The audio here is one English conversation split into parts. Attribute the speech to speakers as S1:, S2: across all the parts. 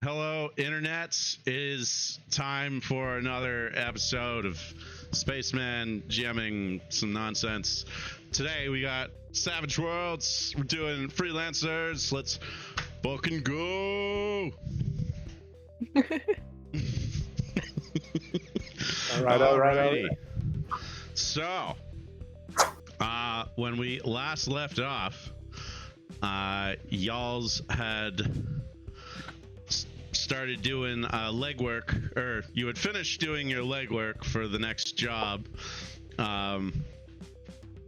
S1: Hello, internets. It is time for another episode of Spaceman jamming some nonsense. Today we got Savage Worlds. We're doing Freelancers. Let's fucking go.
S2: All right.
S1: So, when we last left off, y'all's had started doing legwork, or you had finished doing your legwork for the next job,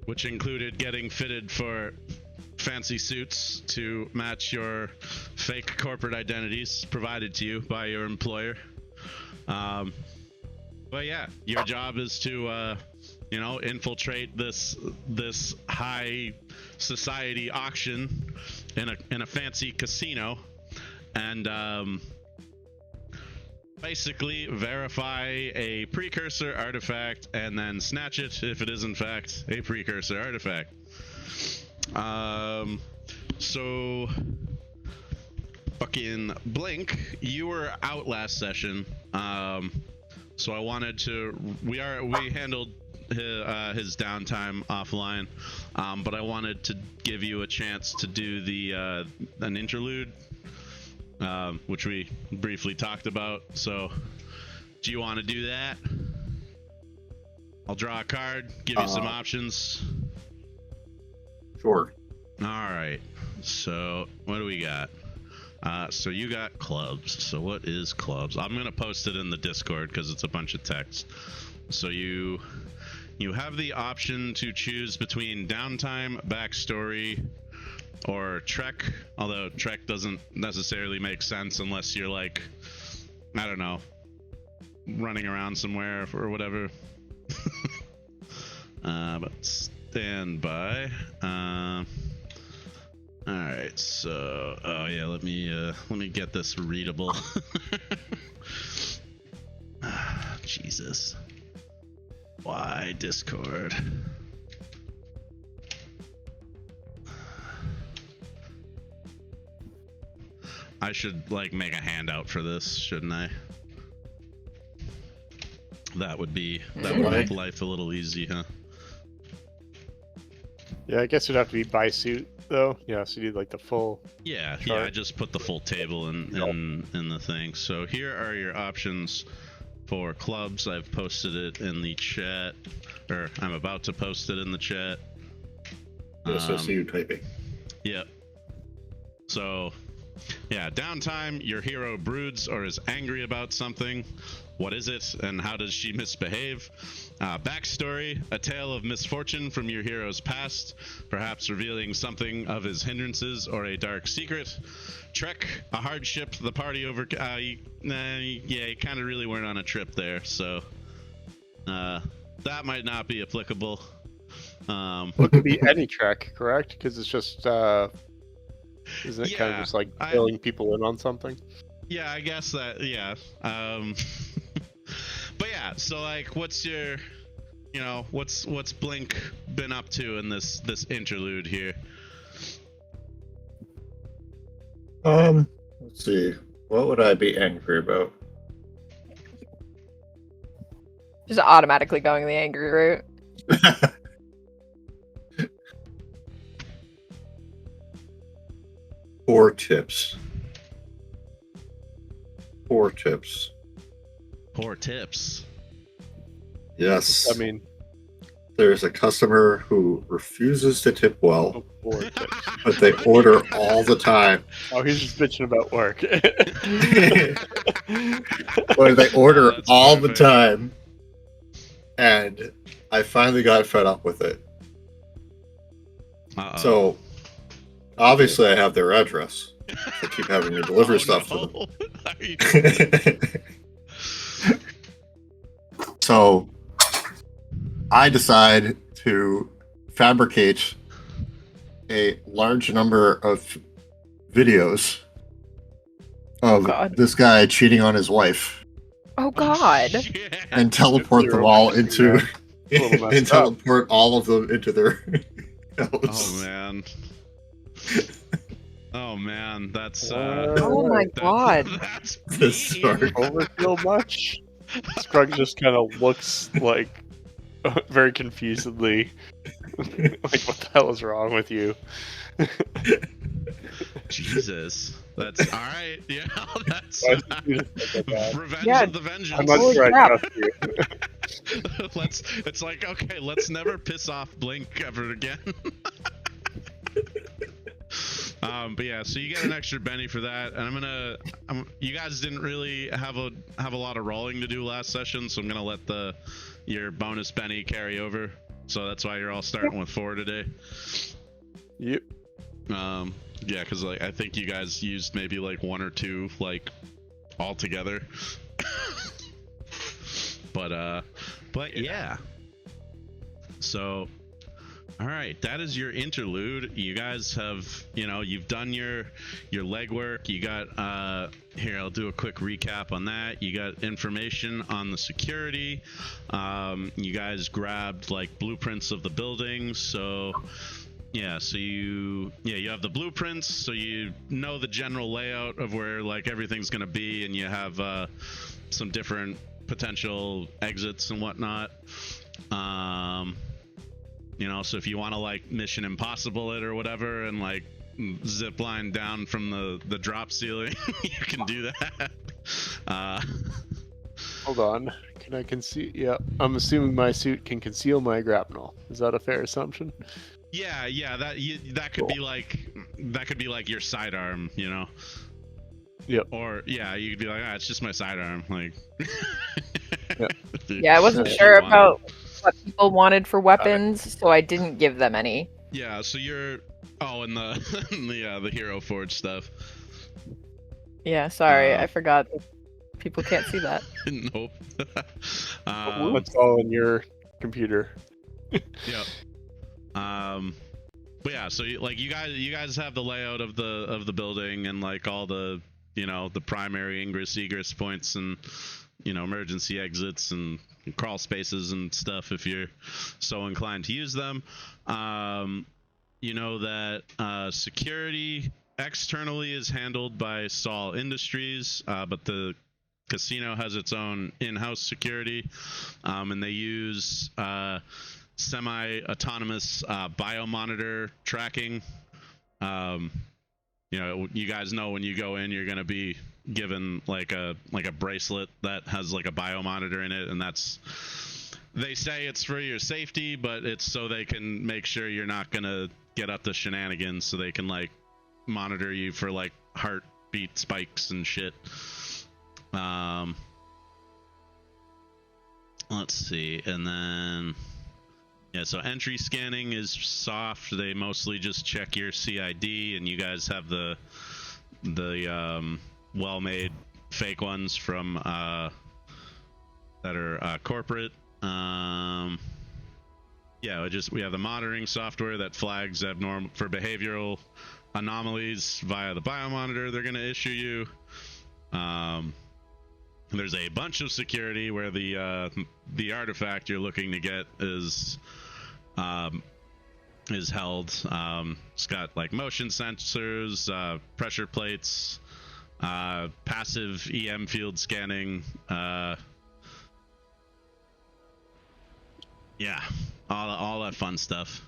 S1: which included getting fitted for fancy suits to match your fake corporate identities provided to you by your employer. But yeah, your job is to infiltrate this high society auction in a fancy casino, and basically verify a precursor artifact and then snatch it if it is in fact a precursor artifact. So fucking Blink, you were out last session, so I wanted to, we handled his downtime offline, but I wanted to give you a chance to do an interlude, which we briefly talked about. So do you want to do that? I'll draw a card, give you some options.
S2: Sure.
S1: All right, so what do we got? So you got clubs. So what is clubs? I'm gonna post it in the Discord because it's a bunch of text. So you have the option to choose between downtime, backstory, or trek, although trek doesn't necessarily make sense unless you're like, I don't know, running around somewhere or whatever. But stand by. All right, so let me get this readable. Jesus, why Discord? I should make a handout for this, shouldn't I? That would make life a little easy, huh?
S2: Yeah, I guess it'd have to be by suit though. Yeah, so you need the full.
S1: Yeah, I just put the full table in the thing. So here are your options for clubs. I've posted it in the chat, or I'm about to post it in the chat.
S3: Yes, I see you typing.
S1: Yep. So, yeah, downtime, your hero broods or is angry about something. What is it, and how does she misbehave? Backstory, a tale of misfortune from your hero's past, perhaps revealing something of his hindrances or a dark secret. Trek, a hardship the party over... you kind of really weren't on a trip there, so... that might not be applicable.
S2: Well, it could be any trek, correct? Because it's just... isn't it kind of just filling people in on something?
S1: Yeah, I guess that, yeah. But yeah, so what's your, what's Blink been up to in this interlude here?
S3: Let's see. What would I be angry about?
S4: Just automatically going the angry route.
S3: Poor tips. Poor tips.
S1: Poor tips.
S3: Yes.
S2: I mean,
S3: there's a customer who refuses to tip well,
S2: poor tips.
S3: but they order all the time.
S2: Oh, he's just bitching about work.
S3: Or they order all
S1: perfect.
S3: the time, and I finally got fed up with it.
S1: Uh-oh.
S3: So, obviously, I have their address. They keep having me deliver stuff to them.
S1: Are you...
S3: So, I decide to fabricate a large number of videos of this guy cheating on his wife.
S4: Oh God!
S3: And teleport them all into, and teleport all of them into their house.
S1: Oh man. Oh man, that's
S4: Oh my god.
S1: that's
S3: This
S1: mean.
S2: Overkill much? Scruggs just kind of looks like very confusedly like, what the hell is wrong with you?
S1: Jesus, that's all right. Yeah, that's
S2: Why did you just say that?
S1: revenge
S4: Yeah,
S1: of the vengeance.
S2: I'm not
S4: Holy
S2: sure I
S4: crap.
S2: trust you.
S1: It's like, okay, let's never piss off Blink ever again. But yeah, so you get an extra Benny for that, and you guys didn't really have a lot of rolling to do last session, so I'm gonna let your bonus Benny carry over. So that's why you're all starting with 4 today.
S2: Yep.
S1: Yeah, because like I think you guys used maybe like 1 or 2 like all together. but yeah. So all right, that is your interlude. You guys have, you've done your legwork. You got here, I'll do a quick recap on that. You got information on the security. You guys grabbed like blueprints of the buildings. So yeah, you have the blueprints, so you know the general layout of where like everything's gonna be, and you have some different potential exits and whatnot. So if you want to like Mission Impossible it or whatever and like zip line down from the drop ceiling, you can do that.
S2: Hold on. Can I conceal? Yeah, I'm assuming my suit can conceal my grapnel. Is that a fair assumption?
S1: Yeah, that could be like your sidearm,
S2: Yep.
S1: Or yeah, you could be like, it's just my sidearm, like.
S2: Yep.
S4: Yeah, I wasn't sure about what people wanted for weapons, so I didn't give them any.
S1: Yeah, so you're in the Hero Forge stuff.
S4: Yeah, sorry, I forgot. People can't see that.
S1: Nope.
S2: What's all in your computer?
S1: Yep. But yeah, so you guys have the layout of the building and like all the the primary ingress egress points and emergency exits and crawl spaces and stuff if you're so inclined to use them. That security externally is handled by Sol Industries, but the casino has its own in-house security, and they use semi-autonomous biomonitor tracking. You guys know when you go in, you're going to be given like a bracelet that has like a biomonitor in it, and they say it's for your safety, but it's so they can make sure you're not going to get up to shenanigans, so they can like monitor you for like heartbeat spikes and shit. Let's see, and then so entry scanning is soft. They mostly just check your CID, and you guys have the well-made fake ones from that are corporate. We have the monitoring software that flags abnormal for behavioral anomalies via the biomonitor they're going to issue you. There's a bunch of security where the artifact you're looking to get is held. It's got like motion sensors, pressure plates, passive EM field scanning, all that fun stuff.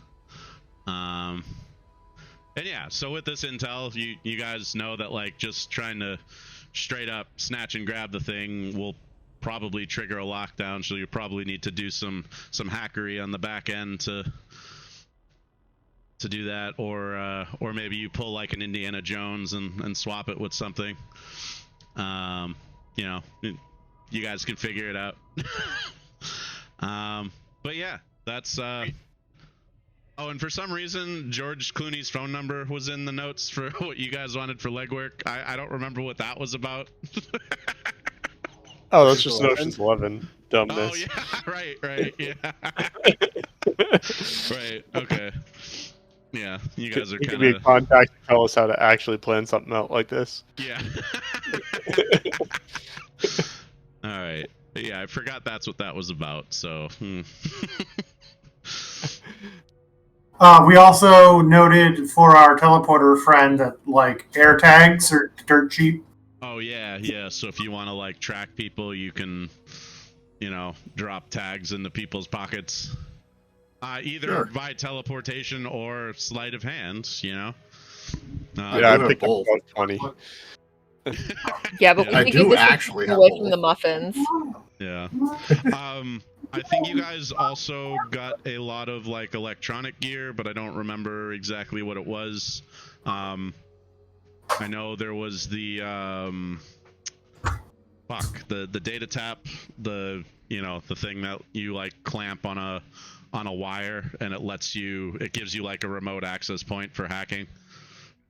S1: So with this intel, you guys know that like just trying to straight up snatch and grab the thing will probably trigger a lockdown, so you probably need to do some hackery on the back end to do that, or maybe you pull like an Indiana Jones and swap it with something. You guys can figure it out. But yeah, that's and for some reason George Clooney's phone number was in the notes for what you guys wanted for legwork. I don't remember what that was about.
S2: Oh, that's just Ocean's 11 dumbness.
S1: Oh yeah, right, yeah. Right, okay. Yeah, you guys are kind of...
S2: be a contact to tell us how to actually plan something out like this.
S1: Yeah. Alright. Yeah, I forgot that's what that was about, so...
S5: We also noted for our teleporter friend that like air tags are dirt cheap.
S1: Oh yeah. So if you want to like track people, you can, drop tags into people's pockets, either
S3: Sure.
S1: by teleportation or sleight of hand.
S2: Yeah,
S3: I
S2: I
S3: do
S2: picked up
S3: both.
S2: about 20.
S4: Yeah, but
S1: Yeah.
S4: we
S3: I
S4: could
S3: do
S4: get this
S3: actually have
S4: away
S3: both.
S4: from the muffins.
S1: Yeah. I think you guys also got a lot of like electronic gear, but I don't remember exactly what it was. I know there was the the data tap, the thing that you like clamp on a wire, and it gives you like a remote access point for hacking,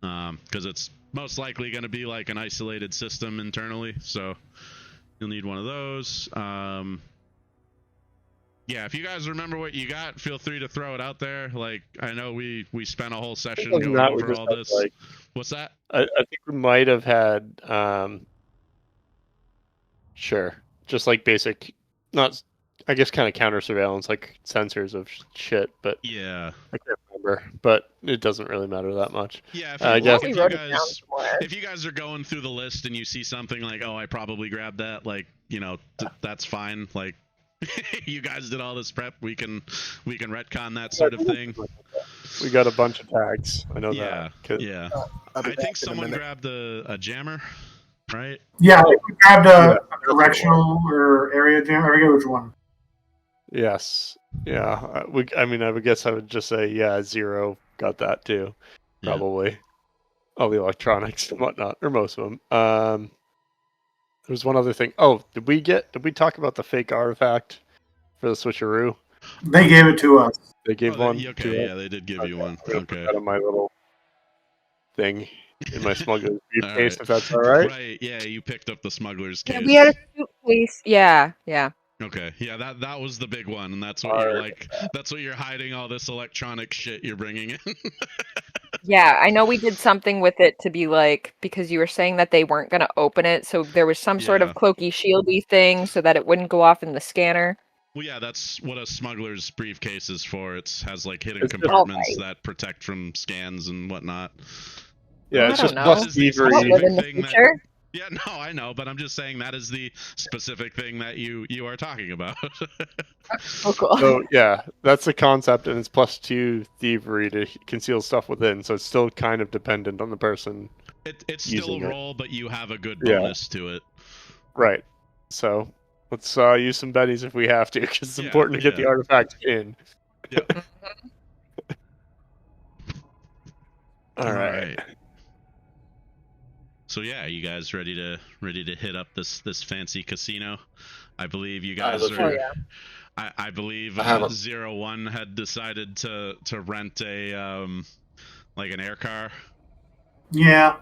S1: because it's most likely going to be like an isolated system internally, so you'll need one of those. Yeah, if you guys remember what you got, feel free to throw it out there. Like, I know we spent a whole session
S2: Other than
S1: going
S2: that, we
S1: over
S2: just
S1: all
S2: had,
S1: this.
S2: like,
S1: What's that?
S2: I think we might have had, sure, just like basic, not, I guess, kind of counter surveillance, like sensors of shit, but
S1: Yeah.
S2: I can't remember. But it doesn't really matter that much.
S1: Yeah, if
S2: I
S1: you,
S2: guess
S1: like,
S4: We wrote it down somewhere.
S1: if you guys are going through the list and you see something like, oh, I probably grabbed that, like, that's fine. Like, you guys did all this prep. We can retcon that sort of thing.
S2: we got a bunch of tags. I know
S1: Yeah,
S2: that. 'cause-
S1: yeah.
S6: I'll be
S1: I think
S6: back in a
S1: someone
S6: minute.
S1: grabbed a jammer, right?
S5: Yeah, we grabbed
S2: Yeah,
S5: a directional or area jam. I forget which one.
S2: Yes. Yeah. I mean, I would guess I would just say, yeah, 0 got that too.
S1: Yeah.
S2: Probably. All the electronics and whatnot, or most of them. There was one other thing. Oh, did we talk about the fake artifact for the switcheroo?
S5: They gave it to us.
S2: They gave one to
S1: Okay,
S2: us?
S1: yeah, they did give you one.
S2: I'm gonna put
S1: Okay.
S2: that in my little thing in my smuggler's briefcase,
S1: Alright.
S2: if that's all right.
S1: Right, yeah, you picked up the smuggler's
S4: Yeah,
S1: case.
S4: we had a suitcase. Yeah.
S1: Okay, yeah, that was the big one, and that's what
S2: Alright.
S1: you're like. That's what you're hiding all this electronic shit you're bringing in.
S4: Yeah, I know we did something with it to be like, because you were saying that they weren't going to open it, so there was some sort
S1: Yeah.
S4: of cloaky shieldy thing so that it wouldn't go off in the scanner.
S1: Well, yeah, that's what a smuggler's briefcase is for. It has like hidden
S2: It's just-
S1: compartments
S4: Alright.
S1: that protect from scans and whatnot.
S2: Yeah,
S4: I
S2: it's
S4: don't
S2: just
S4: know.
S2: plus
S1: This is the
S4: I
S2: thievery.
S4: don't live in the
S1: thing that-
S4: future.
S1: Yeah, no, I know, but I'm just saying that is the specific thing that you are talking about.
S4: Oh, cool.
S2: So yeah, that's the concept, and it's plus 2 thievery to conceal stuff within. So it's still kind of dependent on the person,
S1: It's still
S2: Using
S1: a
S2: it.
S1: roll, but you have a good
S2: Yeah.
S1: bonus to it.
S2: right? So let's use some bennies if we have to, because it's
S1: Yeah,
S2: important to get the
S1: yeah.
S2: artifact in.
S1: Yep.
S2: All right.
S1: So yeah, you guys ready to hit up this fancy casino? I believe you guys
S3: let's
S1: are.
S3: do
S4: Oh,
S3: it.
S4: yeah.
S1: I believe
S3: I have a-
S1: 01 had decided to rent a like an air car.
S5: Yeah.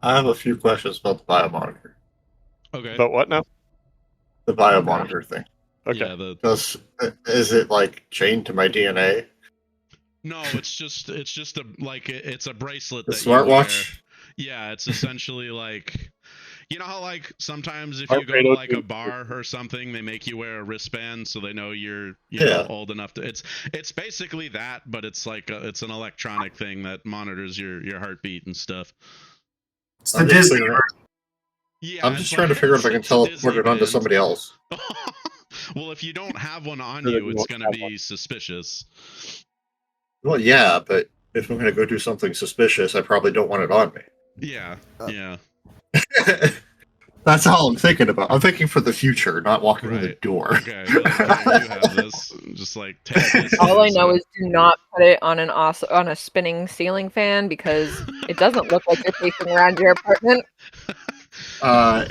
S3: I have a few questions about the biomonitor.
S1: Okay.
S2: But what now?
S3: The biomonitor thing.
S2: Okay.
S1: Yeah.
S3: Is it like chained to my DNA?
S1: No, it's just it's a bracelet
S3: The
S1: that you wear.
S3: smartwatch?
S1: Yeah, it's essentially like, you know how like sometimes if
S2: Heart
S1: you go
S2: rate
S1: to
S2: will
S1: like a
S2: do-
S1: bar or something, they make you wear a wristband so they know you're
S3: Yeah.
S1: old enough to. It's basically that, but it's like it's an electronic thing that monitors your heartbeat and stuff.
S5: It's the
S3: I'm just
S5: Disney
S3: figuring-
S5: version.
S1: Yeah,
S3: I'm just trying to figure out if I can teleport it onto somebody else.
S1: Well, if you don't have one on
S2: Sure that
S1: you,
S2: you
S1: it's
S2: won't
S1: gonna
S2: have
S1: be
S2: one.
S1: suspicious.
S3: Well, yeah, but if I'm going to go do something suspicious, I probably don't want it on me.
S1: Yeah, yeah.
S3: That's all I'm thinking about. I'm thinking for the future, not walking through the
S1: Right.
S3: door.
S1: Okay, well, here, you have this. Just like take this.
S4: All I
S1: and
S4: know
S1: so-
S4: is do not put it on on a spinning ceiling fan because it doesn't look like you're pacing around your apartment.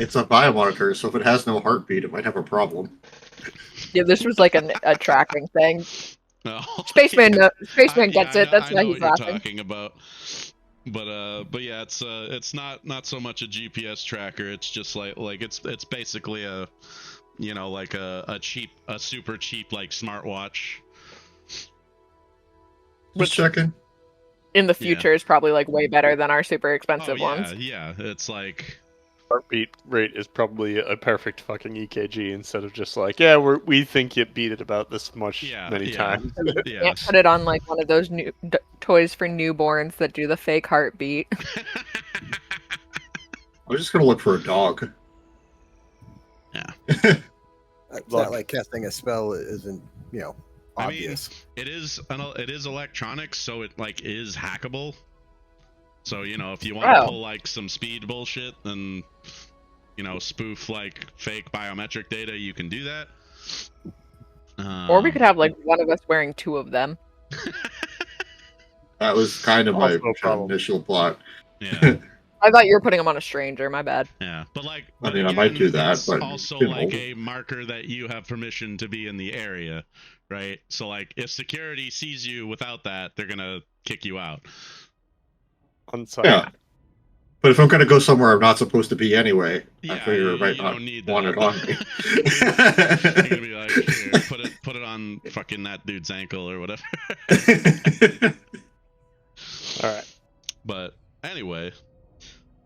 S3: It's a biomonitor, so if it has no heartbeat, it might have a problem.
S4: Yeah, this was like a tracking thing.
S1: No.
S4: Spaceman gets
S1: I
S4: it.
S1: know-
S4: That's
S1: I
S4: why
S1: know
S4: he's
S1: what
S4: laughing.
S1: you're talking about. But yeah, it's not so much a GPS tracker. It's just like it's basically a like a super cheap like smartwatch.
S3: Just checking.
S4: In the
S1: Yeah.
S4: future is probably like way better than our super
S1: Oh
S4: expensive
S1: yeah,
S4: ones.
S1: yeah. It's like
S2: heartbeat rate is probably a perfect fucking EKG instead of just like, yeah, we think you beat it about this much many times.
S1: Yeah.
S4: Can't put it on like one of those new toys for newborns that do the fake heartbeat.
S3: I was just gonna look for a dog.
S1: Yeah.
S6: It's
S2: Look.
S6: not like casting a spell isn't, obvious.
S1: I mean, it is electronics, so it like is hackable. So if you want to pull like some speed bullshit and spoof like fake biometric data, you can do that.
S4: Or we could have like one of us wearing two of them.
S3: That was kind of my
S2: Also a problem.
S3: initial plot.
S1: Yeah.
S4: I thought you were putting them on a stranger. My bad.
S1: Yeah, but like,
S3: I mean, I might do that,
S1: it's
S3: but
S1: also
S3: you
S1: like
S3: know.
S1: a marker that you have permission to be in the area, right? So like, if security sees you without that, they're gonna kick you out.
S2: On site.
S3: Yeah. But if I'm gonna go somewhere I'm not supposed to be anyway, I
S1: Yeah,
S3: figure I
S1: you
S3: might not
S1: don't need
S3: want
S1: that.
S3: it on me.
S1: You're gonna be like, here, put it on fucking that dude's ankle or whatever.
S2: All right.
S1: But anyway,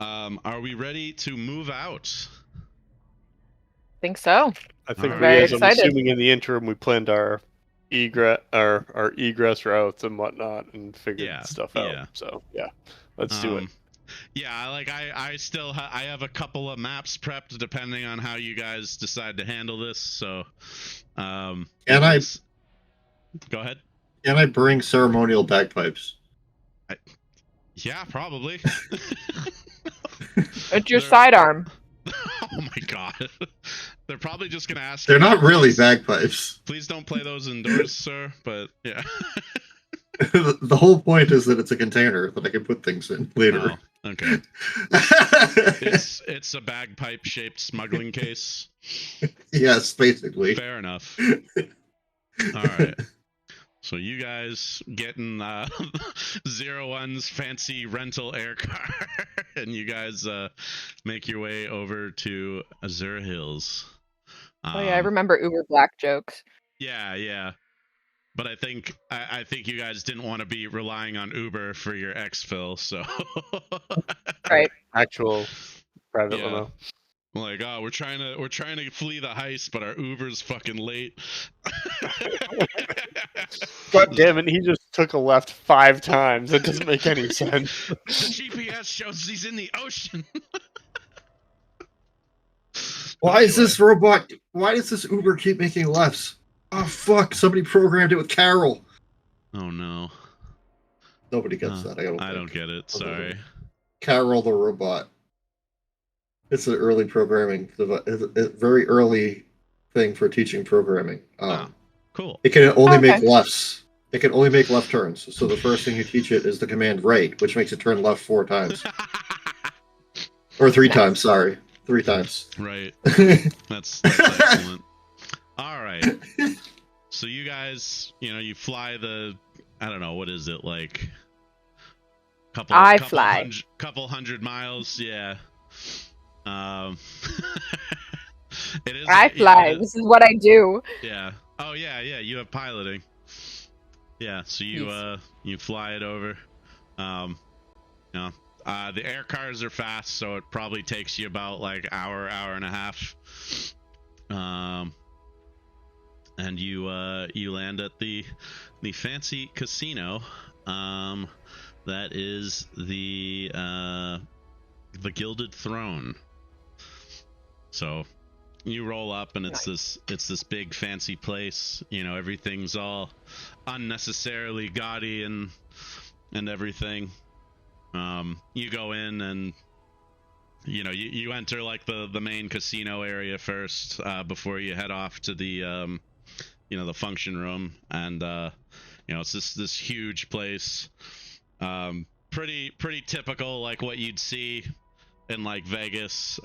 S1: are we ready to move out?
S4: Think so.
S2: I think
S1: Alright.
S2: we,
S4: Very
S2: as I'm
S4: excited.
S2: assuming in the interim, we planned our egress routes and whatnot and figured
S1: Yeah,
S2: stuff out.
S1: yeah.
S2: So yeah, let's do it.
S1: Yeah, like I still I have a couple of maps prepped depending on how you guys decide to handle this. So,
S3: Can
S1: go ahead.
S3: Can I bring ceremonial bagpipes?
S1: Yeah, probably.
S4: It's your
S1: They're-
S4: sidearm.
S1: Oh my god. They're probably just gonna ask.
S3: They're
S1: you,
S3: not really
S1: "Please-
S3: bagpipes.
S1: Please don't play those indoors, sir. But yeah.
S3: The whole point is that it's a container that I can put things in later.
S1: Oh, okay. It's a bagpipe shaped smuggling case.
S3: Yes, basically.
S1: Fair enough. All right. So you guys getting 01's fancy rental air car, and you guys make your way over to Azure Hills.
S4: Oh yeah, I remember Uber Black jokes.
S1: Yeah. But I think you guys didn't want to be relying on Uber for your exfil, so
S4: Right.
S2: Actual private
S1: Yeah.
S2: limo.
S1: like, oh, we're trying to flee the heist, but our Uber's fucking late.
S2: God damn it! He just took a left 5 times. It doesn't make any sense.
S1: The GPS shows he's in the ocean.
S3: Why is this robot? Why does this Uber keep making lefts? Oh fuck! Somebody programmed it with Carol.
S1: Oh no.
S3: Nobody gets that.
S1: I don't get it. Sorry.
S3: Carol the robot. It's an early programming, it's a very early thing for teaching programming.
S1: Cool.
S3: It can only
S4: Okay.
S3: make lefts. It can only make left turns. So the first thing you teach it is the command right, which makes it turn left 4 times. Or 3 times, sorry. 3 times.
S1: Right. That's excellent. All right. So you guys, you fly the, I don't know, what is it, like couple hundred miles, yeah. It is.
S4: I fly. This is what I do.
S1: Yeah. Oh yeah, you have piloting. Yeah, so you fly it over. The air cars are fast, so it probably takes you about like hour and a half. And you land at the fancy casino. That is the Gilded Throne. So you roll up and it's this big fancy place. Everything's all unnecessarily gaudy and everything. You go in and you enter like the main casino area first before you head off to the the function room, and it's this huge place, pretty typical, like what you'd see in like Vegas,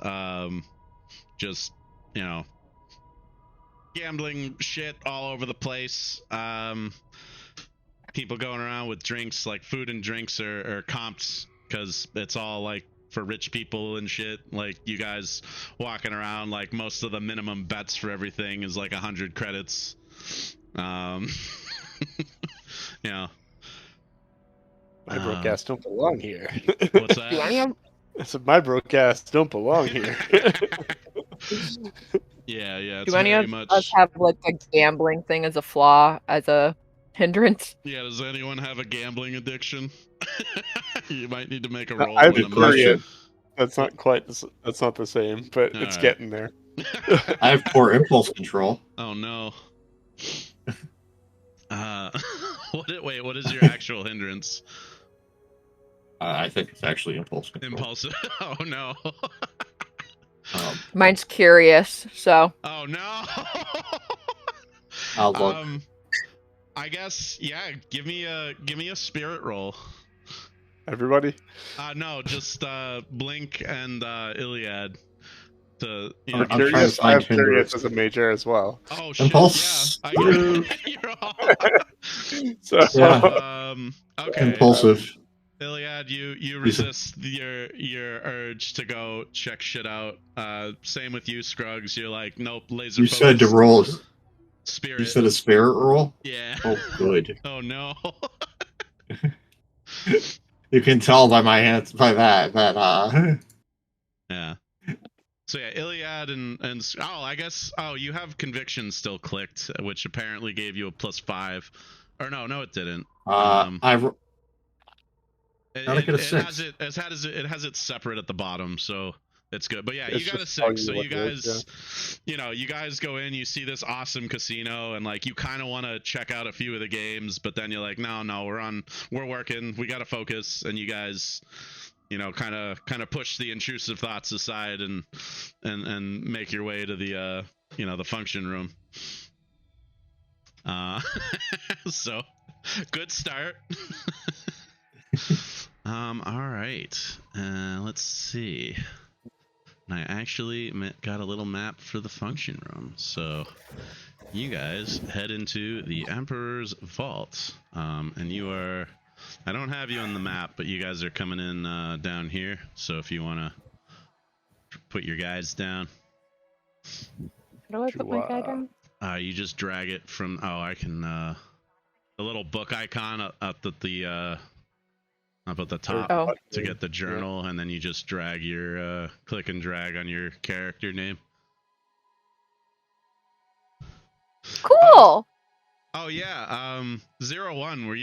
S1: just gambling shit all over the place, people going around with drinks, like food and drinks are comped because it's all like for rich people and shit. Like you guys walking around, like most of the minimum bets for everything is like 100 credits.
S2: My broke ass don't belong here.
S1: What's
S4: Do
S1: that?
S4: any of
S2: So my broadcasts don't belong here.
S1: Yeah, it's
S4: Do any
S1: very
S4: of
S1: much.
S4: us have like a gambling thing as a flaw, as a hindrance?
S1: Yeah, does anyone have a gambling addiction? You might need to make a
S2: No,
S1: roll
S2: I
S1: in
S2: have
S1: a
S3: Good question.
S1: month.
S2: That's not quite. That's not the same, but it's
S1: Alright.
S2: getting there.
S3: I have poor impulse control.
S1: Oh no. What is your actual hindrance?
S3: I think it's actually impulse control.
S1: Impulsive. Oh no.
S4: Mine's curious, so
S1: Oh no.
S3: I'll look.
S1: I guess give me a spirit roll.
S2: Everybody.
S1: No, just Blink and Iliad. To
S3: I'm
S2: I'm
S3: trying to
S2: curious. I
S3: find
S2: have curious
S3: hindrance.
S2: as a major as well.
S1: Oh shit!
S3: Impulse.
S1: Yeah, you're all.
S2: So
S3: Yeah.
S1: Okay.
S3: Impulsive.
S1: Iliad, you resist your urge to go check shit out. Same with you, Scruggs. You're like, nope, laser.
S3: You
S1: focus.
S3: said to roll.
S1: Spirit.
S3: You said a spirit roll?
S1: Yeah.
S3: Oh, good.
S1: Oh no.
S3: You can tell by my hands by that.
S1: Yeah. So yeah, Iliad and I guess you have conviction still clicked, which apparently gave you a +5. Or no, it didn't. It has it separate at the bottom, so it's good. But yeah,
S2: It's
S1: you got a
S2: just telling
S1: 6,
S2: you
S1: so
S2: what
S1: you
S2: it is,
S1: guys, you guys go in, you see this awesome casino, and like you kind of want to check out a few of the games, but then you're like, no, we're working, we got to focus, and you guys, kind of push the intrusive thoughts aside and make your way to the the function room. So good start. All right. Let's see. I actually got a little map for the function room. So you guys head into the Emperor's Vault. And you are... I don't have you on the map, but you guys are coming in down here. So if you want to put your guys down.
S4: how do I put my guy down?
S1: You just drag it from... Oh, I can... the little book icon up at the top to get the journal, and then you just drag your click and drag on your character name.
S4: Cool.
S1: Oh yeah, 01. Were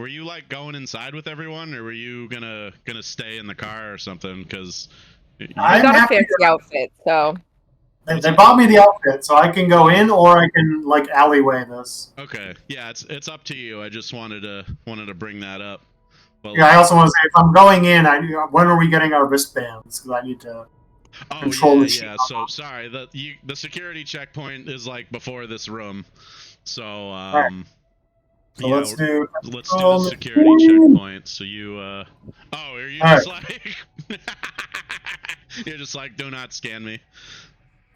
S1: you like going inside with everyone, or were you gonna stay in the car or something? Because
S4: I got a fancy outfit, so
S5: They bought me the outfit, so I can go in or I can like alleyway this.
S1: Okay, yeah, it's up to you. I just wanted to bring that up. But
S5: Yeah, I also want to say if I'm going in, when are we getting our wristbands? Because I need to control the shit.
S1: Yeah. So sorry, the security checkpoint is like before this room. So
S5: So let's do
S1: a security checkpoint. So you are you just like you're just like, do not scan me.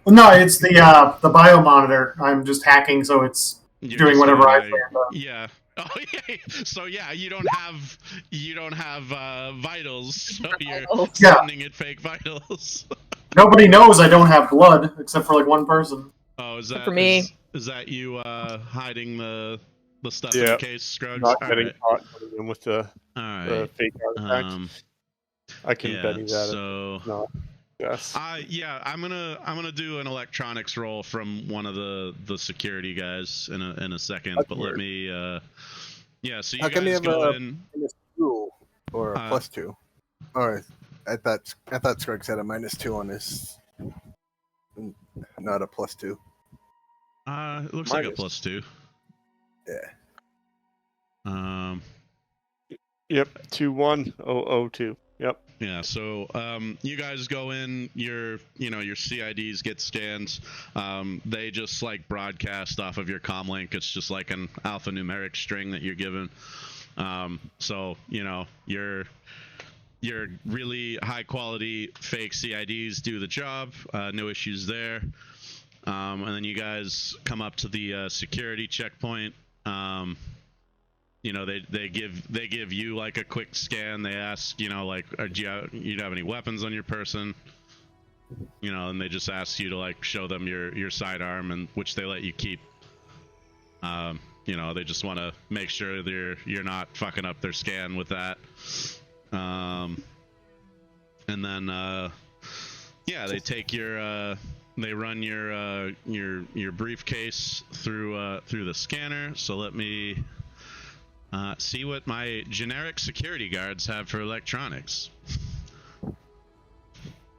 S5: No, it's the bio monitor. I'm just hacking, so it's doing whatever I plan.
S1: Yeah. Oh yeah. So yeah, you don't have vitals, so you're sending it fake vitals.
S5: Nobody knows I don't have blood except for like one person.
S1: Oh, is that
S4: for me?
S1: Is that you hiding the stuff
S2: Yeah.
S1: in the case, Scruggs?
S2: Not getting caught putting in with the fake artifact. I can bet you that.
S1: So
S2: No. Yes.
S1: Yeah, I'm gonna do an electronics roll from one of the security guys in a second.
S6: That's
S1: but
S6: weird.
S1: let me so you
S6: How come you
S1: guys
S6: have
S1: go
S6: a
S1: in.
S6: -2 or a +2? Or I thought Scruggs had a -2 on his, not a +2.
S1: It looks like a +2.
S6: Yeah.
S2: Yep. 21002. Yep.
S1: Yeah, so you guys go in, your CIDs get scanned. They just like broadcast off of your comm link. It's just like an alphanumeric string that you're given. So your really high quality fake CIDs do the job. No issues there. And then you guys come up to the security checkpoint. They give you like a quick scan. They ask, like, do you have any weapons on your person? And they just ask you to like show them your sidearm, and which they let you keep. They just want to make sure you're not fucking up their scan with that. and then yeah, they take your they run your briefcase through the scanner. So let me see what my generic security guards have for electronics.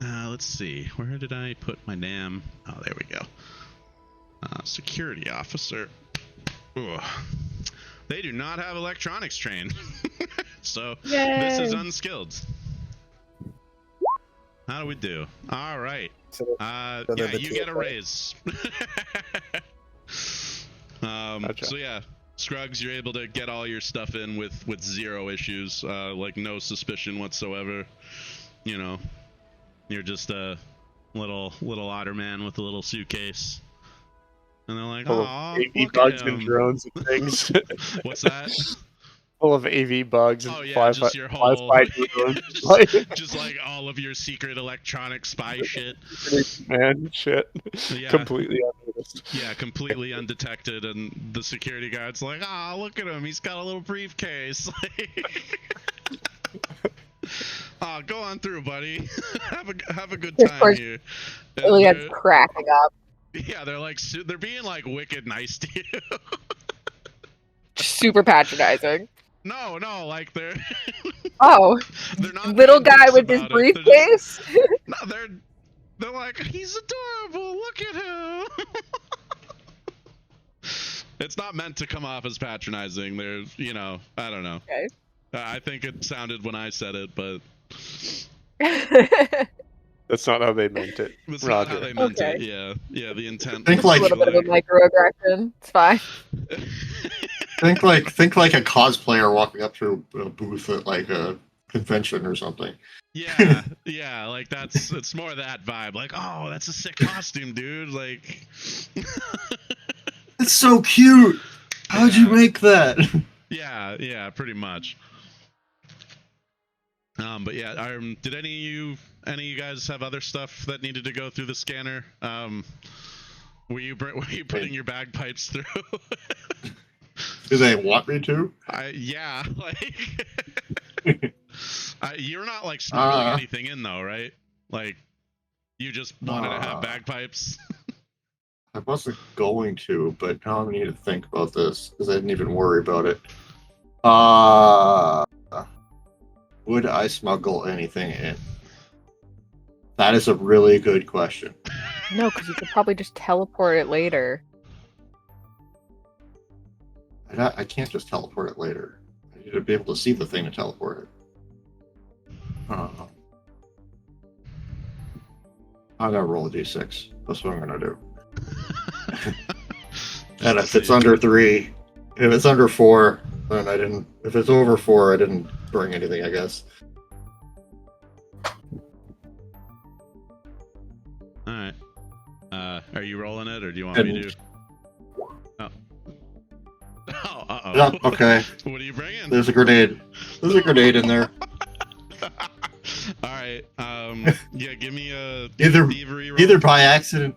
S1: Let's see, where did I put my damn... Oh, there we go. Security officer. Ugh. They do not have electronics trained. So this is unskilled. How do we do? All right. Yeah, you get a raise. So yeah, Scruggs, you're able to get all your stuff in with zero issues, like no suspicion whatsoever. You know, you're just a little otter man with a little suitcase. And they're like,
S2: full
S1: oh,
S2: of AV
S1: look
S2: bugs
S1: at him.
S2: and drones and things.
S1: What's that?
S2: Full of AV bugs and
S1: Oh yeah, just your whole,
S2: drones.
S1: just like all of your secret electronic spy shit.
S2: Man, shit.
S1: Yeah.
S2: Completely unnoticed.
S1: Yeah, completely undetected, and the security guard's like, "Ah, look at him! He's got a little briefcase." Oh, go on through, buddy. have a good time here.
S4: Iliad's cracking up.
S1: Yeah, they're like they're being like wicked nice to you.
S4: Super patronizing.
S1: No, like they're
S4: Oh,
S1: they're not
S4: little
S1: being
S4: guy
S1: dicks
S4: with his
S1: about it.
S4: briefcase.
S1: No, they're like, he's adorable. Look at him. It's not meant to come off as patronizing. They're, you know, I don't know.
S4: Okay.
S1: I think it sounded when I said it, but
S2: That's not how they meant it.
S1: that's
S2: Roger.
S1: not how they meant
S4: Okay.
S1: it. Yeah, the intent.
S3: Think
S1: was
S3: like-
S4: a little bit of a microaggression. It's fine.
S3: Think like a cosplayer walking up to a booth at like a convention or something.
S1: yeah, like it's more that vibe. Like, oh, that's a sick costume, dude. Like,
S3: It's so cute. How'd you make that?
S1: yeah, pretty much. But yeah, did any of you guys have other stuff that needed to go through the scanner? Were you putting your bagpipes through?
S3: Do they want me to?
S1: Yeah, like you're not like smuggling anything in though, right? Like you just wanted to have bagpipes.
S3: I wasn't going to, but now I need to think about this because I didn't even worry about it. Would I smuggle anything in? That is a really good question.
S4: No, because you could probably just teleport it later.
S3: I can't just teleport it later. I need to be able to see the thing to teleport it. I'm gonna roll a d6. That's what I'm gonna do. And if it's under 3, if it's under 4, then I didn't. If it's over 4, I didn't bring anything, I guess.
S1: All right. Are you rolling it, or do you want me to? Oh. Oh, uh-oh.
S3: Yeah, okay.
S1: What are you bringing?
S3: There's a grenade. There's a grenade in there.
S1: All right. Yeah, give me a
S3: Either
S1: thievery roll.
S3: either by accident,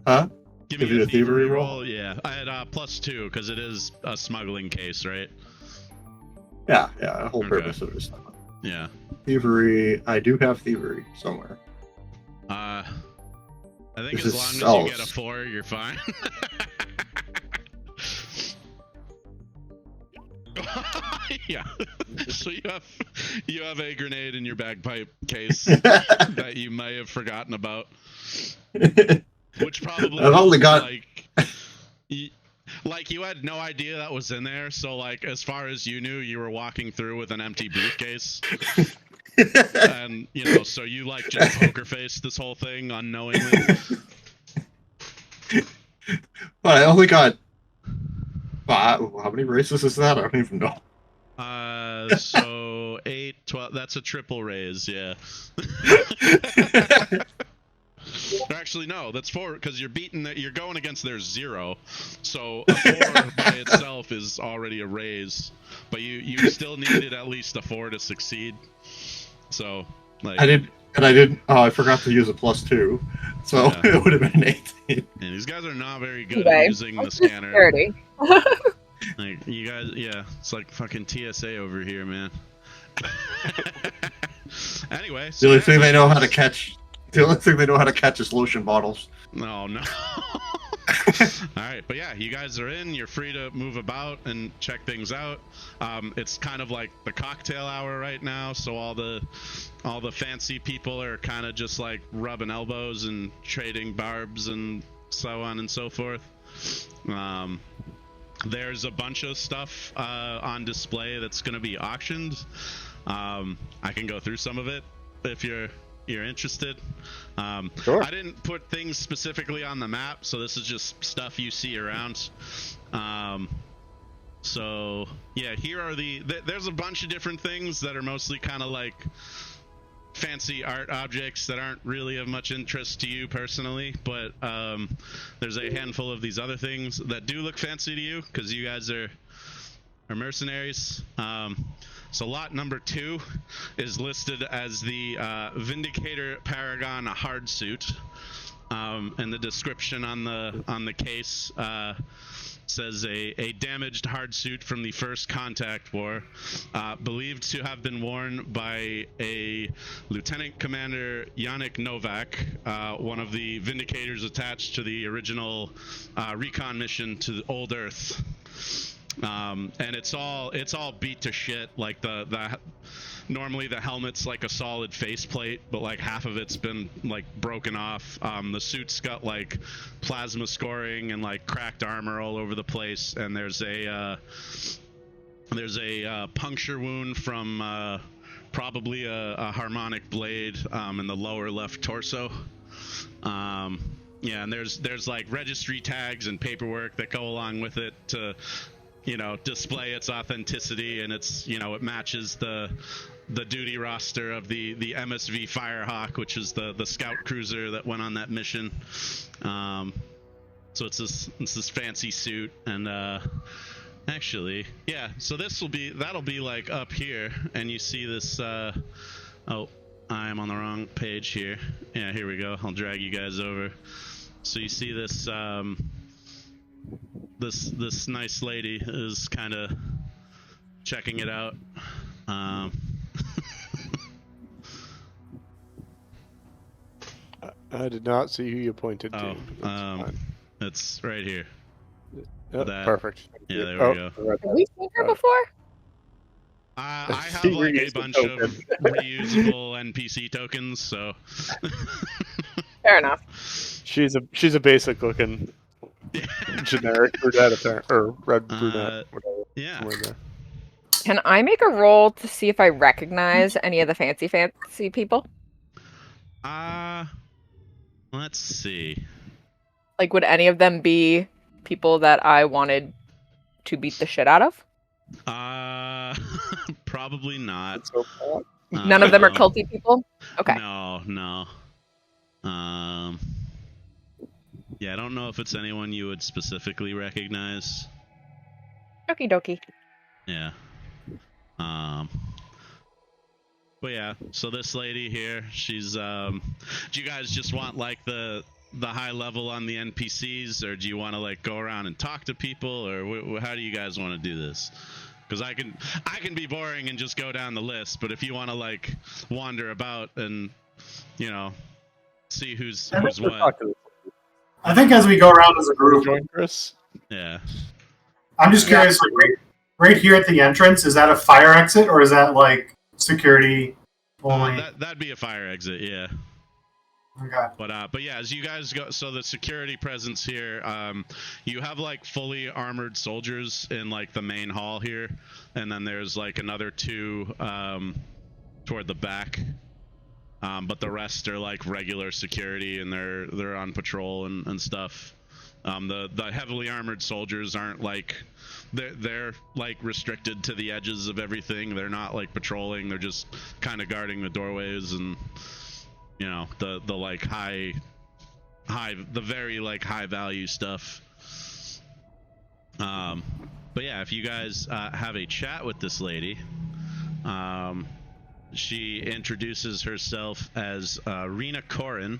S3: huh?
S1: Give
S3: give
S1: me
S3: you
S1: a
S3: a thievery
S1: thievery
S3: roll?
S1: roll. Yeah, I had +2 because it is a smuggling case, right?
S3: Yeah, the whole
S1: Okay.
S3: purpose of this.
S1: Yeah.
S3: Thievery. I do have thievery somewhere.
S1: I think
S3: This
S1: as
S3: is
S1: long as you get a
S3: else.
S1: 4, you're fine. Yeah. So you have a grenade in your bagpipe case that you may have forgotten about, which probably
S3: I've only got-
S1: like you had no idea that was in there. So like as far as you knew, you were walking through with an empty briefcase. And you know, so you like just poker faced this whole thing unknowingly.
S3: But I only got 5. How many races is that? I don't even know.
S1: So 8, 12. That's a triple raise, yeah. Actually, no, that's 4 because you're beating that. You're going against their 0, so a 4 by itself is already a raise. But you still needed at least a 4 to succeed. So like
S3: I didn't. Oh, I forgot to use a +2, so
S1: Yeah.
S3: it would have been an 18.
S1: and these guys are not very good
S4: Okay.
S1: at using the scanner.
S4: Security.
S1: Like you guys, yeah, it's like fucking TSA over here, man. Anyway,
S3: The only thing they know how to catch. The only thing they know how to catch is lotion bottles.
S1: No. Alright, but yeah, you guys are in, you're free to move about and check things out. It's kind of like the cocktail hour right now, so all the fancy people are kind of just like rubbing elbows and trading barbs and so on and so forth. There's a bunch of stuff on display that's going to be auctioned. I can go through some of it if you're interested.
S2: Sure.
S1: I didn't put things specifically on the map, so this is just stuff you see around. So yeah, here are there's a bunch of different things that are mostly kind of like fancy art objects that aren't really of much interest to you personally, but there's a handful of these other things that do look fancy to you because you guys are mercenaries. So lot number 2 is listed as the Vindicator Paragon hard suit, and the description on the case says a damaged hard suit from the First Contact War, believed to have been worn by a Lieutenant Commander Yannick Novak, one of the Vindicators attached to the original recon mission to Old Earth. And it's all beat to shit. Like normally the helmet's like a solid faceplate, but like half of it's been like broken off. The suit's got like plasma scoring and like cracked armor all over the place, and there's a puncture wound from probably a harmonic blade in the lower left torso. Yeah, and there's like registry tags and paperwork that go along with it to display its authenticity, and it matches the duty roster of the MSV Firehawk, which is the scout cruiser that went on that mission. So it's this fancy suit, and actually, yeah. So that'll be like up here, and you see this. Oh, I am on the wrong page here. Yeah, here we go. I'll drag you guys over. So you see this. This nice lady is kind of checking it out.
S2: I did not see who you pointed to.
S1: It's right here.
S2: Perfect.
S1: Yeah, there we go.
S4: Have we seen her before?
S1: I have like a bunch of reusable NPC tokens, so.
S4: Fair enough.
S2: She's a basic looking generic brunette or red brunette.
S1: Yeah.
S4: Can I make a roll to see if I recognize any of the fancy people?
S1: Let's see.
S4: Like, would any of them be people that I wanted to beat the shit out of?
S1: Probably not.
S4: None of them are culty people? Okay.
S1: No. Yeah, I don't know if it's anyone you would specifically recognize.
S4: Okie dokie.
S1: Yeah. But yeah, so this lady here, she's do you guys just want like the high level on the NPCs, or do you want to like go around and talk to people, or how do you guys want to do this? Because I can be boring and just go down the list, but if you want to like wander about and see who's what.
S5: I think as we go around as a group,
S2: Chris.
S1: Yeah.
S5: I'm just curious, like right here at the entrance, is that a fire exit or is that like security only?
S1: That'd be a fire exit, yeah.
S5: Okay.
S1: But yeah, as you guys go, so the security presence here, you have like fully armored soldiers in like the main hall here, and then there's like another 2 toward the back. But the rest are like regular security, and they're on patrol and stuff. The heavily armored soldiers aren't like they're like restricted to the edges of everything. They're not like patrolling. They're just kind of guarding the doorways and the like the very like high value stuff. But yeah, if you guys have a chat with this lady, she introduces herself as Rena Corin,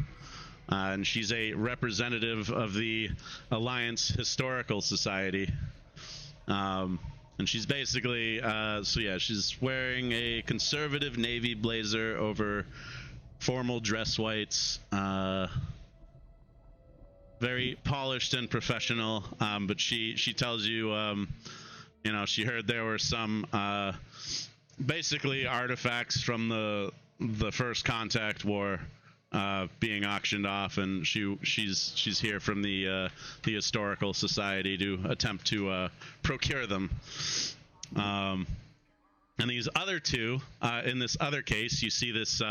S1: and she's a representative of the Alliance Historical Society. And she's basically, she's wearing a conservative navy blazer over formal dress whites. Very polished and professional, but she tells you, she heard there were some basically artifacts from the First Contact War being auctioned off, and she's here from the Historical Society to attempt to procure them. And these other two, in this other case, you see this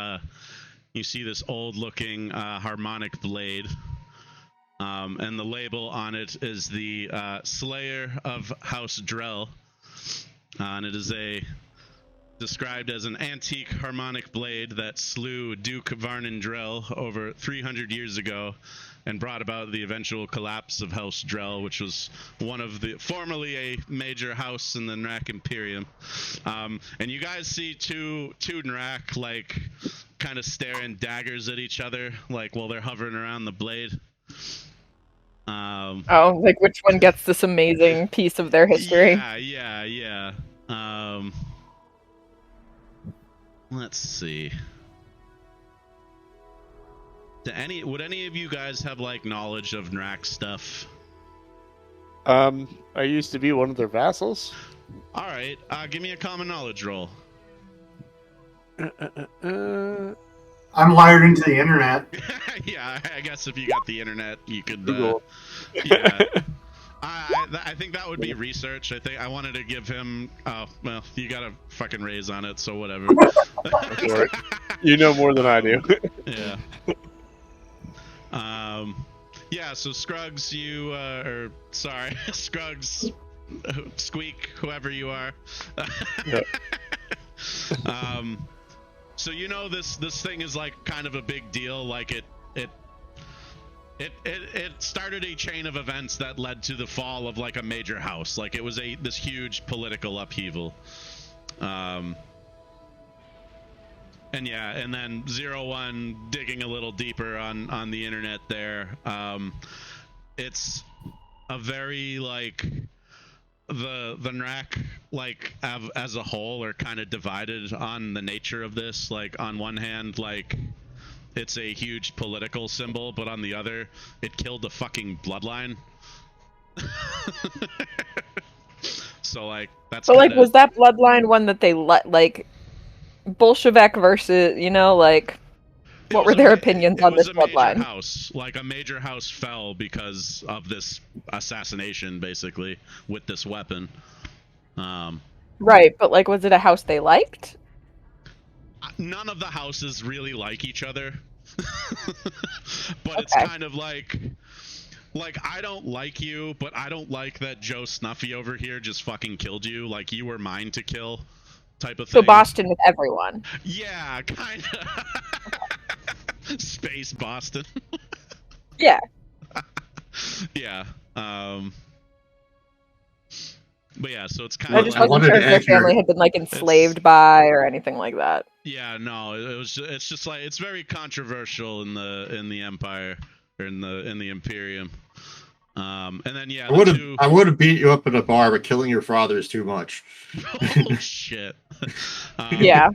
S1: old-looking harmonic blade. And the label on it is the Slayer of House Drell, and it is described as an antique harmonic blade that slew Duke Varnan Drell over 300 years ago and brought about the eventual collapse of House Drell, which was formerly a major house in the Nrac Imperium. And you guys see two Nrac like kind of staring daggers at each other, like while they're hovering around the blade.
S4: Like which one gets this amazing piece of their history?
S1: Yeah. Let's see. Would any of you guys have like knowledge of Nrac stuff?
S2: I used to be one of their vassals.
S1: All right, give me a common knowledge roll.
S5: I'm wired into the internet.
S1: Yeah, I guess if you got the internet, you could.
S2: Google.
S1: Yeah. I think that would be research. I wanted to give him. Oh well, you got a fucking raise on it, so whatever.
S2: You know more than I do.
S1: Yeah. Yeah. So Scruggs, Scruggs, Squeak, whoever you are.
S2: Yep.
S1: So this thing is like kind of a big deal. Like it started a chain of events that led to the fall of like a major house. Like it was this huge political upheaval. And then 01 digging a little deeper on the internet there. It's a very like the Nrac like as a whole are kind of divided on the nature of this. Like on one hand, like it's a huge political symbol, but on the other, it killed the fucking bloodline. So like that's.
S4: But like, was that bloodline one that they like Bolshevik versus like? What were their opinions on this bloodline?
S1: Like a major house fell because of this assassination, basically, with this weapon.
S4: Right, but like, was it a house they liked?
S1: None of the houses really like each other. But it's kind of like I don't like you, but I don't like that Joe Snuffy over here just fucking killed you. Like you were mine to kill, type of thing.
S4: So Boston with everyone.
S1: Yeah, kind of. Space Boston.
S4: Yeah.
S1: Yeah. But yeah, so it's kind
S4: I
S1: of.
S4: just wasn't sure if their family had been like enslaved by or anything like that.
S1: Yeah, no, it's just like it's very controversial in the Empire or in the Imperium. And then yeah,
S3: I would have beat you up in a bar, but killing your father is too much.
S1: Oh shit.
S4: Yeah.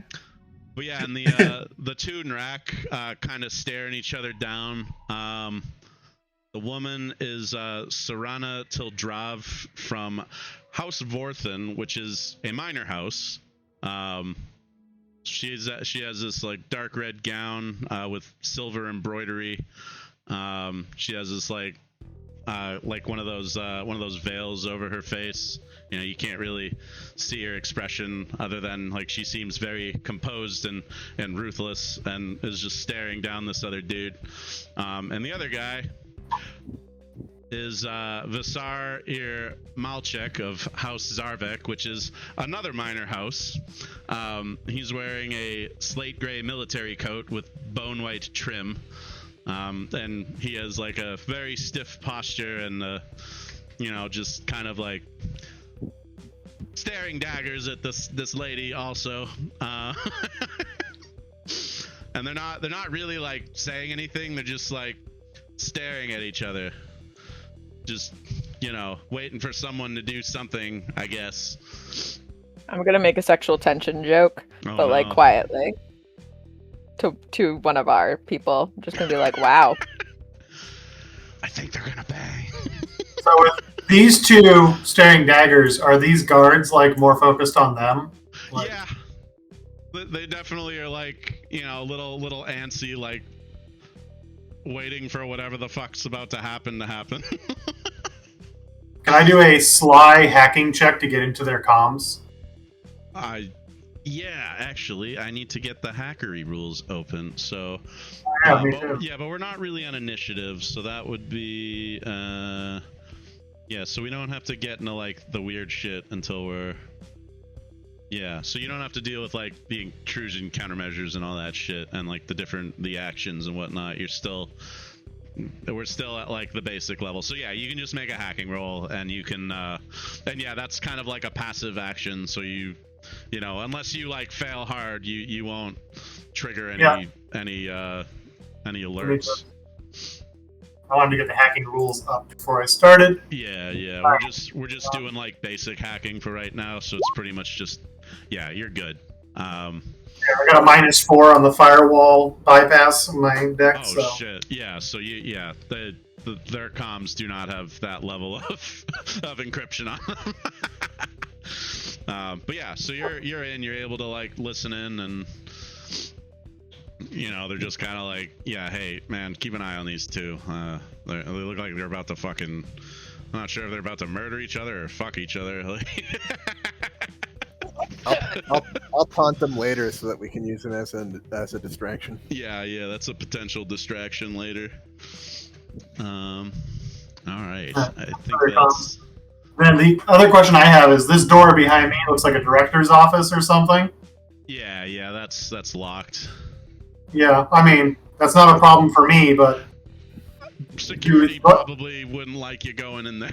S1: But yeah, and the two Nrac kind of staring each other down. The woman is Sarana Tildrav from House Vorthen, which is a minor house. She has this like dark red gown with silver embroidery. She has this like one of those veils over her face. You can't really see her expression other than like she seems very composed and ruthless and is just staring down this other dude. And the other guy is Visar Ir Malchek of House Zarvek, which is another minor house. He's wearing a slate gray military coat with bone white trim. And he has like a very stiff posture and just kind of like staring daggers at this lady also. And they're not really like saying anything. They're just like staring at each other, just waiting for someone to do something, I guess.
S4: I'm gonna make a sexual tension joke,
S1: Oh,
S4: but like
S1: no.
S4: quietly. To one of our people. I'm just gonna be like, wow.
S1: I think they're gonna bang.
S5: So with these two staring daggers, are these guards like more focused on them? Like,
S1: Yeah. They definitely are like, little antsy, like waiting for whatever the fuck's about to happen.
S5: Can I do a sly hacking check to get into their comms?
S1: Yeah, actually, I need to get the hackery rules open. So,
S5: Yeah, me too.
S1: but we're not really on initiative, so that would be, yeah. So we don't have to get into like the weird shit until we're, yeah. So you don't have to deal with like the intrusion countermeasures and all that shit, and like the actions and whatnot. We're still at like the basic level. So yeah, you can just make a hacking roll, and you can, and yeah, that's kind of like a passive action. So unless you like fail hard, you won't trigger any alerts.
S5: I wanted to get the hacking rules up before I started.
S1: Yeah.
S5: All
S1: We're just doing like basic hacking for right now, so it's pretty much just, yeah, you're good.
S5: I got a -4 on the firewall bypass in my deck.
S1: Oh
S5: so.
S1: shit. Yeah. So their comms do not have that level of encryption on them. But yeah, so you're able to like listen in, and they're just kind of like, yeah, hey man, keep an eye on these two. They look like they're about to fucking, I'm not sure if they're about to murder each other or fuck each other.
S6: I'll taunt them later so that we can use them as a distraction.
S1: Yeah, that's a potential distraction later. All right, I think that's.
S5: Then the other question I have is, this door behind me looks like a director's office or something.
S1: Yeah, that's locked.
S5: Yeah, I mean, that's not a problem for me, but
S1: security probably wouldn't like you going in there.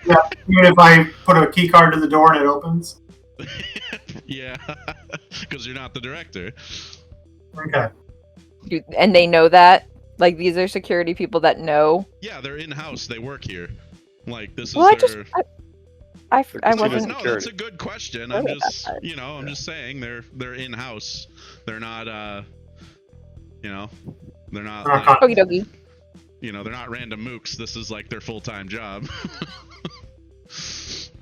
S5: Yeah, even if I put a key card to the door and it opens.
S1: Yeah, because you're not the director.
S5: Okay.
S4: And they know that? Like, these are security people that know?
S1: Yeah, they're in-house. They work here. Like, this is
S4: Well,
S1: their...
S4: I wasn't...
S1: No, that's a good question. I'm just, I'm just saying they're in-house. They're not, they're not, like,
S4: Okie dokie.
S1: they're not random mooks. This is, like, their full-time job.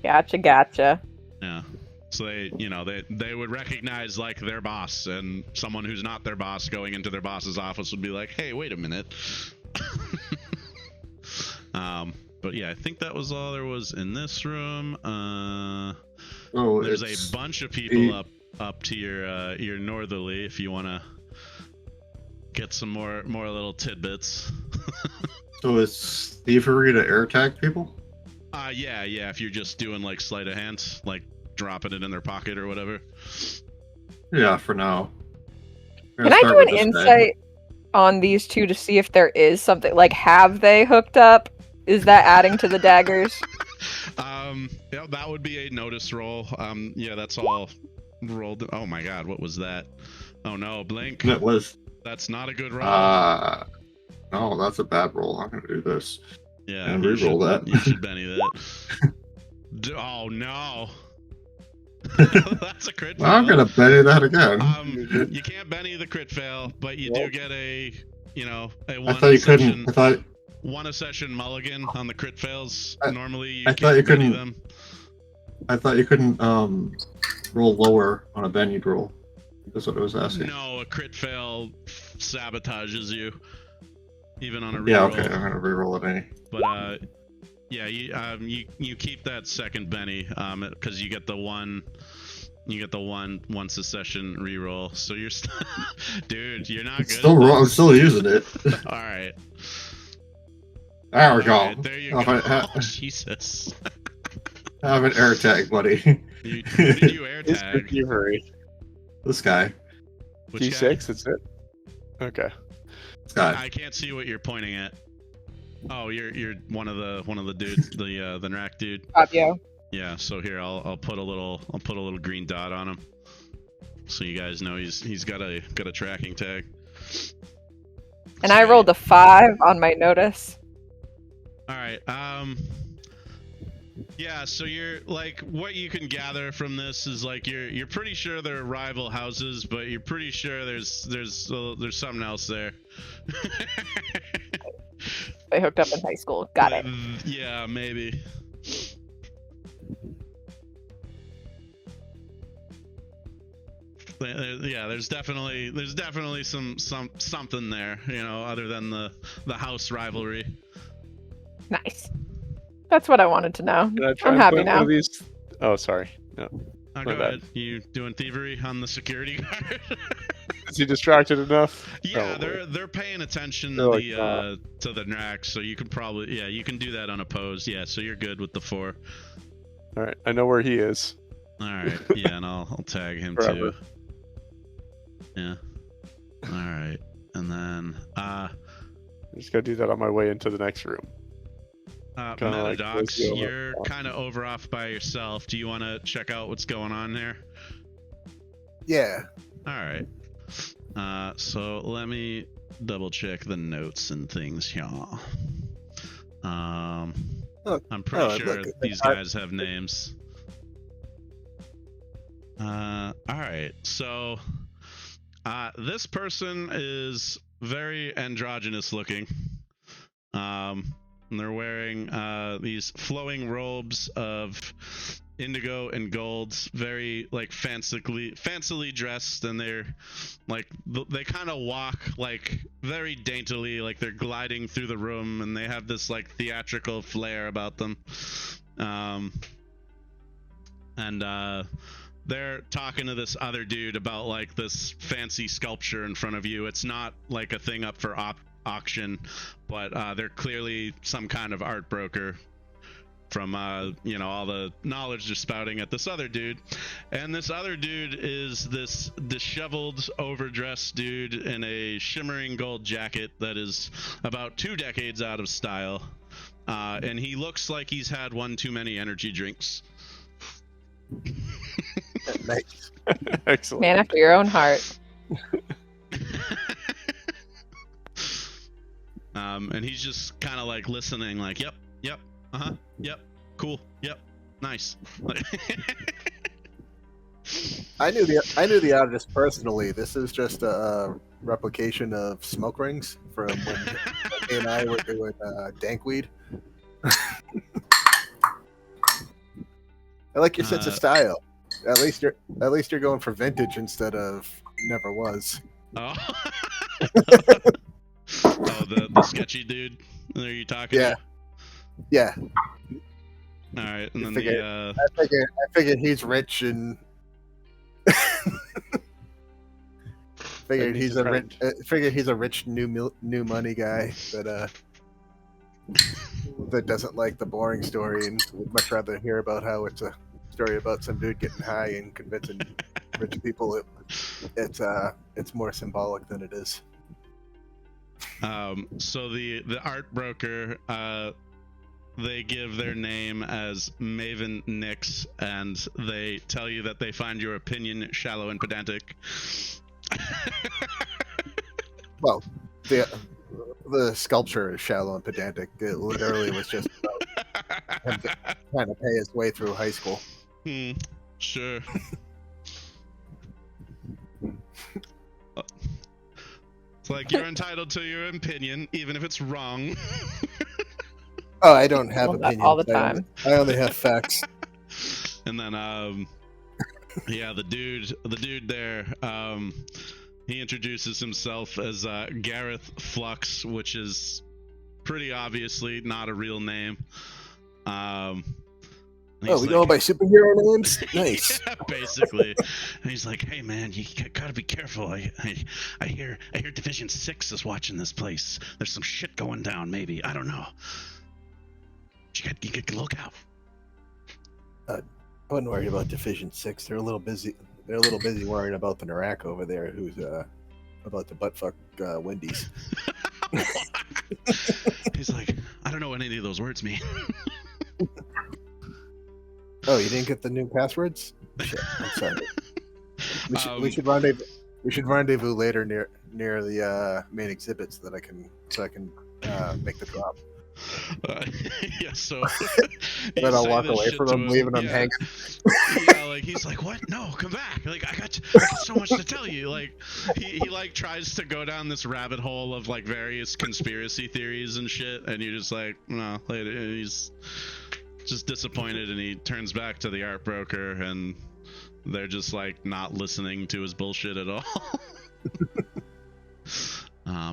S4: Gotcha.
S1: Yeah. So they would recognize like their boss, and someone who's not their boss going into their boss's office would be like, "Hey, wait a minute." But yeah, I think that was all there was in this room. There's a bunch of people up to your northerly if you want to get some more little tidbits.
S3: So it's thievery to air tag people?
S1: Yeah. If you're just doing like sleight of hand, like dropping it in their pocket or whatever.
S3: Yeah, for now.
S4: Can I do an insight on these two to see if there is something, like, have they hooked up? Is that adding to the daggers?
S1: Yeah, that would be a notice roll. Yeah, that's all rolled. Oh my god, what was that? Oh no, blink.
S3: It was.
S1: That's not a good roll.
S3: No, that's a bad roll. I'm gonna do this.
S1: Yeah,
S3: and re-roll that.
S1: You should Benny that. Oh no. That's a crit fail.
S3: I'm gonna Benny that again.
S1: You can't Benny the crit fail, but you do get a one
S3: I thought you
S1: session,
S3: couldn't.
S1: One a session mulligan on the crit fails. Normally you
S3: I
S1: can't
S3: thought you
S1: Benny
S3: couldn't.
S1: them.
S3: I thought you couldn't roll lower on a Benny roll. That's what I was asking.
S1: No, a crit fail sabotages you, even on a reroll.
S3: Yeah, okay, I'm gonna reroll it any.
S1: But yeah, you keep that second Benny, because you get the one once a session reroll. So you're dude, you're not good.
S3: Still wrong. I'm still using it.
S1: All right.
S3: There we go.
S1: Right, there you go. Jesus.
S3: Have an air tag, buddy.
S1: Who did you air tag?
S3: This guy.
S1: Which
S2: D6,
S1: guy?
S2: that's it? Okay.
S3: This guy.
S1: I can't see what you're pointing at. Oh, you're one of the dudes, the Nrac dude.
S4: Fabio.
S1: Yeah. So here, I'll put a little green dot on him, so you guys know he's got a tracking tag.
S4: And I rolled a 5 on my notice.
S1: All right. Yeah, so you're like, what you can gather from this is like you're pretty sure they're rival houses, but you're pretty sure there's something else there.
S4: They hooked up in high school. Got it.
S1: Yeah, maybe. Yeah, there's definitely something there, you know, other than the house rivalry.
S4: Nice. That's what I wanted to know.
S2: Can I try
S4: I'm
S2: and
S4: happy
S2: plant one
S4: now.
S2: of these? Oh, sorry. No.
S1: Go
S2: My bad.
S1: ahead. You doing thievery on the security guard?
S2: Is he distracted enough?
S1: Yeah,
S2: Probably.
S1: they're paying attention
S2: They're
S1: to
S2: like,
S1: the Nrac, so you can probably you can do that unopposed. Yeah, so you're good with the 4.
S2: All right, I know where he is.
S1: All right. Yeah, and I'll tag him
S2: Forever.
S1: too. Yeah. All right. And then
S2: I'm just gonna do that on my way into the next room. Kinda like
S1: Metadocs,
S2: close the
S1: you're
S2: over-
S1: kind of over off by yourself. Do you want to check out what's going on there?
S6: Yeah.
S1: All right. So let me double check the notes and things here. I'm pretty sure
S6: look,
S1: these guys have names. All right. So this person is very androgynous looking. And they're wearing these flowing robes of indigo and gold, very like fancily dressed, and they're like they kind of walk like very daintily, like they're gliding through the room, and they have this like theatrical flair about them. And they're talking to this other dude about like this fancy sculpture in front of you. It's not like a thing up for auction, but they're clearly some kind of art broker from you know, all the knowledge they're spouting at this other dude. And this other dude is this disheveled, overdressed dude in a shimmering gold jacket that is about 2 decades out of style, and he looks like he's had one too many energy drinks.
S6: Nice.
S2: Excellent.
S4: Man after your own heart.
S1: And he's just kind of like listening, like, yep, yep, cool, yep, nice.
S6: I knew the artist personally. This is just a replication of smoke rings from when he and I were doing dankweed. I like your sense of style. At least you're going for vintage instead of never was.
S1: Oh. Oh, the sketchy dude. Are you talking?
S6: Yeah. Yeah.
S1: All right, and then
S6: I figured he's rich and figured he's a rich new money guy that doesn't like the boring story and would much rather hear about how it's a story about some dude getting high and convincing rich people it's more symbolic than it is.
S1: So the art broker, they give their name as Maven Nix, and they tell you that they find your opinion shallow and pedantic.
S6: Well, the sculpture is shallow and pedantic. It literally was just about him trying to pay his way through high school.
S1: Sure. It's like you're entitled to your opinion, even if it's wrong.
S6: Oh, I don't have opinions.
S4: All the time.
S6: I only have facts.
S1: And then, yeah, the dude there, he introduces himself as Gareth Flux, which is pretty obviously not a real name.
S6: Oh, we going by superhero names? Nice.
S1: Yeah, basically. And he's like, "Hey, man, you gotta be careful. I hear Division 6 is watching this place. There's some shit going down. Maybe, I don't know. You got to look out."
S6: I wouldn't worry about Division 6. They're a little busy. They're a little busy worrying about the Nrac over there, who's about to buttfuck Wendy's.
S1: He's like, "I don't know what any of those words mean."
S6: Oh, you didn't get the new passwords? Shit, I'm sorry. We should rendezvous. We should rendezvous later near the main exhibit so I can make the drop.
S1: Yeah, so
S6: Then I'll walk away from him, leaving him hanging.
S1: Yeah, like he's like, "What? No, come back! Like I got so much to tell you." Like he like tries to go down this rabbit hole of like various conspiracy theories and shit, and you're just like, no. Later, he's just disappointed, and he turns back to the art broker, and they're just like not listening to his bullshit at all.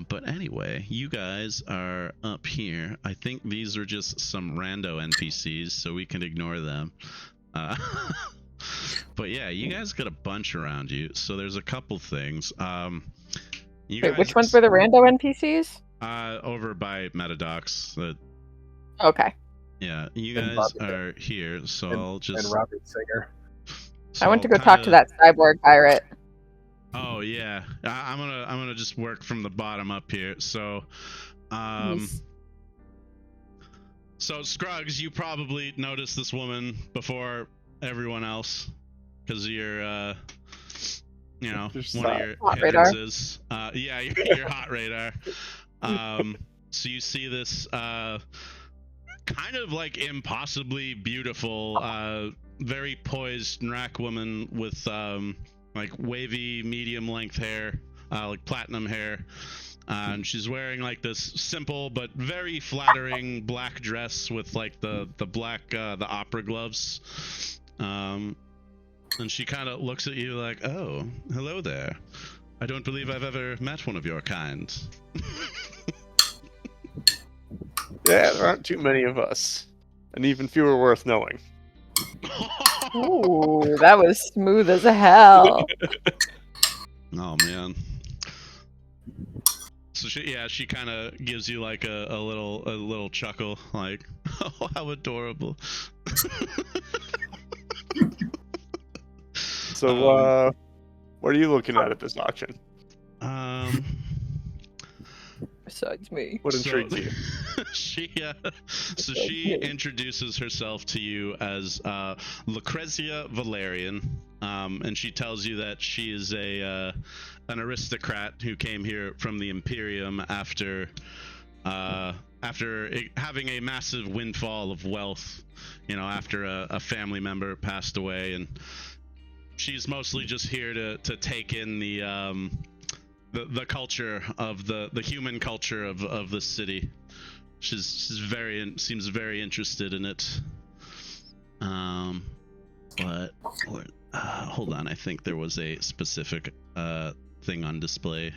S1: But anyway, you guys are up here. I think these are just some rando NPCs, so we can ignore them. But yeah, you guys got a bunch around you, so there's a couple things.
S4: Wait, which ones were the rando NPCs?
S1: Over by Metadocs.
S4: Okay.
S1: Yeah, you guys are here, so I'll just...
S6: And Robert Singer.
S1: So
S4: I went to go talk to that cyborg pirate.
S1: Oh yeah, I'm gonna just work from the bottom up here. So, so Scruggs, you probably noticed this woman before everyone else because you're, you know, one of your
S4: hot
S1: hindrances. Yeah, your hot radar. So you see this kind of like impossibly beautiful, very poised Nrac woman with like wavy medium length hair, like platinum hair, and she's wearing like this simple but very flattering black dress with like the black the opera gloves, and she kind of looks at you like, "Oh, hello there. I don't believe I've ever met one of your kind."
S2: Yeah, there aren't too many of us, and even fewer worth knowing.
S4: Ooh, that was smooth as hell.
S1: Oh man. So she kind of gives you like a little chuckle, like, "Oh, how adorable."
S2: So, what are you looking at this auction?
S4: Besides me.
S2: What intrigues you?
S1: She introduces herself to you as Lucrezia Valerian, and she tells you that she is an aristocrat who came here from the Imperium after having a massive windfall of wealth, you know, after a family member passed away, and she's mostly just here to take in the culture of the human culture of the city. She's seems very interested in it. But hold on, I think there was a specific thing on display.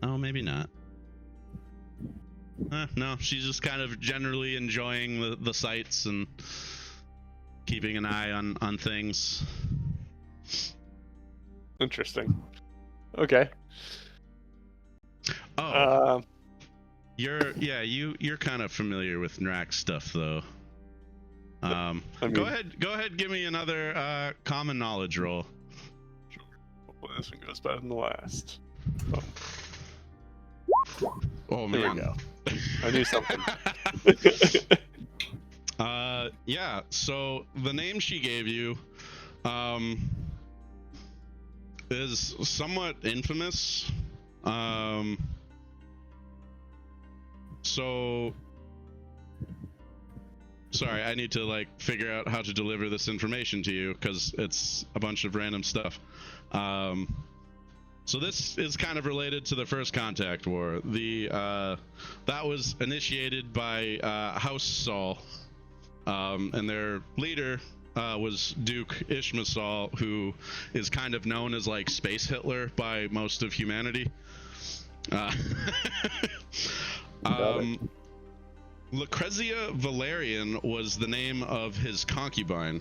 S1: Oh, maybe not. No, she's just kind of generally enjoying the sights and keeping an eye on things.
S2: Interesting. Okay.
S1: Oh. You're kind of familiar with Nrac stuff though. I mean, go ahead, give me another common knowledge roll.
S2: Sure. Hopefully this one goes better than the last.
S1: Oh man.
S2: There we go. I knew something.
S1: Yeah, so the name she gave you is somewhat infamous. So sorry, I need to like figure out how to deliver this information to you because it's a bunch of random stuff. So this is kind of related to the First Contact War. That was initiated by House Saul, and their leader was Duke Ishmasal, who is kind of known as like Space Hitler by most of humanity. Lucrezia Valerian was the name of his concubine.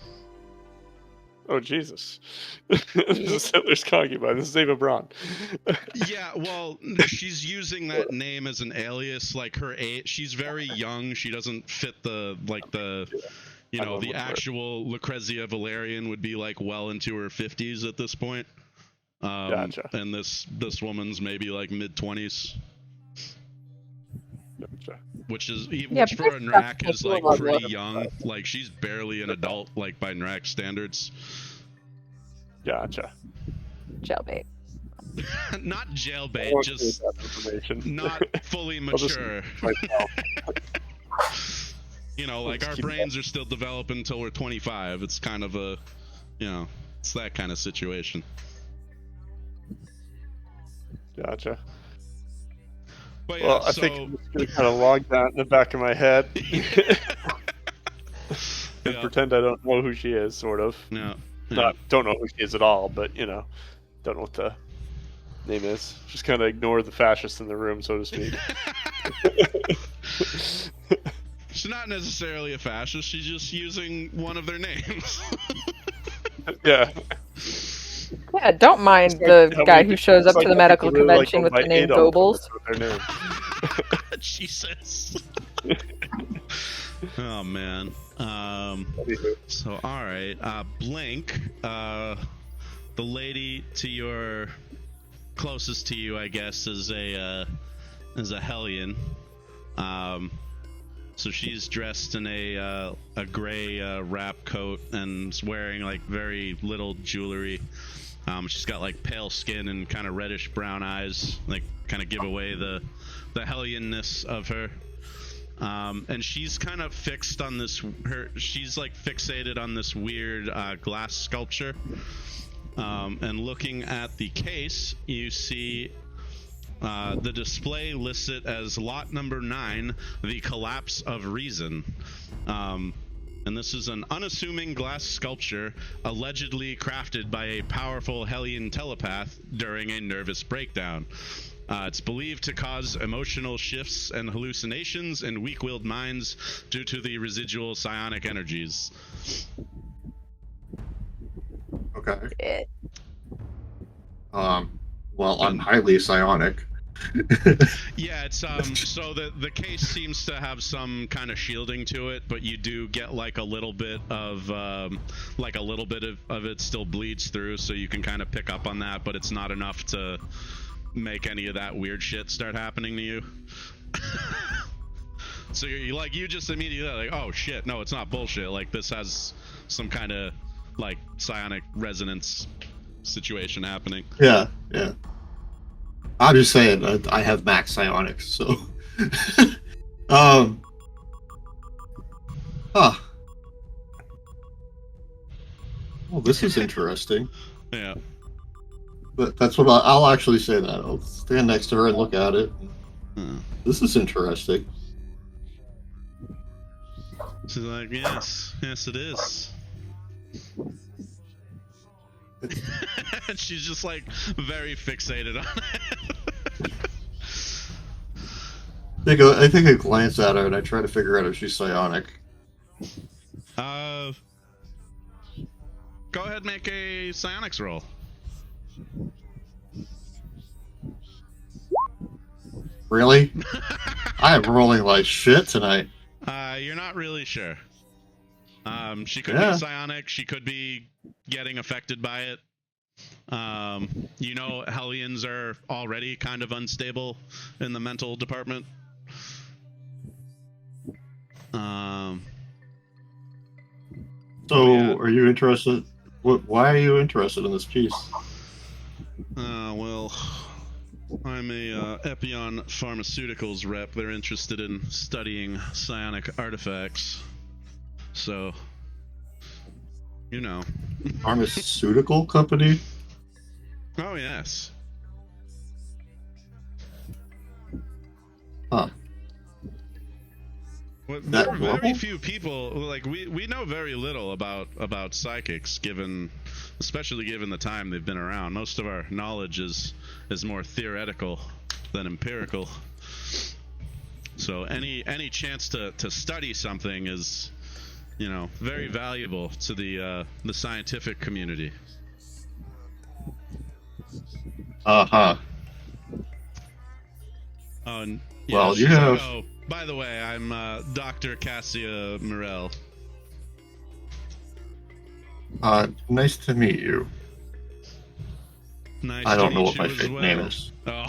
S2: Oh Jesus! This is Hitler's concubine. This is Ava Braun.
S1: Yeah, well, she's using that name as an alias. Like her age, she's very young. She doesn't fit the you know, the actual Lucrezia Valerian would be like well into her 50s at this point.
S2: Gotcha.
S1: And this woman's maybe like mid-20s.
S2: Gotcha.
S1: Which for a Nrac is like pretty young. Like she's barely an adult, like by Nrac standards.
S2: Gotcha.
S4: Jailbait.
S1: Not
S2: I
S1: jailbait,
S2: won't
S1: just
S2: say that information.
S1: not fully
S2: I'll just-
S1: mature.
S2: myself.
S1: You know, like
S2: just
S1: our
S2: keep
S1: brains are still developing until we're 25. It's kind of a, you know, it's that kind of situation.
S2: Gotcha.
S1: But yeah,
S2: Well, I
S1: so
S2: think I'm just gonna kind of log that in the back of my head and
S1: Yeah.
S2: pretend I don't know who she is, sort of.
S1: yeah, yeah.
S2: Not don't know who she is at all, but you know, don't know what the name is. Just kind of ignore the fascist in the room, so to speak.
S1: She's not necessarily a fascist. She's just using one of their names.
S2: Yeah.
S4: Yeah, don't mind
S2: It's like
S4: the
S2: how
S4: guy
S2: many
S4: who
S2: people-
S4: shows up
S2: it's like
S4: to the
S2: how
S4: medical
S2: people really like
S4: convention
S2: go
S4: with
S2: by
S4: the name
S2: Adolf
S4: Goebbels.
S2: with their name.
S1: Jesus. Oh man. So all right. Blink. The lady to your closest to you, I guess, is a Hellion. So she's dressed in a gray wrap coat and is wearing like very little jewelry. She's got like pale skin and kind of reddish brown eyes, like kind of give away the Hellionness of her. And she's kind of fixed on this. She's like fixated on this weird glass sculpture. And looking at the case, you see the display lists it as lot number 9, the collapse of reason. And this is an unassuming glass sculpture allegedly crafted by a powerful Hellion telepath during a nervous breakdown. It's believed to cause emotional shifts and hallucinations in weak-willed minds due to the residual psionic energies.
S3: Okay.
S4: Yeah.
S3: Well, I'm highly psionic.
S1: Yeah, it's so the case seems to have some kind of shielding to it, but you do get like a little bit of it still bleeds through, so you can kind of pick up on that, but it's not enough to make any of that weird shit start happening to you. So you just immediately like, oh shit, no, it's not bullshit. Like this has some kind of like psionic resonance situation happening.
S3: Yeah. I'm just saying, I have max psionics, so. Huh. Well, this is interesting.
S1: Yeah.
S3: But that's what I'll actually say that. I'll stand next to her and look at it.
S1: Huh.
S3: This is interesting.
S1: She's like, yes, it is. She's just like very fixated on it.
S3: I think I glance at her and I try to figure out if she's psionic.
S1: Go ahead, make a psionics roll.
S3: Really? I am rolling like shit tonight.
S1: You're not really sure. She could
S3: Yeah.
S1: be psionic. She could be getting affected by it. You know, Hellions are already kind of unstable in the mental department.
S3: So,
S1: Yeah.
S3: are you interested? Why are you interested in this piece?
S1: Well, I'm a Epion Pharmaceuticals rep. They're interested in studying psionic artifacts. So, you know.
S3: Pharmaceutical company?
S1: Oh, yes.
S3: Huh.
S1: Well,
S3: That
S1: there are very
S3: normal?
S1: few people, like, we know very little about psychics, especially given the time they've been around. Most of our knowledge is more theoretical than empirical. So any chance to study something is, you know, very valuable to the scientific community.
S3: Uh-huh.
S1: Oh, and,
S3: Well,
S1: she's
S3: you
S1: like,
S3: have-
S1: oh, by the way, I'm Dr. Cassia Morel.
S3: Nice to meet you.
S1: Nice
S3: I
S1: to
S3: don't know
S1: meet
S3: what
S1: you
S3: my
S1: as
S3: fake
S1: well.
S3: name is.
S1: Oh,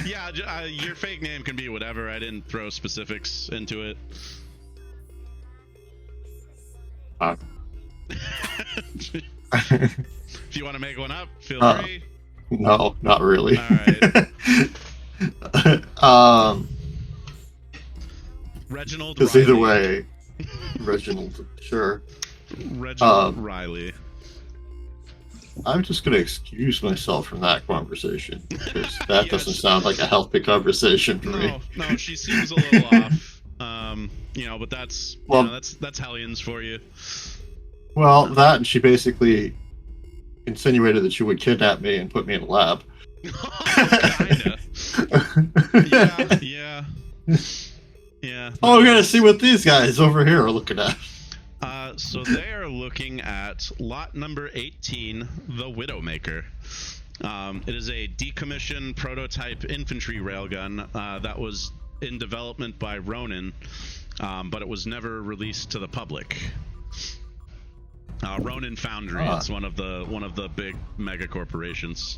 S1: yeah. Your fake name can be whatever. I didn't throw specifics into it.
S3: Uh.
S1: If you want to make one up, feel
S3: Uh.
S1: free.
S3: No, not really.
S1: All right. Reginald
S3: Because
S1: Riley.
S3: either way, Reginald, sure.
S1: Reginald Riley.
S3: I'm just going to excuse myself from that conversation, because that doesn't sound like a healthy conversation for me.
S1: No, she seems a little off. But that's that's Hellions for you.
S3: Well, that, and she basically insinuated that she would kidnap me and put me in a lab.
S1: Kinda. Yeah.
S3: Oh, we're gonna see what these guys over here are looking at.
S1: So they are looking at lot number 18, the Widowmaker. It is a decommissioned prototype infantry railgun that was in development by Ronin, but it was never released to the public. Ronin Foundry is one of the big megacorporations,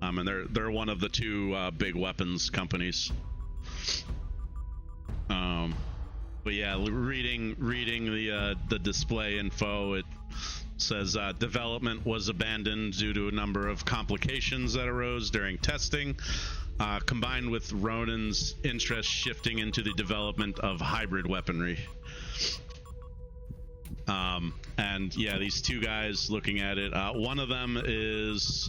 S1: and they're one of the two big weapons companies. But yeah, reading the display info, it says development was abandoned due to a number of complications that arose during testing, combined with Ronin's interest shifting into the development of hybrid weaponry. And yeah, these two guys looking at it, one of them is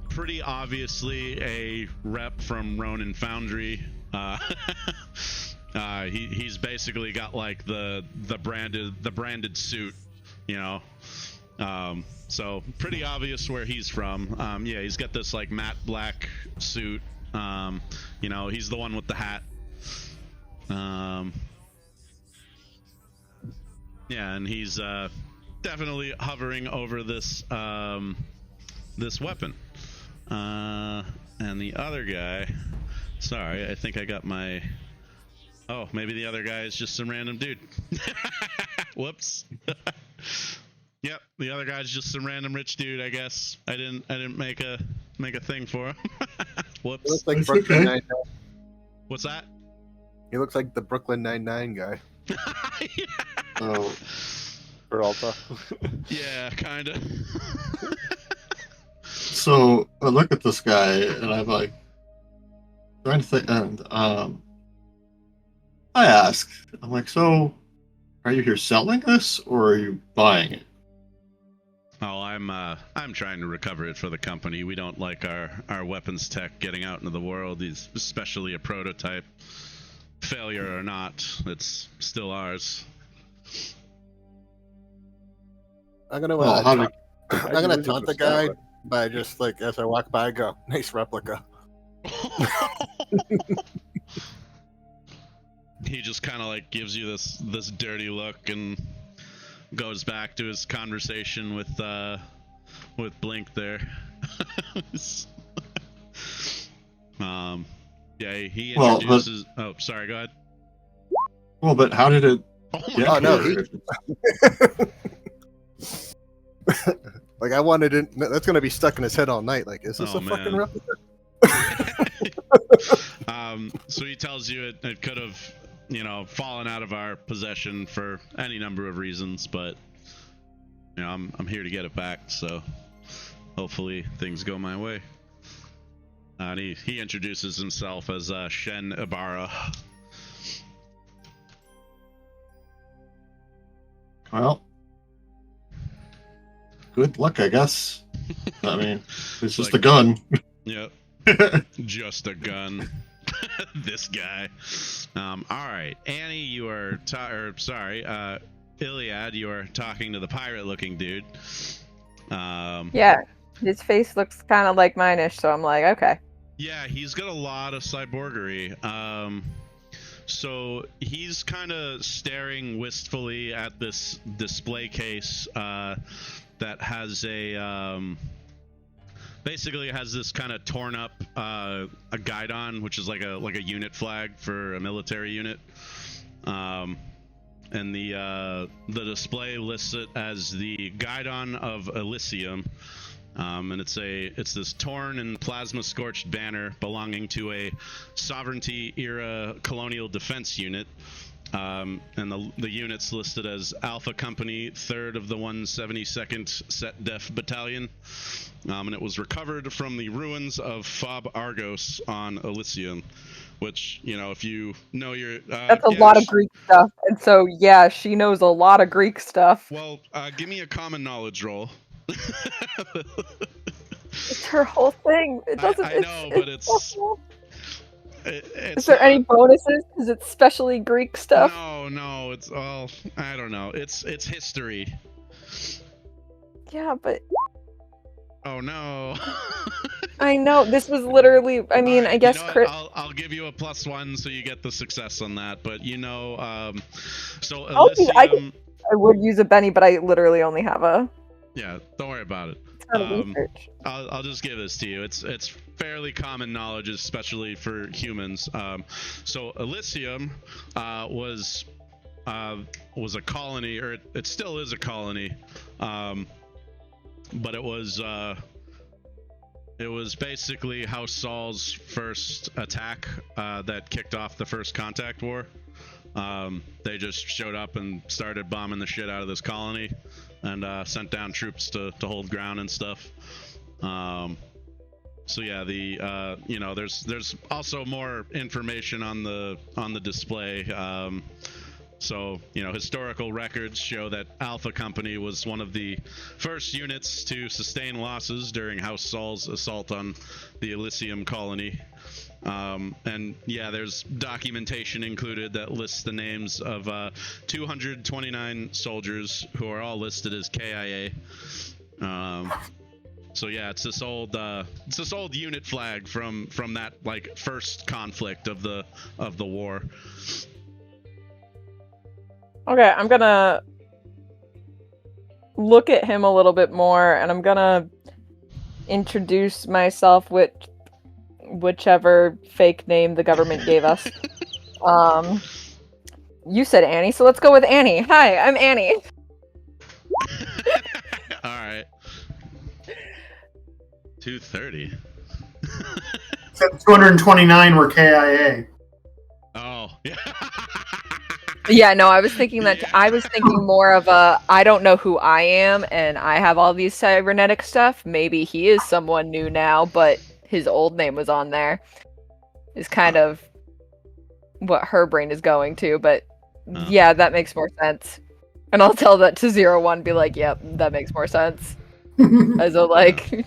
S1: pretty obviously a rep from Ronin Foundry. He's basically got like the branded suit, so pretty obvious where he's from. Yeah, he's got this like matte black suit. He's the one with the hat. Yeah, and he's definitely hovering over this this weapon. And the other guy, sorry, I think I got my. Oh, maybe the other guy is just some random dude. Whoops. Yep, the other guy's just some random rich dude, I guess. I didn't make a thing for him. Whoops.
S6: He looks like Brooklyn Nine-Nine.
S1: What's that?
S6: He looks like the Brooklyn Nine-Nine guy.
S1: Yeah.
S3: Oh,
S2: Peralta.
S1: Yeah, kinda.
S3: so I look at this guy and I'm like trying to think, and I ask, I'm like, so are you here selling this or are you buying it?
S1: Oh, I'm trying to recover it for the company. We don't like our weapons tech getting out into the world, especially a prototype. Failure or not, it's still ours.
S6: I'm gonna taunt the guy by just like as I walk by, I go, nice replica.
S1: He just kind of like gives you this dirty look and goes back to his conversation with Blink there. Yeah, he introduces. Oh, sorry. Go ahead.
S3: Well, but how did it?
S1: Oh
S6: no! Like I wanted it. That's gonna be stuck in his head all night. Like, is this a fucking replica?
S1: So he tells you it could have, fallen out of our possession for any number of reasons, but I'm here to get it back. So hopefully things go my way. And he introduces himself as Shen Ibarra.
S3: Well, good luck, I guess. I mean, it's just a gun.
S1: Yep. Just a gun. This guy. All right, Annie, you are Iliad, you are talking to the pirate-looking dude.
S4: Yeah, his face looks kind of like mine-ish, so I'm like, okay.
S1: Yeah, he's got a lot of cyborgery. So he's kind of staring wistfully at this display case that has basically has this kind of torn up a guidon, which is like a unit flag for a military unit. And the display lists it as the guidon of Elysium. And it's this torn and plasma scorched banner belonging to a Sovereignty era colonial defense unit. And the unit's listed as Alpha Company, 3rd of the 172nd Set Def Battalion. And it was recovered from the ruins of Fob Argos on Elysium, which, you know, if you know your...
S4: That's a lot of Greek stuff. And so, yeah, she knows a lot of Greek stuff.
S1: Well, give me a common knowledge roll.
S4: It's her whole thing. It doesn't...
S1: I know, but it's...
S4: Is there any bonuses? Is it specially Greek stuff?
S1: No, it's all... I don't know. It's history.
S4: Yeah, but...
S1: Oh, no.
S4: I know. This was literally... I mean,
S1: right,
S4: I guess...
S1: you know I'll give you a +1 so you get the success on that, but, you know... so, Elysium...
S4: I would use a Benny, but I literally only have a...
S1: Yeah, don't worry about it.
S4: Research.
S1: I'll just give this to you. It's fairly common knowledge, especially for humans. So Elysium was a colony, or it still is a colony, but it was basically House Saul's first attack that kicked off the First Contact War. They just showed up and started bombing the shit out of this colony, and sent down troops to hold ground and stuff. So yeah, you know, there's also more information on the display. So, you know, historical records show that Alpha Company was one of the first units to sustain losses during House Saul's assault on the Elysium colony. And yeah, there's documentation included that lists the names of 229 soldiers who are all listed as KIA. So yeah, it's this old unit flag from that like first conflict of the war.
S4: Okay, I'm gonna look at him a little bit more, and I'm gonna introduce myself with whichever fake name the government gave us. You said Annie, so let's go with Annie. Hi, I'm Annie.
S1: All right. 230.
S5: 229 were KIA.
S1: Oh, yeah.
S4: Yeah, no, I was thinking that.
S1: Yeah.
S4: I was thinking more of a, I don't know who I am, and I have all these cybernetic stuff. Maybe he is someone new now, but his old name was on there. Is kind of what her brain is going to, but yeah, that makes more sense. And I'll tell that to 01, be like, yep, that makes more sense. As a, like,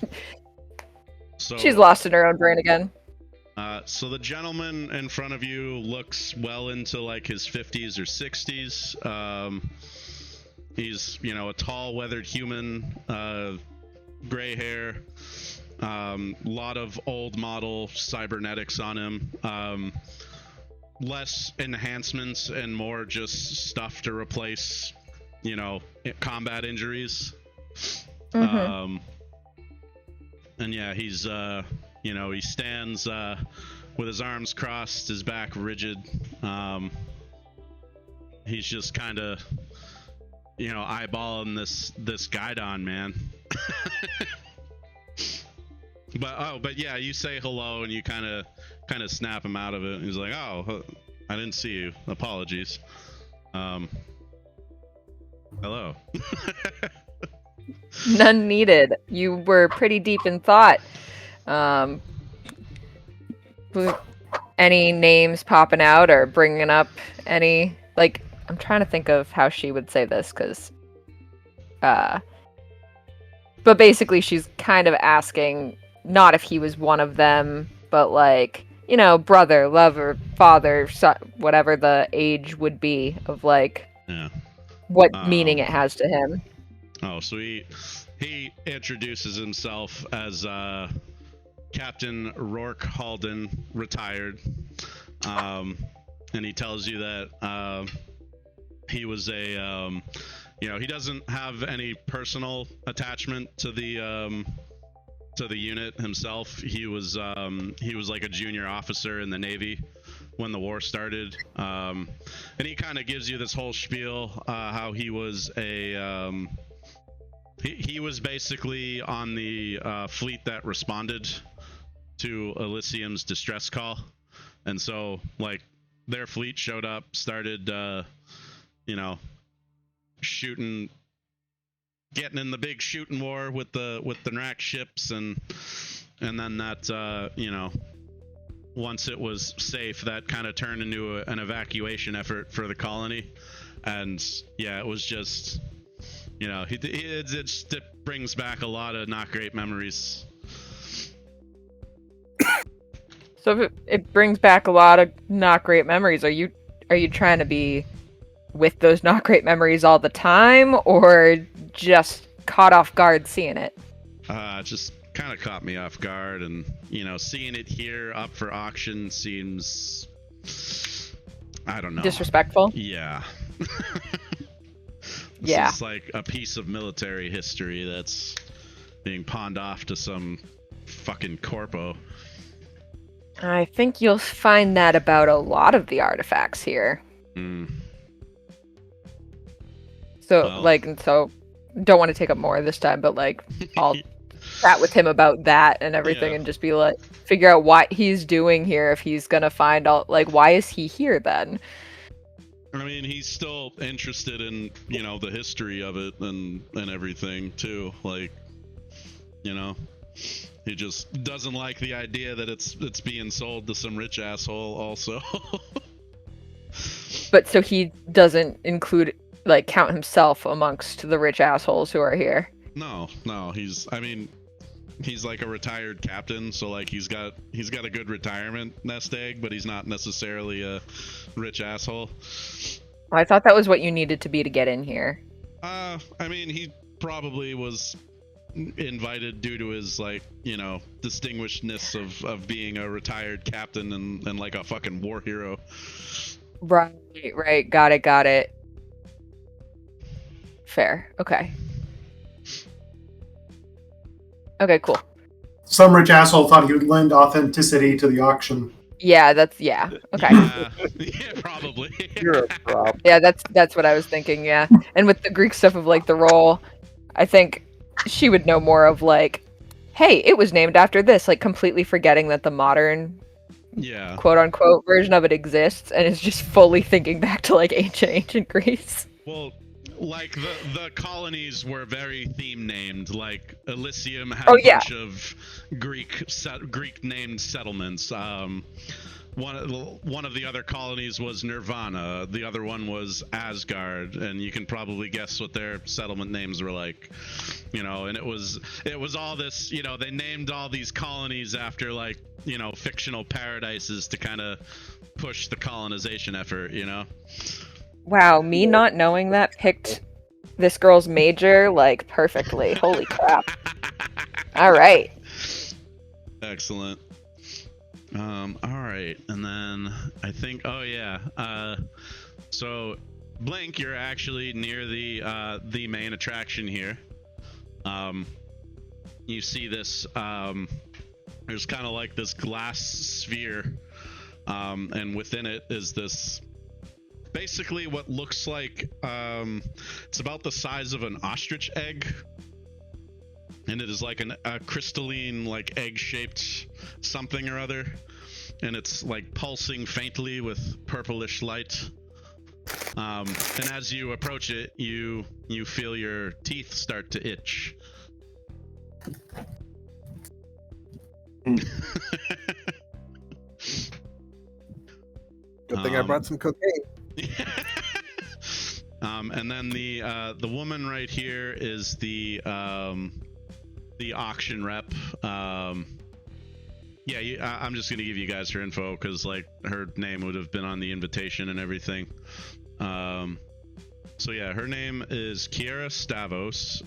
S1: So,
S4: she's lost in her own brain again.
S1: So the gentleman in front of you looks well into like his 50s or 60s. He's, you know, a tall, weathered human, gray hair, lot of old model cybernetics on him. Less enhancements and more just stuff to replace, you know, combat injuries.
S4: Mm-hmm.
S1: And yeah, he's, you know, he stands with his arms crossed, his back rigid. He's just kind of, you know, eyeballing this Guidon, man. But yeah, you say hello and you kind of snap him out of it. And he's like, "Oh, I didn't see you. Apologies." Hello.
S4: None needed. You were pretty deep in thought. Any names popping out or bringing up any, like, I'm trying to think of how she would say this, because but basically she's kind of asking not if he was one of them, but like, you know, brother, lover, father, son, whatever the age would be of, like,
S1: yeah,
S4: what meaning it has to him.
S1: Oh, so he introduces himself as Captain Rourke Halden, retired, and he tells you that he was a, you know, he doesn't have any personal attachment to the unit himself. He was like a junior officer in the Navy when the war started, and he kind of gives you this whole spiel how he was a he was basically on the fleet that responded to Elysium's distress call, and so, like, their fleet showed up, started, shooting, getting in the big shooting war with the Nrac ships, and then that, once it was safe, that kind of turned into an evacuation effort for the colony. And yeah, it was just, it brings back a lot of not great memories.
S4: So if it brings back a lot of not great memories, are you trying to be with those not great memories all the time, or just caught off guard seeing it?
S1: Just kind of caught me off guard, and seeing it here up for auction seems, I don't know,
S4: disrespectful.
S1: Yeah.
S4: Yeah.
S1: It's like a piece of military history that's being pawned off to some fucking corpo.
S4: I think you'll find that about a lot of the artifacts here. So,
S1: Well.
S4: don't want to take up more this time, but I'll chat with him about that and everything, and just be like, figure out what he's doing here, if he's gonna find all, why is he here then?
S1: I mean, he's still interested in, the history of it and everything too. He just doesn't like the idea that it's being sold to some rich asshole also.
S4: But so he doesn't include, count himself amongst the rich assholes who are here?
S1: No, he's like a retired captain, so he's got a good retirement nest egg, but he's not necessarily a rich asshole.
S4: Well, I thought that was what you needed to be to get in here.
S1: I mean, he probably was invited due to his distinguishedness of being a retired captain and like a fucking war hero.
S4: Right. Got it. Fair. Okay, cool.
S5: Some rich asshole thought he would lend authenticity to the auction.
S4: Yeah, okay.
S1: Yeah, probably.
S2: You're a prop.
S4: Yeah, that's what I was thinking, yeah. And with the Greek stuff of the role, I think she would know more of hey, it was named after this, completely forgetting that the modern quote unquote version of it exists, and is just fully thinking back to ancient Greece.
S1: Well, the colonies were very theme named. Elysium had a bunch of Greek named settlements. One of the other colonies was Nirvana. The other one was Asgard, and you can probably guess what their settlement names were like. And it was all this. They named all these colonies after fictional paradises to kind of push the colonization effort.
S4: Wow, me not knowing that picked this girl's major perfectly. Holy crap! All right.
S1: Excellent. All right, and then I think, so Blink, you're actually near the main attraction here. You see this, there's kind of this glass sphere, and within it is this, basically what looks like, it's about the size of an ostrich egg. And it is a crystalline, egg-shaped something or other. And it's pulsing faintly with purplish light. And as you approach it, you feel your teeth start to itch.
S6: Good thing I brought some cocaine.
S1: And then the woman right here is the auction rep. I'm just gonna give you guys her info because her name would have been on the invitation and everything. Her name is Kiera Stavos.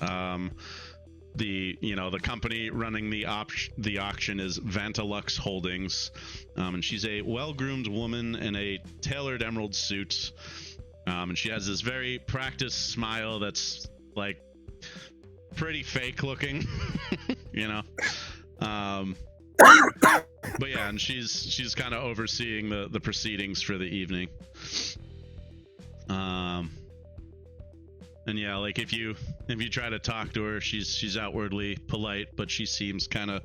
S1: The company running the auction is Vantalux Holdings, and she's a well-groomed woman in a tailored emerald suit, and she has this very practiced smile that's pretty fake looking. But yeah, and she's kind of overseeing the proceedings for the evening. And yeah, if you try to talk to her, she's outwardly polite, but she seems kind of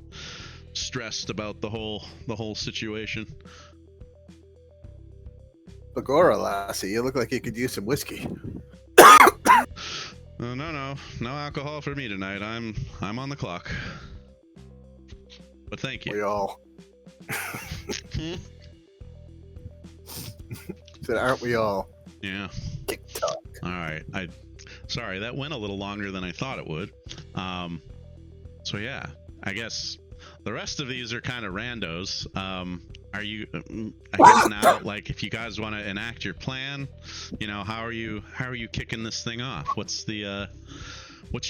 S1: stressed about the whole situation.
S6: Bagora, lassie, you look like you could use some whiskey.
S1: No alcohol for me tonight. I'm on the clock. But thank you.
S6: We all. Said, aren't we all?
S1: Yeah.
S6: TikTok.
S1: All right. Sorry, that went a little longer than I thought it would. So yeah, I guess the rest of these are kind of randos. Are you? I guess now, like, if you guys want to enact your plan, how are you kicking this thing off? What's your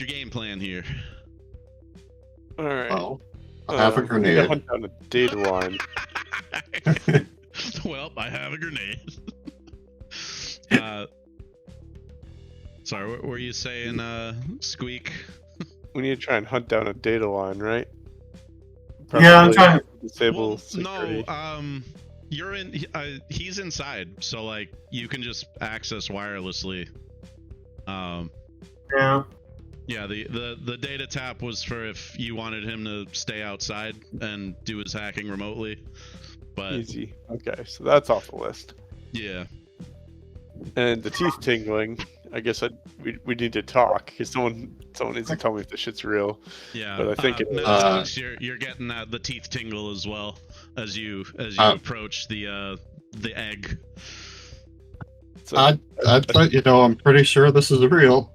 S1: game plan here?
S2: All right.
S3: Well, I have a
S2: We
S3: grenade.
S2: hunt down a data line.
S1: Well, I have a grenade. Sorry, what were you saying, Squeak?
S2: We need to try and hunt down a data line, right?
S5: Yeah, I'm trying to.
S2: Disable
S1: Well,
S2: security.
S1: no, you're in. He's inside, so like you can just access wirelessly.
S5: Yeah.
S1: Yeah, the data tap was for if you wanted him to stay outside and do his hacking remotely. But
S2: Easy. Okay, so that's off the list.
S1: yeah,
S2: And the teeth tingling. I guess we need to talk because someone needs to tell me if this shit's real.
S1: yeah.
S2: But I think
S1: you're getting the teeth tingle as well as you approach the egg.
S2: So,
S3: I thought, I'm pretty sure this is real.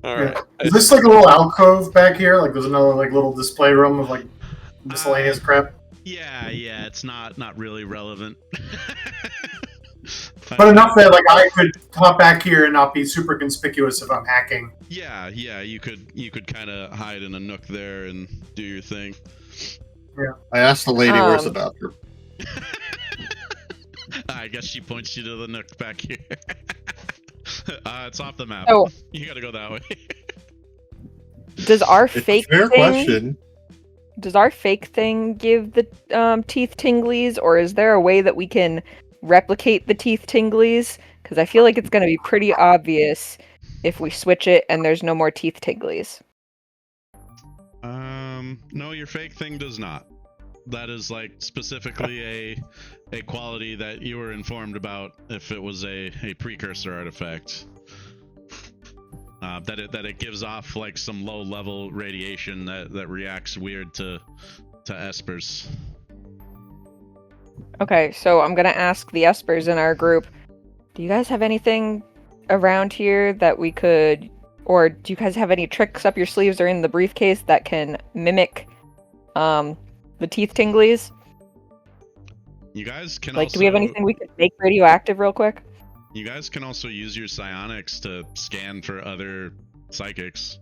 S2: all right.
S5: Is this like a little alcove back here? Like there's another like little display room of like miscellaneous crap?
S1: Yeah, it's not really relevant.
S5: But enough that like I could hop back here and not be super conspicuous if I'm hacking.
S1: Yeah, you could kind of hide in a nook there and do your thing.
S3: I asked the lady where's the bathroom.
S1: I guess she points you to the nook back here. It's off the map.
S4: Oh.
S1: You gotta go that way.
S4: Does our
S3: It's a
S4: fake
S3: fair
S4: thing?
S3: question.
S4: Does our fake thing give the teeth tinglies, or is there a way that we can replicate the teeth tinglies? Because I feel like it's going to be pretty obvious if we switch it and there's no more teeth tinglies.
S1: No, your fake thing does not. That is like specifically a quality that you were informed about if it was a precursor artifact. That it gives off like some low level radiation that reacts weird to espers.
S4: Okay, so I'm going to ask the espers in our group, do you guys have anything around here that we could, or do you guys have any tricks up your sleeves or in the briefcase that can mimic the teeth tinglies?
S1: You guys can
S4: Like,
S1: also,
S4: do we have anything we could make radioactive real quick?
S1: You guys can also use your psionics to scan for other psychics.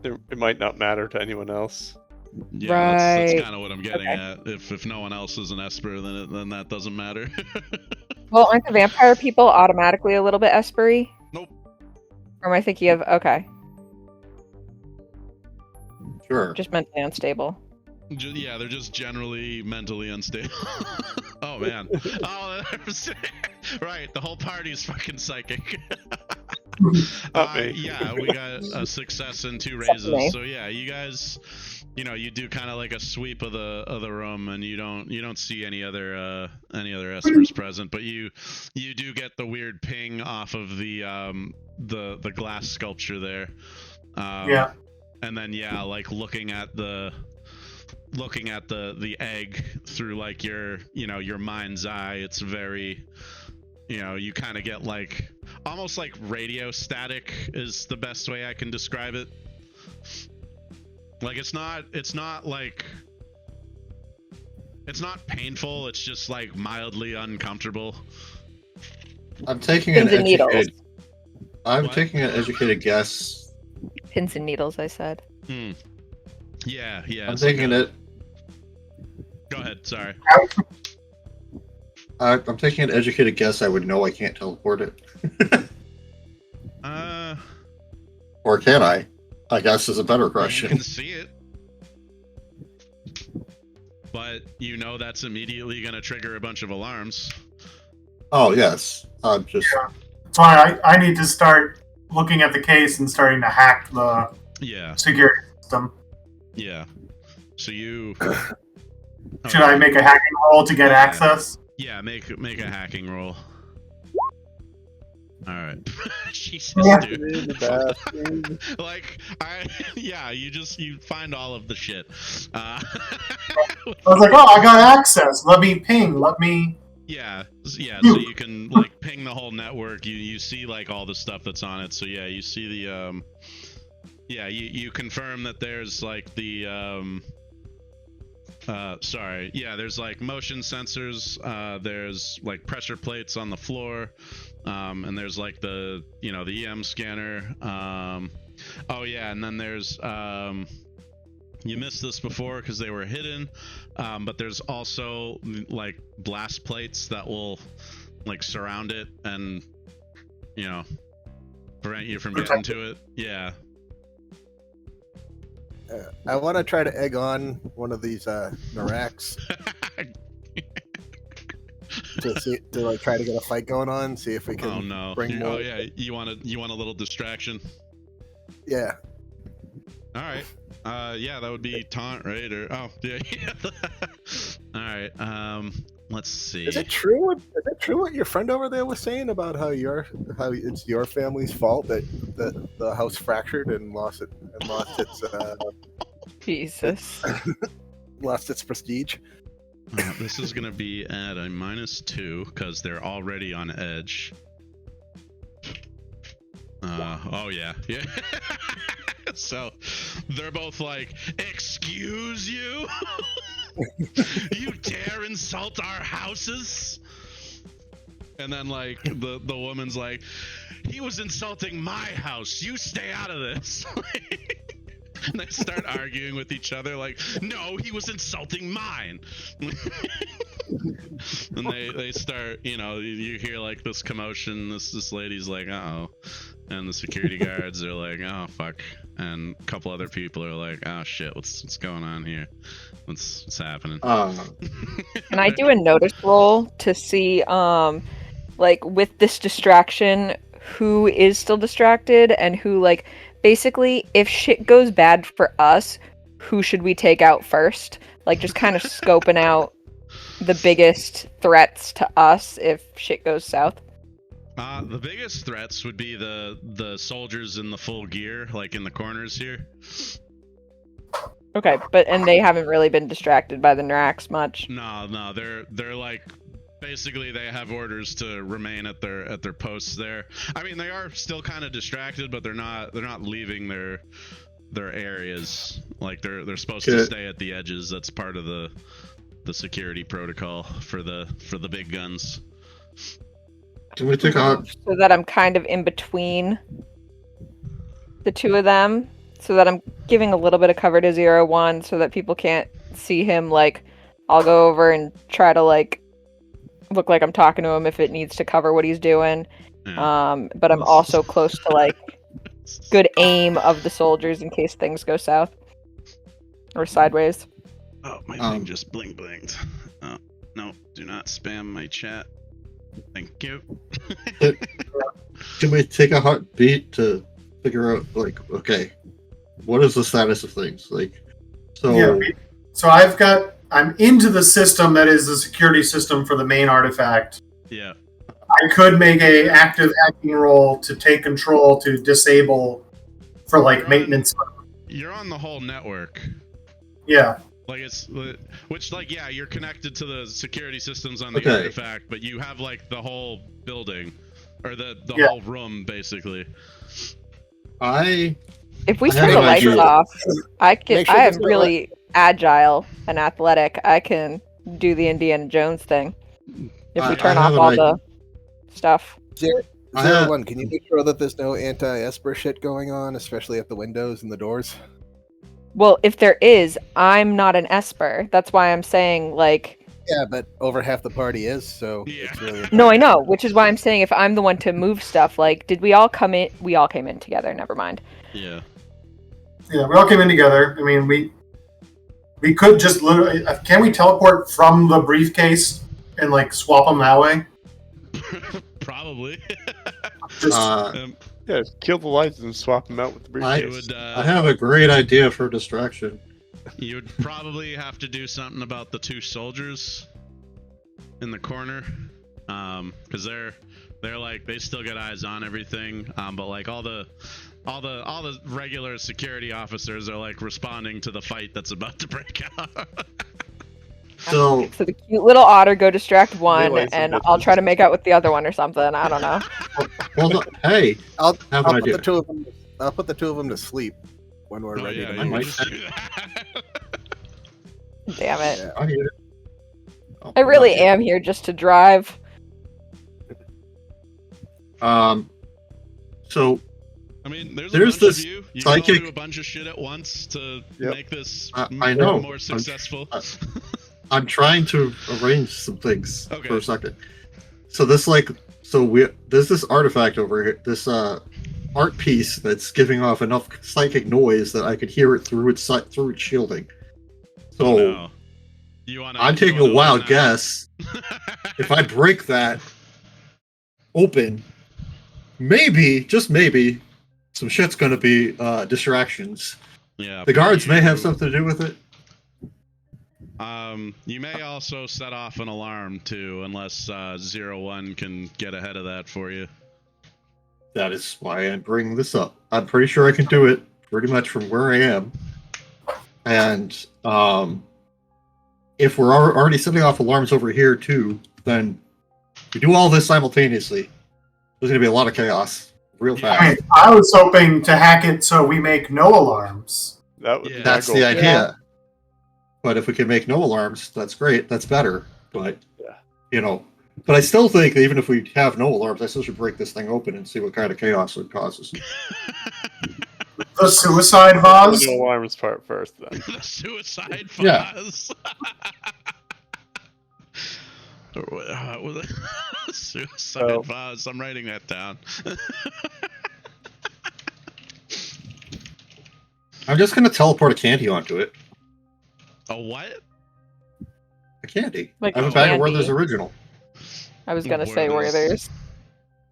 S2: It might not matter to anyone else.
S1: Yeah, that's
S4: Right.
S1: kind of what I'm getting
S4: Okay.
S1: at. If no one else is an esper, then that doesn't matter.
S4: Well, aren't the vampire people automatically a little bit espery?
S1: Nope.
S4: Or am I thinking of, okay,
S3: Sure.
S4: just mentally unstable.
S1: Yeah, they're just generally mentally unstable. Oh man. Oh, right. The whole party's fucking psychic.
S2: Not me.
S1: Yeah, we got a success and 2 raises. So yeah, you guys, you do kind of like a sweep of the room, and you don't see any other espers present, but you do get the weird ping off of the glass sculpture there.
S5: Yeah.
S1: And then like looking at the egg through like your mind's eye, it's very, you kind of get like almost like radio static is the best way I can describe it. Like it's not painful, it's just like mildly uncomfortable.
S3: I'm taking an
S4: Pins and needles.
S3: educated. I'm
S1: What?
S3: taking an educated guess.
S4: Pins and needles, I said.
S1: Yeah.
S3: I'm taking it.
S1: Go ahead, sorry.
S3: I'm taking an educated guess. I would know I can't teleport it, or can I? I guess is a better
S1: You
S3: question.
S1: can see it, but that's immediately going to trigger a bunch of alarms.
S3: Oh yes. I'm just.
S5: That's why I need to start looking at the case and starting to hack the
S1: Yeah.
S5: security system.
S1: Yeah. So you
S5: Should I make a hacking roll to get access?
S1: Yeah, make a hacking roll. All right. Jesus,
S5: Yeah.
S1: dude. Like, you find all of the shit.
S5: I was like, oh, I got access. Let me ping. Let me.
S1: Yeah. So you can like ping the whole network. You see like all the stuff that's on it. So yeah, you see the you confirm that there's like the there's like motion sensors, there's like pressure plates on the floor, and there's like the the EM scanner, and then there's you missed this before because they were hidden, but there's also like blast plates that will like surround it and prevent you from getting to it. Yeah.
S6: I want to try to egg on one of these Nracs to like try to get a fight going on. See if we can.
S1: Oh no!
S6: Bring more...
S1: Oh yeah! You want a little distraction?
S6: Yeah.
S1: All right. That would be taunt, right? Or All right. Let's see.
S6: Is it true? Is it true what your friend over there was saying about how it's your family's fault that the house fractured and lost its
S4: Jesus.
S6: lost its prestige?
S1: This is gonna be at a -2 because they're already on edge. Yeah. So they're both like, "Excuse you? You dare insult our houses?" And then like the woman's like, "He was insulting my house. You stay out of this." And they start arguing with each other like, "No, he was insulting mine." And they start, you hear like this commotion. This lady's like, "Uh-oh." And the security guards are like, "Oh fuck." And a couple other people are like, "Oh shit, what's going on here? What's happening?"
S4: Can I do a notice roll to see like with this distraction who is still distracted and who, like, basically if shit goes bad for us, who should we take out first? Like just kind of scoping out the biggest threats to us if shit goes south.
S1: The biggest threats would be the soldiers in the full gear, like in the corners here.
S4: Okay, and they haven't really been distracted by the Nracs much.
S1: No, they're like, basically they have orders to remain at their posts there. I mean, they are still kind of distracted, but they're not leaving their areas. Like they're supposed to stay at the edges. That's part of the security protocol for the big guns.
S3: Can we take out
S4: so that I'm kind of in between the two of them, so that I'm giving a little bit of cover to 0-1 so that people can't see him. Like, I'll go over and try to like look like I'm talking to him if it needs to cover what he's doing.
S1: Yeah.
S4: But I'm also close to like good aim of the soldiers in case things go south or sideways.
S1: Oh, my thing just blinged. Oh, no, do not spam my chat. Thank you.
S3: Can we take a heartbeat to figure out, like, okay, what is the status of things? Like, so.
S5: Yeah, so I'm into the system that is the security system for the main artifact.
S1: Yeah.
S5: I could make a active hacking roll to take control to disable for like maintenance.
S1: You're on the whole network.
S5: Yeah.
S1: Like you're connected to the security systems on the artifact, but you have like the whole building or the whole room basically.
S4: If we turn the lights off, I am really agile and athletic. I can do the Indiana Jones thing. If we turn off all the stuff.
S6: 0-1, can you make sure that there's no anti-Esper shit going on, especially at the windows and the doors?
S4: Well, if there is, I'm not an Esper. That's why I'm saying, like...
S6: Yeah, but over half the party is, so...
S1: Yeah.
S6: It's really
S4: no, I know, which is why I'm saying if I'm the one to move stuff, like, did we all come in? We all came in together, never mind.
S1: Yeah.
S5: Yeah, we all came in together. I mean, we could just literally... Can we teleport from the briefcase and, like, swap them that way?
S1: Probably.
S2: Yeah, kill the lights and swap them out with the briefcase.
S3: I have a great idea for distraction.
S1: You'd probably have to do something about the 2 soldiers in the corner, because they're like, they still get eyes on everything, but like all the regular security officers are like responding to the fight that's about to break out.
S3: So
S4: So the cute little otter go distract one,
S2: Relays and
S4: and I'll
S2: bitches.
S4: try to make out with the other one or something. I don't know.
S3: well, no, hey,
S6: I'll
S3: have an
S6: put
S3: idea.
S6: the two of them. I'll put the 2 of them to sleep when we're
S1: Oh,
S6: ready
S1: yeah,
S6: to
S1: you
S3: I
S1: can
S3: might-
S6: move.
S1: just do that.
S4: Damn it.
S6: Yeah.
S3: I need it. Oh,
S4: I really
S3: okay.
S4: am here just to drive.
S3: So
S1: I mean, there's
S3: There's
S1: a bunch
S3: this
S1: of you. You can all
S3: psychic-
S1: do a bunch of shit at once to
S2: Yep.
S1: make this
S3: I know.
S1: more successful.
S3: I'm trying to arrange some things
S1: Okay.
S3: for a second. So there's this artifact over here, this art piece that's giving off enough psychic noise that I could hear it through its shielding. So
S1: Oh, no. You wanna,
S3: I'm
S1: you
S3: taking a
S1: wanna
S3: wild
S1: open
S3: guess. If I break that open, maybe, just maybe, some shit's gonna be distractions.
S1: yeah,
S3: The guards may have
S1: you-
S3: something to do with it.
S1: You may also set off an alarm too, unless 01 can get ahead of that for you.
S3: That is why I'm bringing this up. I'm pretty sure I can do it pretty much from where I am. And if we're already setting off alarms over here too, then we do all this simultaneously. There's going to be a lot of chaos real
S1: Yeah.
S3: fast.
S5: I was hoping to hack it so we make no alarms.
S2: That would be
S1: Yeah.
S2: my
S3: That's
S2: goal.
S3: the idea.
S4: Yeah.
S3: But if we can make no alarms, that's great. That's better. But,
S2: Yeah.
S3: but I still think that even if we have no alarms, I still should break this thing open and see what kind of chaos it causes.
S5: The suicide vase.
S2: The alarms part first, then.
S1: The suicide
S3: Yeah.
S1: vase. Or what was it? Suicide
S2: Oh.
S1: vase. I'm writing that down.
S3: I'm just going to teleport a candy onto it.
S1: A what?
S3: A candy.
S4: Like
S3: I have
S4: a
S3: a bag of
S4: candy.
S3: Werther's original.
S4: I was gonna say
S1: Werther's.
S4: Werther's.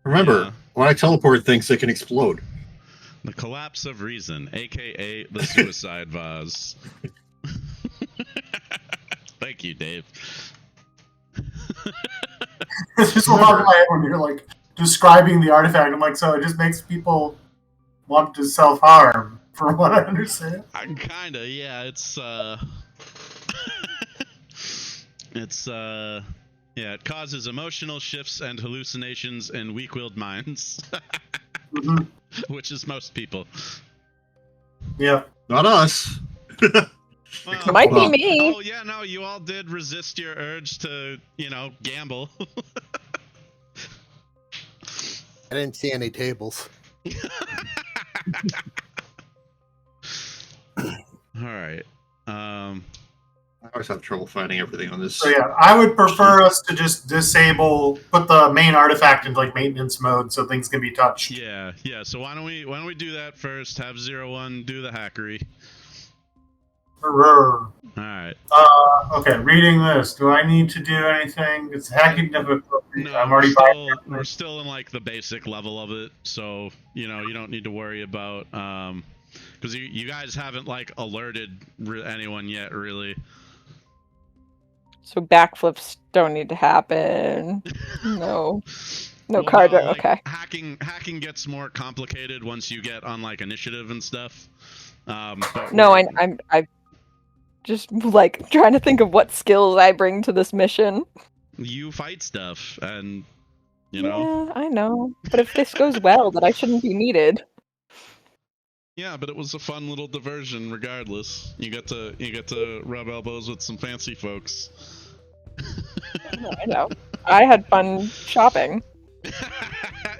S3: Remember,
S1: Yeah.
S3: when I teleport things, they can explode.
S1: The collapse of reason, aka the suicide vase. Thank you, Dave.
S5: It's just what in my head when you're like describing the artifact. I'm like, so it just makes people want to self harm, from what I understand.
S1: Kinda, yeah. It's yeah. It causes emotional shifts and hallucinations in weak-willed minds,
S5: Mhm.
S1: which is most people.
S5: Yeah.
S3: Not us.
S1: Well,
S4: Might be
S3: Well-
S4: me.
S1: Oh yeah, no, you all did resist your urge to, gamble.
S6: I didn't see any tables.
S1: All right.
S3: I always have trouble finding everything on this.
S5: So yeah, I would prefer us to just put the main artifact into like maintenance mode so things can be touched.
S1: Yeah. So why don't we do that first? Have 01 do the hackery.
S5: Brrr.
S1: All right.
S5: Okay, reading this. Do I need to do anything? It's hacking difficulty.
S1: No,
S5: I'm already buying.
S1: we're still in like the basic level of it, so you don't need to worry about because you guys haven't like alerted anyone yet, really.
S4: So backflips don't need to happen. No. No
S1: Well,
S4: card.
S1: like,
S4: Okay.
S1: Hacking gets more complicated once you get on like initiative and stuff. But
S4: No,
S1: we're-
S4: I'm just like trying to think of what skills I bring to this mission.
S1: you fight stuff, and
S4: Yeah, I know. But if this goes well, then I shouldn't be needed.
S1: Yeah, but it was a fun little diversion regardless. You get to rub elbows with some fancy folks.
S4: I know. I had fun shopping,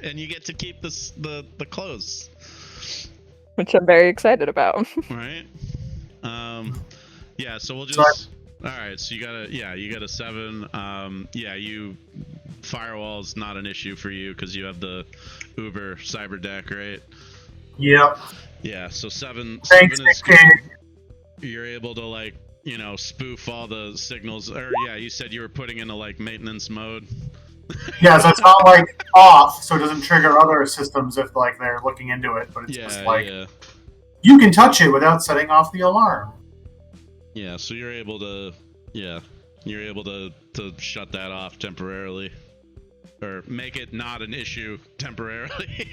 S1: And you get to keep the clothes,
S4: which I'm very excited about.
S1: right? Yeah, so we'll just all right, so you got a 7. You firewall's not an issue for you because you have the Uber cyber deck, right?
S5: Yep.
S1: Yeah, so 7
S5: Thanks,
S1: is
S5: Kid.
S1: you're able to like spoof all the signals, or yeah, you said you were putting into like maintenance mode.
S5: Yeah, so it's not like off, so it doesn't trigger other systems if like they're looking into it. But it's just like
S1: Yeah.
S5: you can touch it without setting off the alarm.
S1: Yeah, so you're able to shut that off temporarily. Or make it not an issue temporarily.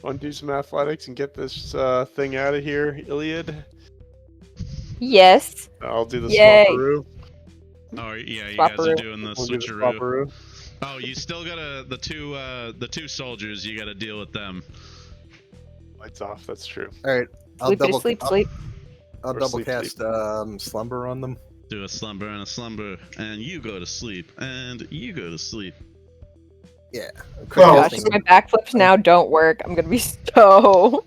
S2: Want to do some athletics and get this thing out of here, Iliad?
S4: Yes.
S2: I'll do the
S4: Yay.
S2: swapperoo.
S1: Oh yeah, you guys are
S4: Swapperoo.
S1: doing the
S2: We'll do the
S1: switcheroo.
S2: swapperoo.
S1: Oh, you still gotta the two soldiers. You gotta deal with them.
S2: Lights off. That's true.
S6: All right, I'll
S4: Sleep,
S6: double
S4: sleep,
S6: I'll,
S4: sleep.
S6: I'll
S2: Or
S6: double
S2: sleep,
S6: cast slumber on them.
S1: Do a slumber and a slumber, and you go to sleep, and you go to sleep.
S6: Yeah.
S5: Well,
S4: Gosh, if my backflips now don't work, I'm gonna be so.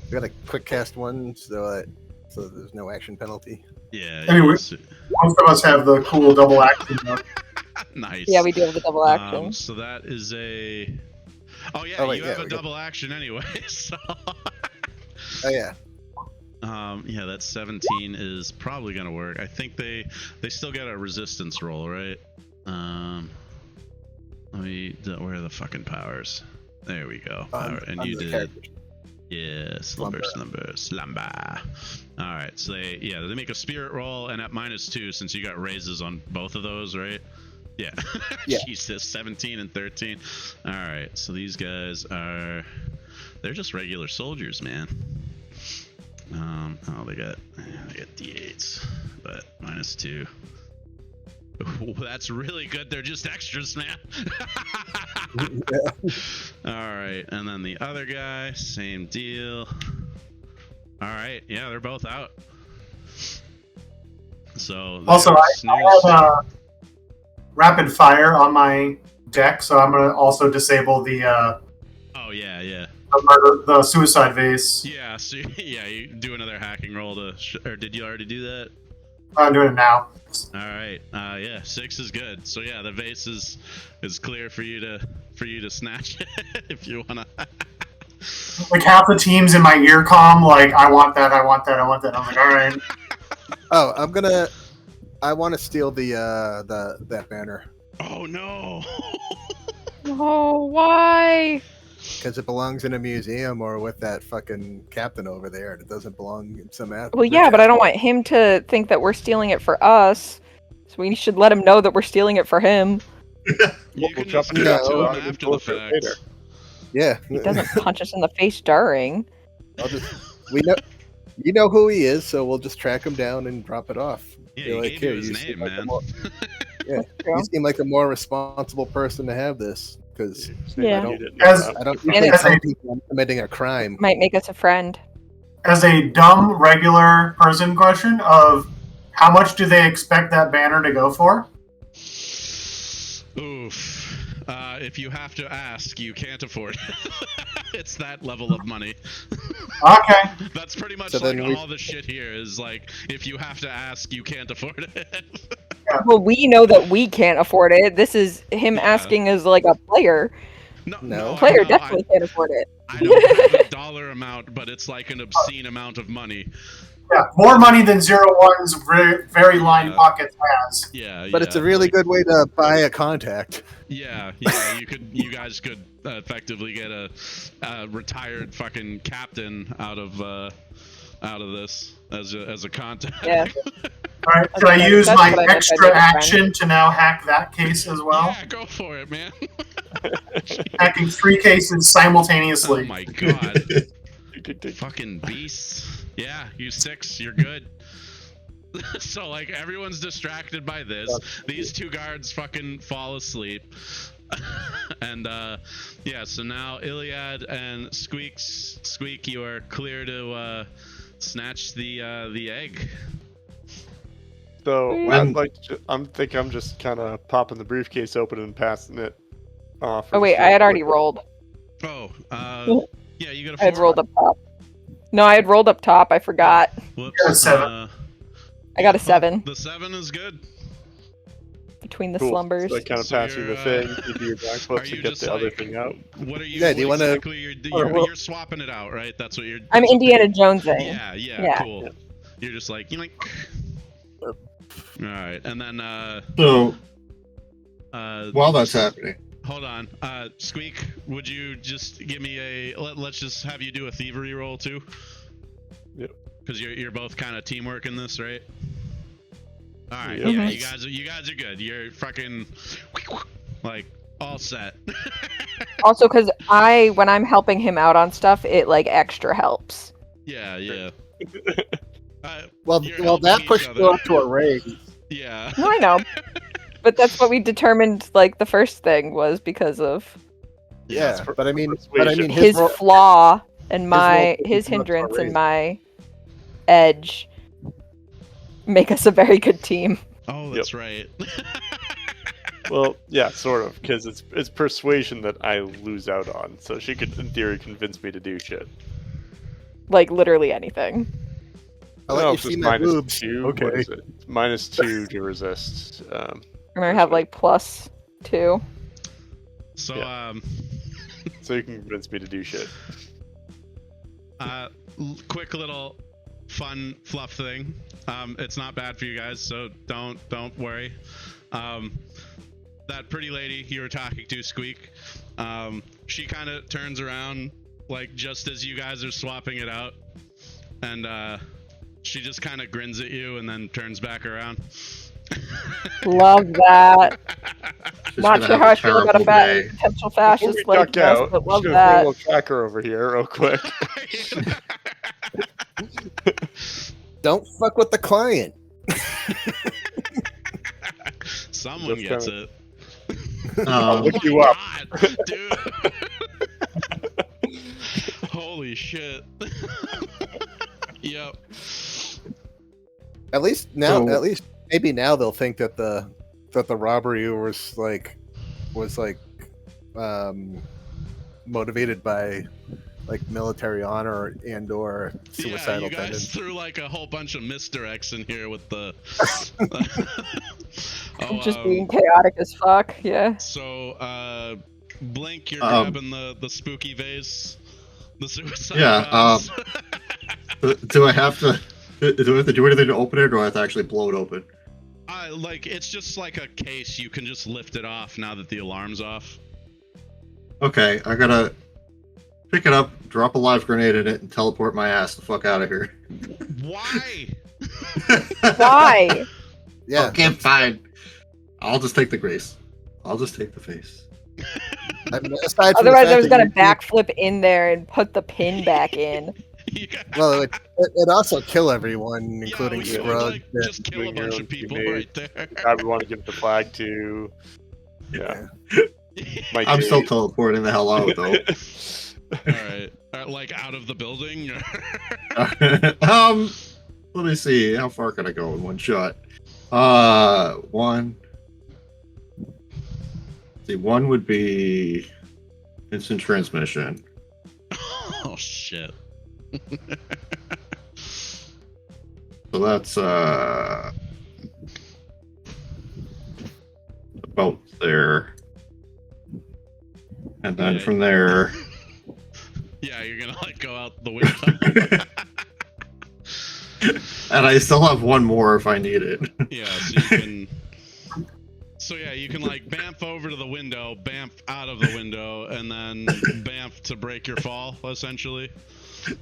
S6: We got a quick cast one, so there's no action penalty.
S1: Yeah.
S5: I mean,
S1: yes.
S5: Most of us have the cool double action.
S1: Nice.
S4: Yeah, we do have the double action.
S1: So that is a. Oh yeah,
S6: Oh, wait,
S1: you
S6: yeah,
S1: have a
S6: we got-
S1: double action anyway. So.
S6: Oh yeah.
S1: Yeah, that 17 is probably gonna work. I think they still get a resistance roll, right? Where are the fucking powers? There we go. And you did. Yeah, slumber. All right, so they make a spirit roll, and at -2, since you got raises on both of those, right? Yeah.
S6: Yeah.
S1: Jesus, 17 and 13. All right, so these guys they're just regular soldiers, man. They got D8s, but -2. Ooh, that's really good. They're just extras, man. All right, and then the other guy, same deal. All right, yeah, they're both out. So
S5: Also, I have rapid fire on my deck, so I'm gonna also disable the
S1: oh yeah.
S5: the suicide vase.
S1: Yeah, so yeah, you do another hacking roll or did you already do that?
S5: I'm doing it now.
S1: All right, yeah, 6 is good. So yeah, the vase is clear for you to snatch it if you wanna.
S5: Like half the teams in my ear comm, like I want that. I'm like, all right.
S6: Oh, I want to steal that banner
S1: Oh no!
S4: Oh, why?
S6: because it belongs in a museum or with that fucking captain over there, and it doesn't belong in some.
S4: Well, yeah, but I don't want him to think that we're stealing it for us. So we should let him know that we're stealing it for him.
S1: You can
S2: We'll
S1: just
S2: jump into
S1: give it
S6: that
S1: to
S6: too,
S1: him
S2: and
S1: after
S2: we'll
S1: the
S2: do it
S1: fact.
S2: later.
S6: Yeah,
S4: He doesn't punch us in the face during.
S6: we know. You know who he is, so we'll just track him down and drop it off.
S1: Yeah,
S6: Be
S1: he
S6: like,
S1: gave
S6: "Here,
S1: you his
S6: you
S1: name,
S6: seem like a
S1: man.
S6: more-
S4: True.
S6: You seem like a more responsible person to have this because
S4: Yeah.
S2: You didn't know
S5: As-
S2: that.
S6: I don't
S4: And
S6: usually
S5: it's-
S6: tell people I'm committing a crime.
S4: Might make us a friend.
S5: As a dumb regular person question of how much do they expect that banner to go for?
S1: Oof. If you have to ask, you can't afford it. It's that level of money.
S5: Okay.
S1: That's pretty much
S6: So
S1: like
S6: then we-
S1: all the shit here is like, if you have to ask, you can't afford it.
S4: Well, we know that we can't afford it. This is him
S1: Yeah.
S4: asking as like a player.
S6: No.
S4: Player
S1: I know,
S4: definitely can't afford it.
S1: I don't have a dollar amount, but it's like an obscene amount of money.
S5: Yeah, more money than 01's very line
S1: Yeah.
S5: pockets has.
S1: Yeah,
S6: But it's a really good way to buy a contact.
S1: Yeah, you guys could effectively get a retired fucking captain out of this as a contact.
S4: Yeah.
S5: All right, could I
S4: Okay,
S5: use
S4: that's
S5: my
S4: what I meant by
S5: extra
S4: make a friend.
S5: action to now hack that case as well?
S1: Yeah, go for it, man.
S5: Hacking 3 cases simultaneously.
S1: Oh my god. Fucking beasts. Yeah, you 6, you're good. So like everyone's distracted by this. These 2 guards fucking fall asleep. And yeah, so now Iliad and Squeak, you are clear to snatch the egg.
S2: So
S3: When-
S2: I'm just kind of popping the briefcase open and passing it off.
S4: Oh wait, I had already rolled.
S1: Oh, yeah, you got a 4.
S4: I had rolled up top. No, I had rolled up top. I forgot.
S1: Whoops.
S5: Got a 7.
S4: I got a 7
S1: The 7 is good.
S4: between the
S2: Cool.
S4: slumbers.
S2: So I kind of
S1: So
S2: pass you
S1: you're,
S2: the thing, you do your
S1: Are
S2: backflips
S1: you
S2: and get
S1: just
S2: the other
S1: like-
S2: thing out.
S1: What are you?
S6: Yeah, do you
S1: what
S6: wanna-
S1: exactly you're swapping it out, right? That's what you're.
S4: I'm
S1: that's what
S4: Indiana Jonesing.
S1: Yeah,
S4: Yeah.
S1: cool. You're just like All right, and then
S3: So while that's happening,
S1: hold on, Squeak, would you just give me let's just have you do a thievery roll too? Because you're both kind of teamwork in this, right? All right,
S2: Yep.
S1: yeah,
S4: Mhm.
S1: you guys are good. You're fucking like all set.
S4: Also, because when I'm helping him out on stuff, it like extra helps.
S1: yeah.
S6: Well,
S1: You're
S6: well,
S1: helping
S6: that
S1: each
S6: pushed
S1: other.
S6: you up to a raise.
S1: Yeah.
S4: No, I know, but that's what we determined. Like the first thing was because of
S6: Yeah, but I mean,
S2: persuasion.
S4: his
S6: role-
S4: flaw and
S6: role
S4: his
S6: pushed him up to a
S4: hindrance and
S6: raise.
S4: my edge make us a very good team.
S1: Oh, that's right.
S2: Well, yeah, sort of, because it's persuasion that I lose out on. So she could, in theory, convince me to do shit.
S4: Like literally anything.
S6: I'll let
S2: No,
S6: you
S2: it's
S6: see
S2: just
S6: my
S2: minus
S6: boobs.
S2: 2.
S6: Okay.
S2: What is it? It's -2 to resist.
S4: I'm gonna have like +2.
S1: So
S2: Yeah. So you can convince me to do shit.
S1: Quick little fun fluff thing. It's not bad for you guys, so don't worry. That pretty lady you were talking to, Squeak, she kind of turns around like just as you guys are swapping it out, and she just kind of grins at you and then turns back around.
S4: Love that.
S3: She's
S4: Not
S3: gonna
S4: sure
S3: have
S4: how
S3: a
S4: I feel about a
S3: terrible day.
S4: potential
S2: Before
S4: fascist
S2: we
S4: like
S2: duck
S4: this,
S2: out,
S4: but love
S2: just gonna put a
S4: that.
S2: little tracker over here real quick.
S6: Don't fuck with the client.
S1: Someone
S2: Just
S1: gets
S2: kinda-
S1: it.
S2: I'll
S3: Um,
S2: look you up.
S1: God, dude. Holy shit. Yep.
S6: At least now,
S3: So-
S6: at least maybe now they'll think that the robbery was motivated by like military honor and or
S1: Yeah,
S6: suicidal
S1: you guys
S6: tendencies.
S1: threw like a whole bunch of misdirects in here with the.
S4: Just being chaotic as fuck, yeah.
S1: So, Blink, you're
S3: Um,
S1: grabbing the spooky vase, the suicide.
S3: Yeah,
S1: vase.
S3: do I have to do anything to open it, or do I have to actually blow it open?
S1: Like it's just like a case. You can just lift it off now that the alarm's off.
S3: Okay, I gotta pick it up, drop a live grenade in it, and teleport my ass the fuck out of here.
S1: Why?
S4: Why?
S6: Yeah,
S3: Okay, fine. I'll just take the grace. I'll just take the face.
S6: I mean, aside from the
S4: Otherwise,
S6: fact
S4: I was
S6: that
S4: gonna
S6: you-
S4: backflip in there and put the pin back in.
S6: Well, it also kill everyone,
S1: Yeah,
S6: including
S1: we could,
S6: Scruggs.
S1: like, just kill a
S2: Doing your
S1: bunch
S2: own
S1: of people
S2: teammate.
S1: right there.
S2: Guy we want to give the flag to. Yeah. My
S3: I'm still
S2: date.
S3: teleporting the hell out, though.
S1: Alright. Like out of the building?
S3: Let me see. How far can I go in one shot? One. See, one would be instant transmission.
S1: Oh shit.
S3: So that's about there. And then
S1: Okay.
S3: from there,
S1: Yeah, you're gonna like go out the window.
S3: and I still have one more if I need it.
S1: Yeah, so you can. So yeah, you can like bamf over to the window, bamf out of the window, and then bamf to break your fall, essentially.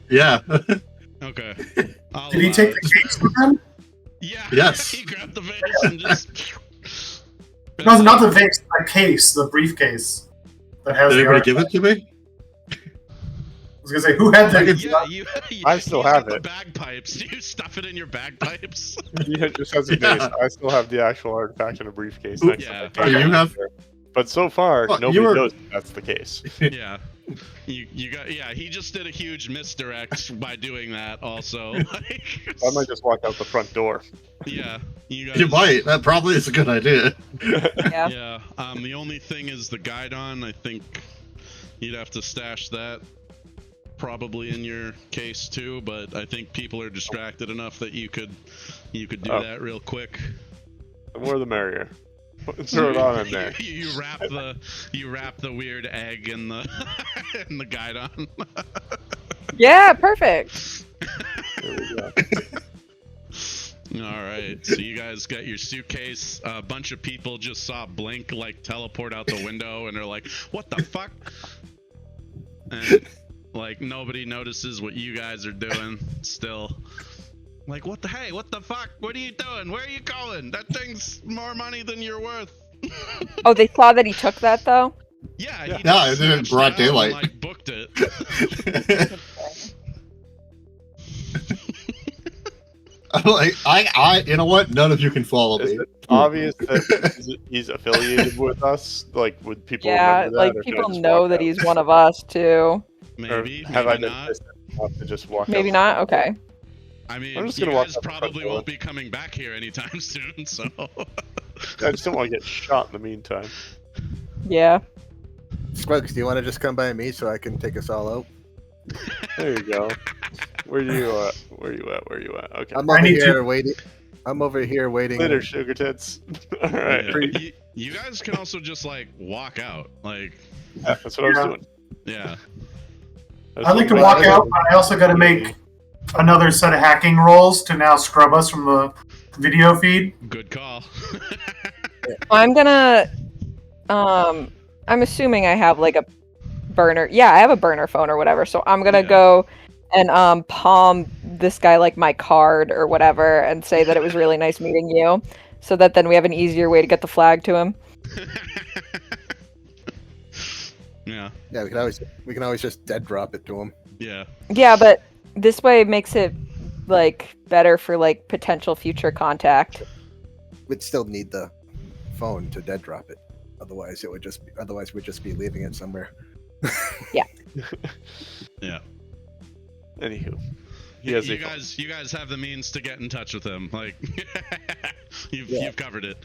S3: Yeah.
S1: Okay. I'll
S5: Did he
S1: allow
S5: take
S1: it.
S5: the case with him?
S1: Yeah.
S3: Yes.
S1: He grabbed the vase and just.
S5: No, not the vase, the case, the briefcase that has
S3: Did
S5: the
S3: anybody give
S5: artifact.
S3: it to me?
S5: I was gonna say, who had that?
S1: Yeah,
S2: I still
S1: you
S2: have
S1: got
S2: it.
S1: The bagpipes. Do you stuff it in your bagpipes?
S2: He just has a
S3: Yeah.
S2: base. I still have the actual artifact in a briefcase
S3: Ooh.
S2: next
S1: Yeah.
S2: to my
S3: You
S2: table.
S3: have-
S2: But so far,
S3: Well,
S2: nobody
S3: you were-
S2: knows that's the case.
S1: Yeah. You got he just did a huge misdirect by doing that also. Like,
S2: I might just walk out the front door.
S1: yeah. You guys,
S3: You might. That probably is a good idea.
S4: Yeah.
S1: Yeah. The only thing is the guidon. I think you'd have to stash that probably in your case too, but I think people are distracted enough that you could do
S2: Oh.
S1: that real quick.
S2: The more the merrier. Throw it on in there.
S1: You wrap the weird egg in the in the guidon.
S4: Yeah, perfect.
S2: There we go.
S1: All right, so you guys got your suitcase. A bunch of people just saw Blink like teleport out the window, and they're like, "What the fuck?" And like nobody notices what you guys are doing. Still, Like, what the fuck? What are you doing? Where are you going? That thing's more money than you're worth.
S4: Oh, they saw that he took that though.
S1: Yeah,
S2: Yeah.
S1: he
S3: No,
S1: just
S3: it did in
S1: snatched
S3: broad
S1: it out
S3: daylight.
S1: and, like, booked it.
S3: I'm like, you know what? None of you can follow
S2: Is
S3: me.
S2: it obvious that he's affiliated with us? Like, would people
S4: Yeah,
S2: remember that?
S4: like
S2: or should I
S4: people
S2: just
S4: know
S2: walk
S4: that
S2: out?
S4: he's one of us too.
S1: Maybe,
S2: Or have I
S1: maybe
S2: been
S1: not.
S2: pissed enough to just walk
S4: Maybe
S2: out?
S4: not. Okay.
S1: I mean,
S2: I'm just
S1: you
S2: gonna walk
S1: guys
S2: out the front
S1: probably
S2: door.
S1: won't be coming back here anytime soon, so...
S2: I just don't want to get shot in the meantime.
S4: Yeah.
S6: Squugs, do you want to just come by me so I can take us all out?
S2: There you go. Where you at? Where you at? Okay.
S6: I'm
S5: I
S6: over
S5: need
S6: here
S5: to-
S6: waiting. I'm over here waiting.
S2: Later, sugar tits. All right.
S1: Yeah. You guys can also just, like, walk out. Like,
S2: Yeah, that's what I was
S5: Yeah.
S2: doing.
S1: yeah.
S5: I'd like to walk out, but I also got to make another set of hacking rolls to now scrub us from the video feed.
S1: Good call.
S4: I'm gonna. I'm assuming I have like a burner. Yeah, I have a burner phone or whatever. So I'm gonna
S1: Yeah.
S4: go and palm this guy like my card or whatever, and say that it was really nice meeting you, so that then we have an easier way to get the flag to him.
S1: Yeah,
S6: Yeah, we can always just dead drop it to him.
S1: yeah.
S4: Yeah, but this way makes it like better for like potential future contact.
S6: We'd still need the phone to dead drop it. Otherwise, we'd just be leaving it somewhere.
S1: Yeah.
S2: Anywho, he has
S1: you
S2: a phone.
S1: guys have the means to get in touch with him. Like,
S6: Yeah.
S1: you've covered it.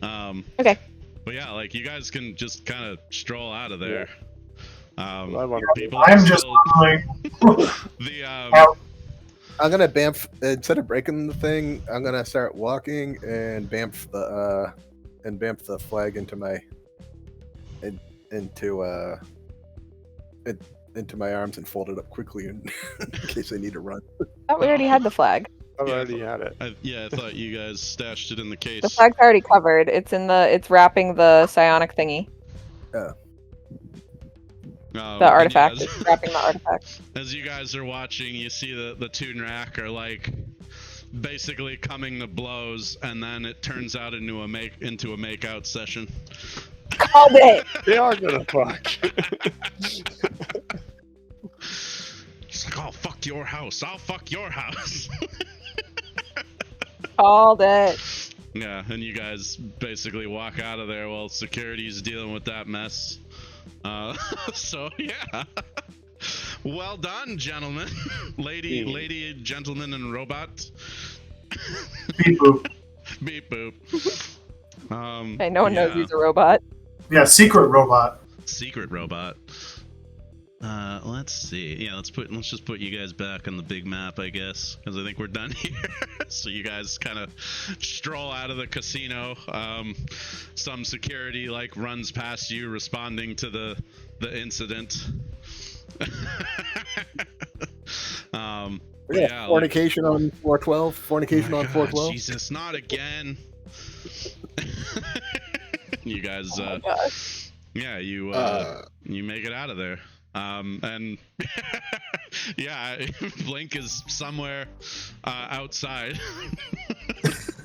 S4: Okay.
S1: But yeah, like, you guys can just kind of stroll out of there.
S2: I want
S1: People are
S5: I'm just
S1: still,
S5: like,
S1: the
S6: I'm gonna bamf instead of breaking the thing. I'm gonna start walking and bamf the flag into my into my arms and fold it up quickly in case I need to run.
S4: Oh, we already had the flag.
S2: I already had it.
S1: I thought you guys stashed it in the case.
S4: The flag's already covered. It's wrapping the psionic thingy. The
S1: And
S4: artifact.
S1: yeah,
S4: It's wrapping the artifact.
S1: as you guys are watching, you see the two Nrac are like basically coming to blows, and then it turns out into a make-out session.
S4: Called it.
S2: They are gonna fuck.
S1: It's like, oh, fuck your house. I'll fuck your house.
S4: Called it.
S1: Yeah, and you guys basically walk out of there while security's dealing with that mess. So yeah. Well done, gentlemen. Lady, gentleman, and robot.
S5: beep boop.
S1: Beep boop.
S4: Okay, no one knows
S1: yeah.
S4: he's a robot.
S5: Yeah, secret robot.
S1: Secret robot. Let's see. Yeah, let's just put you guys back on the big map, I guess, because I think we're done here. So you guys kind of stroll out of the casino. Some security like runs past you, responding to the incident. But yeah, like,
S6: Fornication on 412. Fornication
S1: oh my
S6: on
S1: God,
S6: 412.
S1: Jesus, not again. You guys,
S4: Oh my gosh.
S1: yeah, you make it out of there. And yeah, Blink is somewhere outside.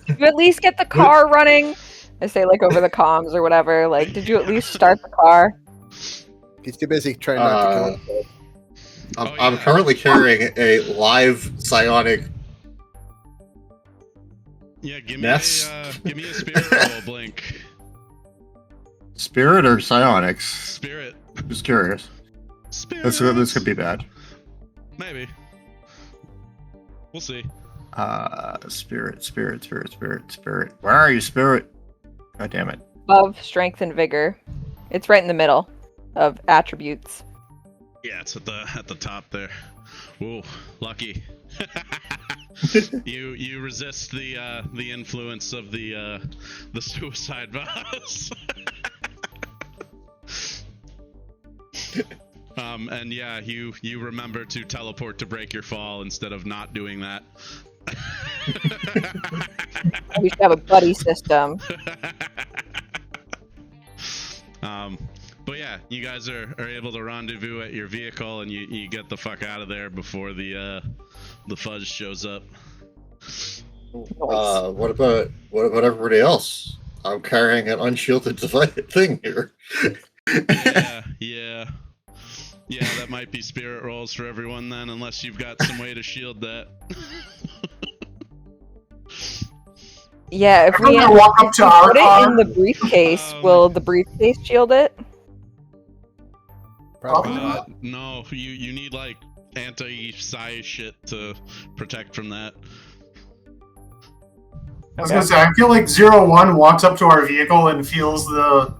S4: Did you at least get the car running? I say like over the comms or whatever. Like, did you at least start the car?
S6: He's too busy trying not to kill himself.
S3: I'm currently carrying a live psionic.
S1: Yeah, give
S3: Ness?
S1: me a spirit roll, Blink.
S3: Spirit or psionics?
S1: Spirit.
S3: Just curious.
S1: Spirit.
S3: This could be bad.
S1: Maybe. We'll see.
S3: Spirit. Where are you, spirit? God damn it.
S4: Love, strength, and vigor. It's right in the middle of attributes.
S1: Yeah, it's at the top there. Ooh, lucky. You resist the influence of the suicide boss. And yeah, you remember to teleport to break your fall instead of not doing that.
S4: We should have a buddy system.
S1: But yeah, you guys are able to rendezvous at your vehicle, and you get the fuck out of there before the fuzz shows up.
S3: What about everybody else? I'm carrying an unshielded thing here.
S1: Yeah. That might be spirit rolls for everyone then, unless you've got some way to shield that.
S4: Yeah, if
S5: I'm
S4: we
S5: gonna walk up to our
S4: put it
S5: car.
S4: in the briefcase, will the briefcase shield it?
S6: Probably
S5: Uh,
S6: not.
S1: No, you need like anti-psi shit to protect from that.
S5: I was gonna say, I feel like 01 walks up to our vehicle and feels the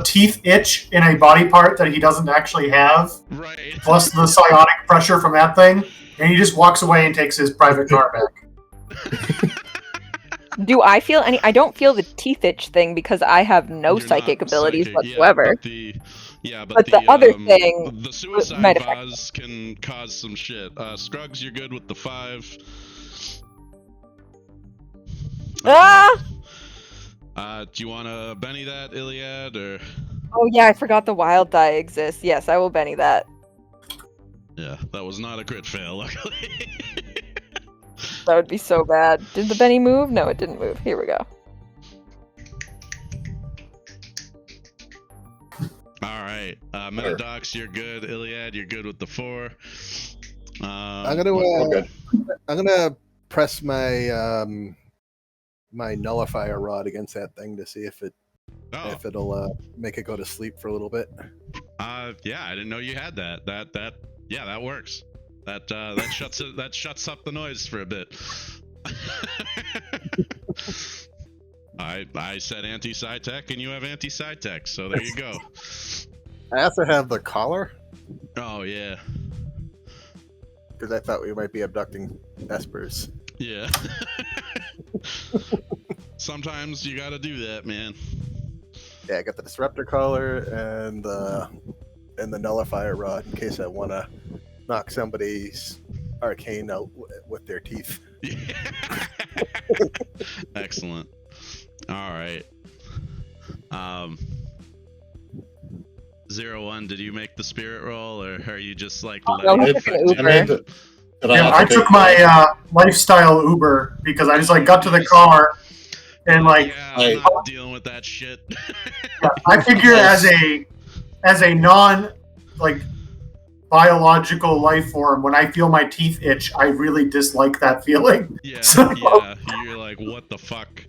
S5: teeth itch in a body part that he doesn't actually have,
S1: Right.
S5: plus the psionic pressure from that thing, and he just walks away and takes his private car back.
S4: Do I feel any? I don't feel the teeth itch thing because I have no
S1: You're
S4: psychic
S1: not
S4: abilities
S1: psychic,
S4: whatsoever.
S1: But
S4: the other thing
S1: the suicide
S4: might affect
S1: vase can cause some shit. Scruggs, you're good with the 5.
S4: Ah!
S1: Do you want to Benny that, Iliad, or?
S4: Oh yeah, I forgot the wild die exists. Yes, I will Benny that.
S1: Yeah, that was not a crit fail, luckily.
S4: That would be so bad. Did the Benny move? No, it didn't move. Here we go.
S1: All right, Metadox, you're good. Iliad, you're good with the 4.
S6: I'm
S3: good.
S6: gonna press my my nullifier rod against that thing to see if it'll make it go to sleep for a little bit.
S1: Yeah, I didn't know you had that. That works. That shuts up the noise for a bit. I said anti-psi tech, and you have anti-psi tech, so there you go.
S6: I also have the collar
S1: Oh yeah,
S6: because I thought we might be abducting espers.
S1: yeah. Sometimes you gotta do that, man.
S6: Yeah, I got the disruptor collar and the nullifier rod in case I want to knock somebody's arcane out with their teeth.
S1: Excellent. All right. 01, did you make the spirit roll, or are you just like
S4: No,
S1: letting
S4: he
S1: it
S4: took an
S1: affect you?
S4: Uber.
S5: I took my lifestyle Uber because I just like got to the car and like
S1: Yeah, I'm not dealing with that shit.
S5: I figure as a non like biological life form, when I feel my teeth itch, I really dislike that feeling.
S1: Yeah,
S5: So,
S1: yeah. You're like, what the fuck?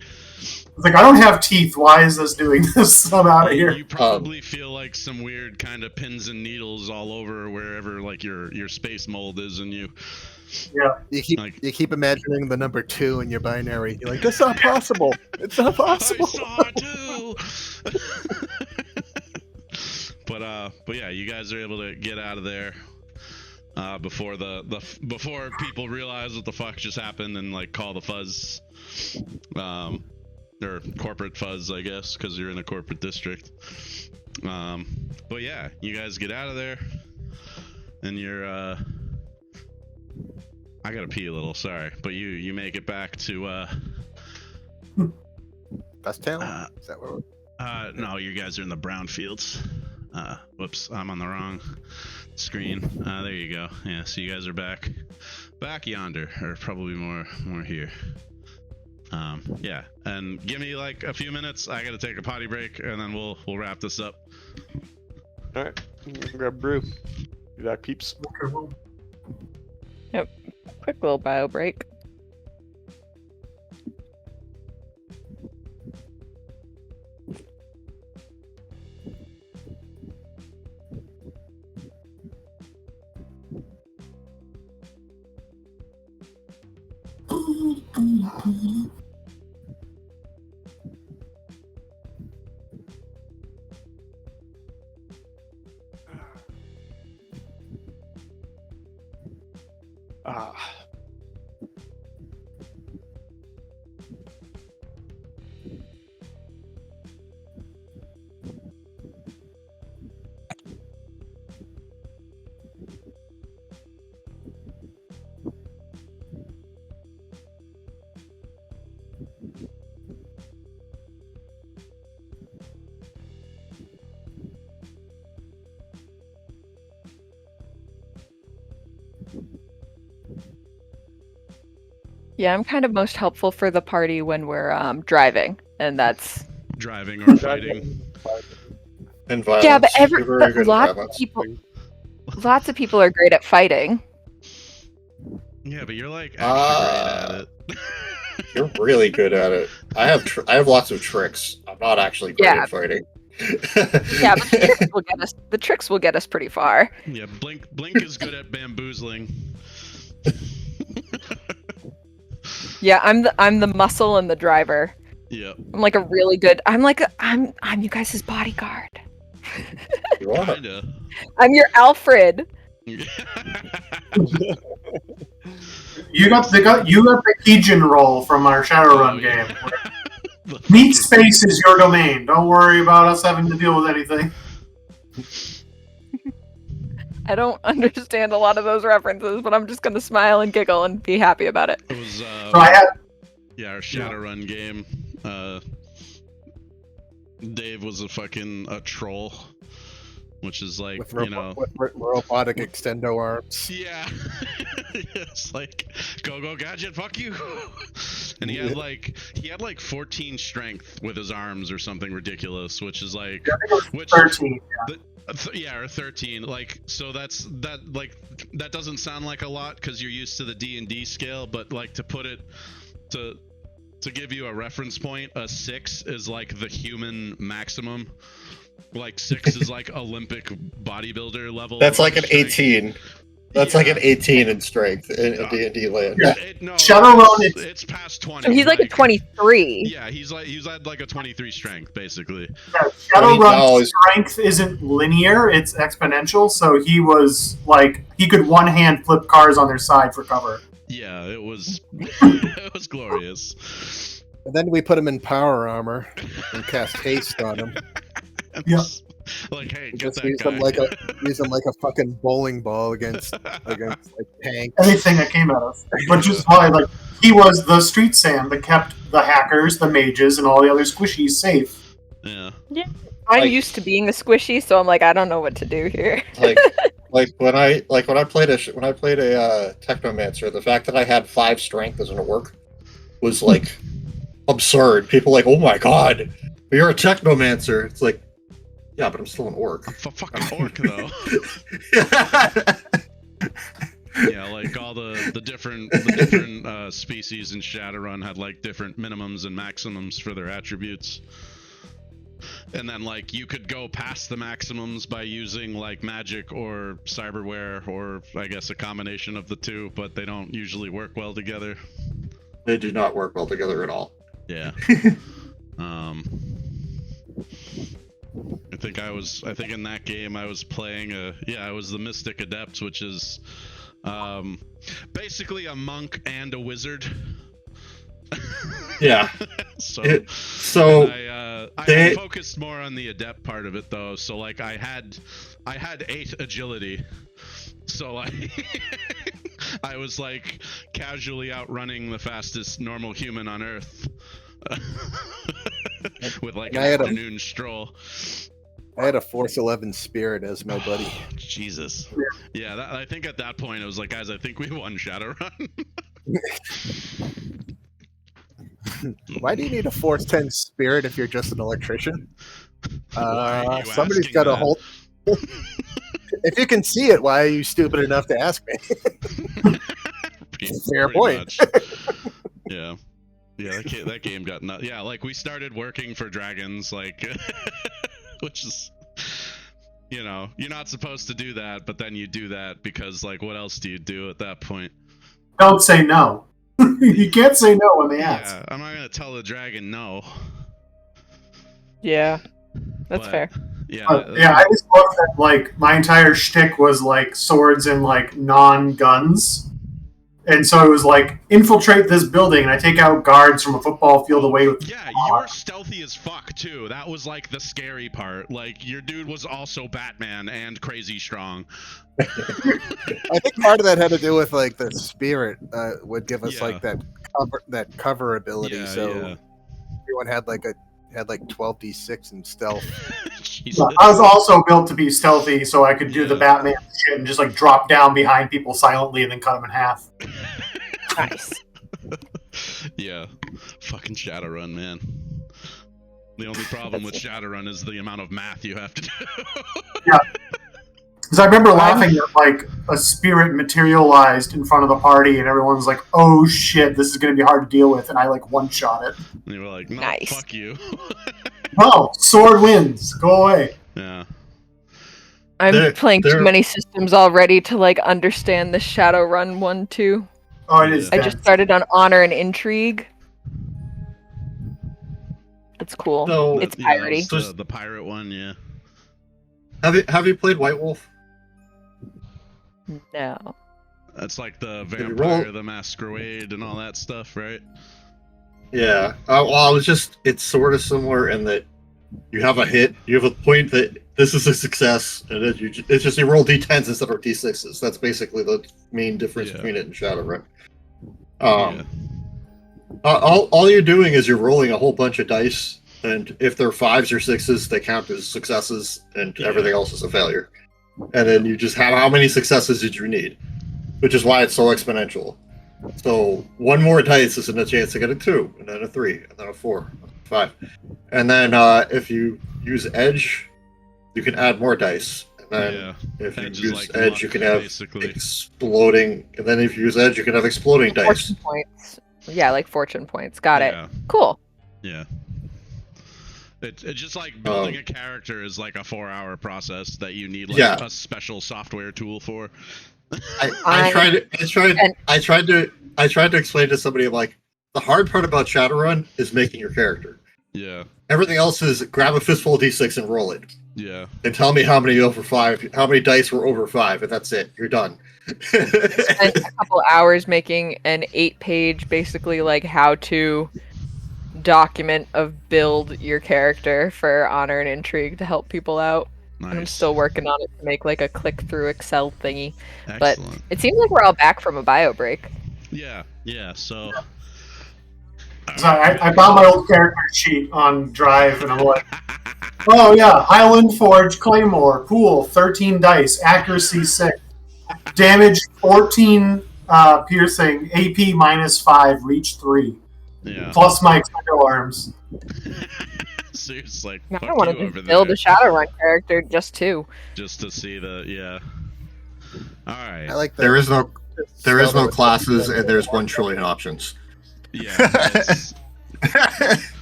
S5: It's like I don't have teeth. Why is this doing this? I'm out of here.
S1: You probably feel like some weird kind of pins and needles all over wherever like your space mold is in you.
S5: Yeah.
S6: You keep imagining the number 2 in your binary. You're like, that's not possible. It's not possible.
S1: I saw 2. But yeah, you guys are able to get out of there before before people realize what the fuck just happened and like call the fuzz, or corporate fuzz, I guess, because you're in a corporate district. But yeah, you guys get out of there, and you're I gotta pee a little, sorry, but you make it back to
S6: Best town? Is that where
S1: no, you guys are in the brownfields. Whoops, I'm on the wrong screen. There you go. Yeah, so you guys are back yonder, or probably more here. Yeah, and give me like a few minutes. I gotta take a potty break, and then we'll wrap this up.
S2: All right, grab brew. Do that, peeps.
S4: Yep. Quick little bio break. Yeah, I'm kind of most helpful for the party when we're driving, and that's
S1: Driving or fighting.
S3: And violence.
S4: yeah. But
S3: You're very good at violence.
S4: Lots of people are great at fighting.
S1: Yeah, but you're like extra great at it.
S3: You're really good at it. I have lots of tricks. I'm not actually great at fighting.
S4: Yeah, but the tricks will get us pretty far.
S1: Yeah, Blink is good at bamboozling.
S4: Yeah, I'm the muscle and the driver.
S1: Yeah.
S4: I'm like a really good. I'm you guys' bodyguard.
S3: You are.
S1: Kinda.
S4: I'm your Alfred.
S5: You got the Keijin role from our Shadowrun game. Meat space is your domain. Don't worry about us having to deal with anything.
S4: I don't understand a lot of those references, but I'm just gonna smile and giggle and be happy about it.
S1: It was
S5: So I have.
S1: our Shadowrun game. Dave was a troll, which is like
S6: with robotic extendo arms.
S1: Yeah. It's like go gadget, fuck you. And he had like 14 strength with his arms or something ridiculous, which is like
S5: 13.
S1: Or 13. Like, so that doesn't sound like a lot because you're used to the D&D scale, but like to put it to give you a reference point, a 6 is like the human maximum. Like 6 is like Olympic bodybuilder level.
S3: That's like an 18. That's like an 18 in strength in D&D land.
S5: Yeah.
S1: Shadowrun, it's past 20.
S4: So he's like a 23.
S1: Yeah, he's at like a 23 strength basically.
S5: Yeah, Shadowrun's strength isn't linear; it's exponential. So he was like he could one hand flip cars on their side for cover.
S1: Yeah, it was glorious.
S6: And then we put him in power armor and cast haste on him.
S5: Yeah.
S1: Like, hey,
S6: just use him like a fucking bowling ball against like tanks.
S5: Anything that came at us, which is why like he was the street Sam that kept the hackers, the mages, and all the other squishies safe.
S1: Yeah.
S4: Yeah. I'm used to being a squishy, so I'm like, I don't know what to do here.
S3: Like when I played a technomancer, the fact that I had 5 strength as an orc was like absurd. People like, oh my god, you're a technomancer. It's like, yeah, but I'm still an orc.
S1: I'm a fucking orc though. Yeah, like all the different species in Shadowrun had like different minimums and maximums for their attributes. And then like you could go past the maximums by using like magic or cyberware, or I guess a combination of the two, but they don't usually work well together.
S3: They do not work well together at all.
S1: Yeah. I think in that game I was playing I was the Mystic Adept, which is basically a monk and a wizard.
S3: Yeah.
S1: I focused more on the adept part of it though. So like I had 8 agility. So like I was like casually outrunning the fastest normal human on Earth. With like an afternoon stroll.
S6: I had a Force 11 spirit as my buddy.
S1: Jesus. Yeah, I think at that point it was like, guys, I think we won Shadowrun.
S6: Why do you need a Force 10 spirit if you're just an electrician? Somebody's got a whole. If you can see it, why are you stupid enough to ask me? Fair point.
S1: Yeah. Yeah, that game got nuts. Yeah, like we started working for dragons, like, which is, you're not supposed to do that, but then you do that because, like, what else do you do at that point?
S5: Don't say no. You can't say no when they ask.
S1: Yeah, I'm not gonna tell the dragon no.
S4: Yeah, that's fair.
S1: Yeah,
S5: I just love that. Like my entire shtick was like swords and like non-guns. And so it was like, infiltrate this building, and I take out guards from a football field away with...
S1: Yeah, you were stealthy as fuck, too. That was, like, the scary part. Like, your dude was also Batman and crazy strong.
S6: I think part of that had to do with, like, the spirit would give us, like, that cover ability. Everyone had, like, 12d6 in stealth.
S5: I was also built to be stealthy, so I could do the Batman shit and just like drop down behind people silently and then cut them in half.
S4: Nice.
S1: Yeah, fucking Shadowrun, man. The only problem with Shadowrun is the amount of math you have to do.
S5: Yeah. Because I remember laughing at like a spirit materialized in front of the party, and everyone's like, "Oh shit, this is going to be hard to deal with," and I like one shot it.
S1: And you were like, "No,
S4: Nice.
S1: fuck you."
S5: No, sword wins. Go away.
S1: Yeah.
S4: I'm playing too many systems already to like understand the Shadowrun one too.
S5: Oh, it is.
S4: I just started on Honor and Intrigue. It's cool.
S3: So,
S4: it's piratey.
S1: The pirate one, yeah.
S3: Have you played White Wolf?
S4: No.
S1: That's like the Vampire the Masquerade and all that stuff, right?
S3: Yeah. Well, it's sort of similar in that you have a hit, you have a point that this is a success, and it's just you roll d10s instead of d6s. That's basically the main difference between it and Shadowrun. All you're doing is you're rolling a whole bunch of dice, and if they're 5s or 6s, they count as successes, and everything else is a failure. And then you just have how many successes did you need, which is why it's so exponential. So one more dice is a chance to get a 2, and then a 3, and then a 4, 5. And then if you use Edge, you can add more dice. And then if you use Edge, you can have exploding. And then if you use Edge, you can have exploding dice.
S4: Fortune points. Yeah, like fortune points. Got it. Cool.
S1: Yeah. It's just like building a character is like a 4-hour process that you need like a special software tool for.
S3: I tried to explain to somebody, like, the hard part about Shadowrun is making your character.
S1: Yeah.
S3: Everything else is grab a fistful of d6 and roll it.
S1: Yeah.
S3: And tell me how many dice were over 5, and that's it. You're done.
S4: Spent a couple hours making an 8-page, basically like how-to document of build your character for Honor and Intrigue to help people out.
S1: Nice.
S4: And I'm still working on it to make like a click-through Excel thingy.
S1: Excellent.
S4: But it seems like we're all back from a bio break.
S1: Yeah, so...
S5: So I found my old character sheet on Drive, and I'm like, oh yeah, Highland Forge Claymore, cool, 13 dice, accuracy 6, damage 14, piercing, AP -5, reach 3, plus my extended arms.
S1: So you're just like,
S4: I don't want to build a Shadowrun character just to see
S1: the All right.
S6: I like that.
S3: There is no classes, and there's 1 trillion options.
S1: Yeah.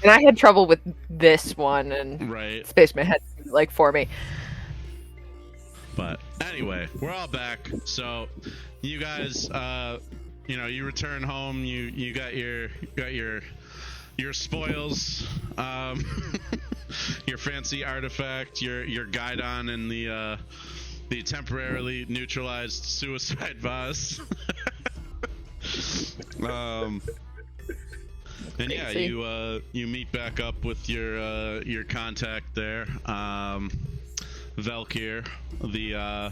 S4: And I had trouble with this one, and Spaceman had like for me.
S1: But anyway, we're all back. So you guys, you return home. You got your spoils, your fancy artifact, your guidon, and the temporarily neutralized suicide boss. And yeah, you meet back up with your contact there, Valkyr, the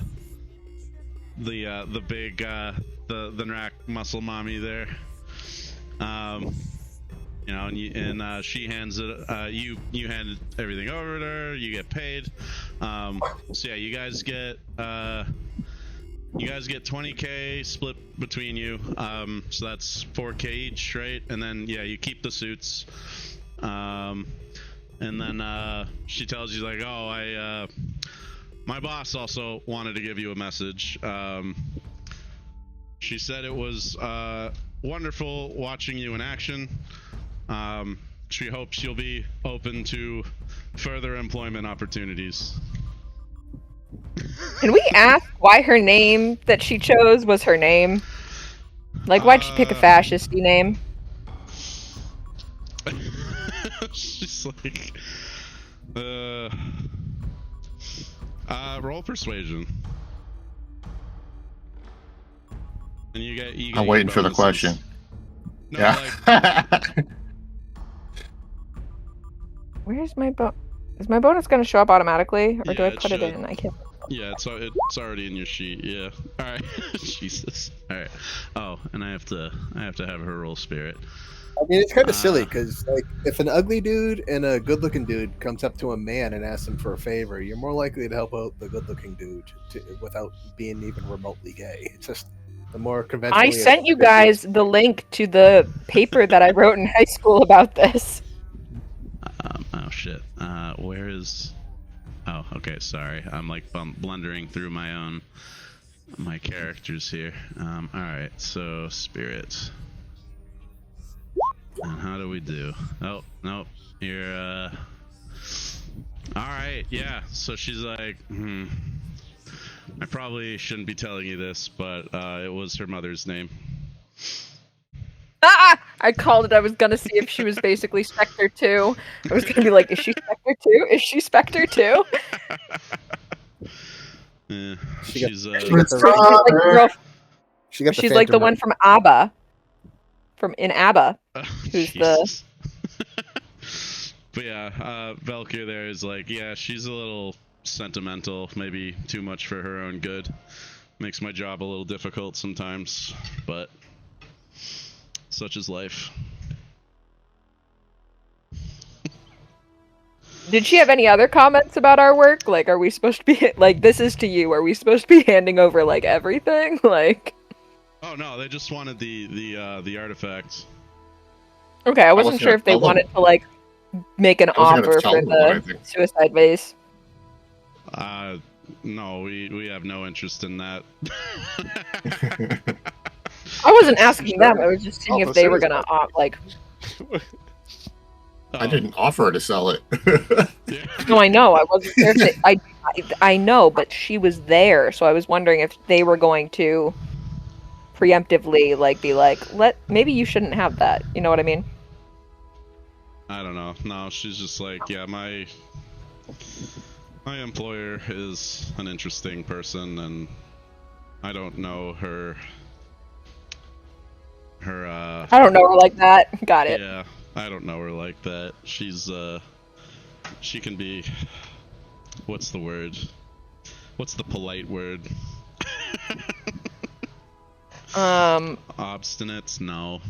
S1: big the Nrac muscle mommy there. And she hands it. You hand everything over to her. You get paid. So yeah, you guys get 20k split between you. So that's 4k each, right? And then you keep the suits. And then she tells you like, oh, my boss also wanted to give you a message. She said it was wonderful watching you in action. She hopes you'll be open to further employment opportunities.
S4: Can we ask why her name that she chose was her name? Like, why'd she pick a fascist-y name?
S1: She's like, roll persuasion. And you get
S3: I'm waiting for the question.
S1: No,
S3: yeah.
S4: Where's my Is my bonus going to show up automatically, or do I put it in? I can't.
S1: Yeah, it's already in your sheet. Yeah. All right. Jesus. All right. Oh, and I have to have her roll spirit.
S6: I mean, it's kind of silly because, like, if an ugly dude and a good-looking dude comes up to a man and asks him for a favor, you're more likely to help out the good-looking dude without being even remotely gay. It's just The more conventional.
S4: I sent you guys the link to the paper that I wrote in high school about this.
S1: Oh shit. Where is? Oh, okay. Sorry, I'm like blundering through my characters here. All right. So spirit. And how do we do? Oh nope. You're All right. Yeah. So she's like, I probably shouldn't be telling you this, but it was her mother's name.
S4: Ah! I called it. I was gonna see if she was basically Spectre 2. I was gonna be like, is she Spectre 2? Is she Spectre 2?
S1: Yeah,
S6: She's
S4: She's like the one from ABBA. In ABBA. Who's
S1: Jesus. But yeah, Valkyrie there is like, yeah, she's a little sentimental, maybe too much for her own good. Makes my job a little difficult sometimes, but such is life.
S4: Did she have any other comments about our work? Like, are we supposed to be like, this is to you? Are we supposed to be handing over like everything? Like,
S1: oh no, they just wanted the artifacts.
S4: okay, I wasn't sure if they wanted to like make an offer for the suicide base.
S1: No, we have no interest in that.
S4: I wasn't asking them. I was just seeing if they were gonna like.
S3: I didn't offer to sell it.
S4: No, I know. I wasn't sure if they, I know, but she was there, so I was wondering if they were going to preemptively like be like, maybe you shouldn't have that. You know what I mean?
S1: I don't know. No, she's just like, yeah, my employer is an interesting person, and I don't know her. I
S4: don't know her like that. Got it.
S1: Yeah, I don't know her like that. She's she can be, what's the word? What's the polite word? Obstinate? No.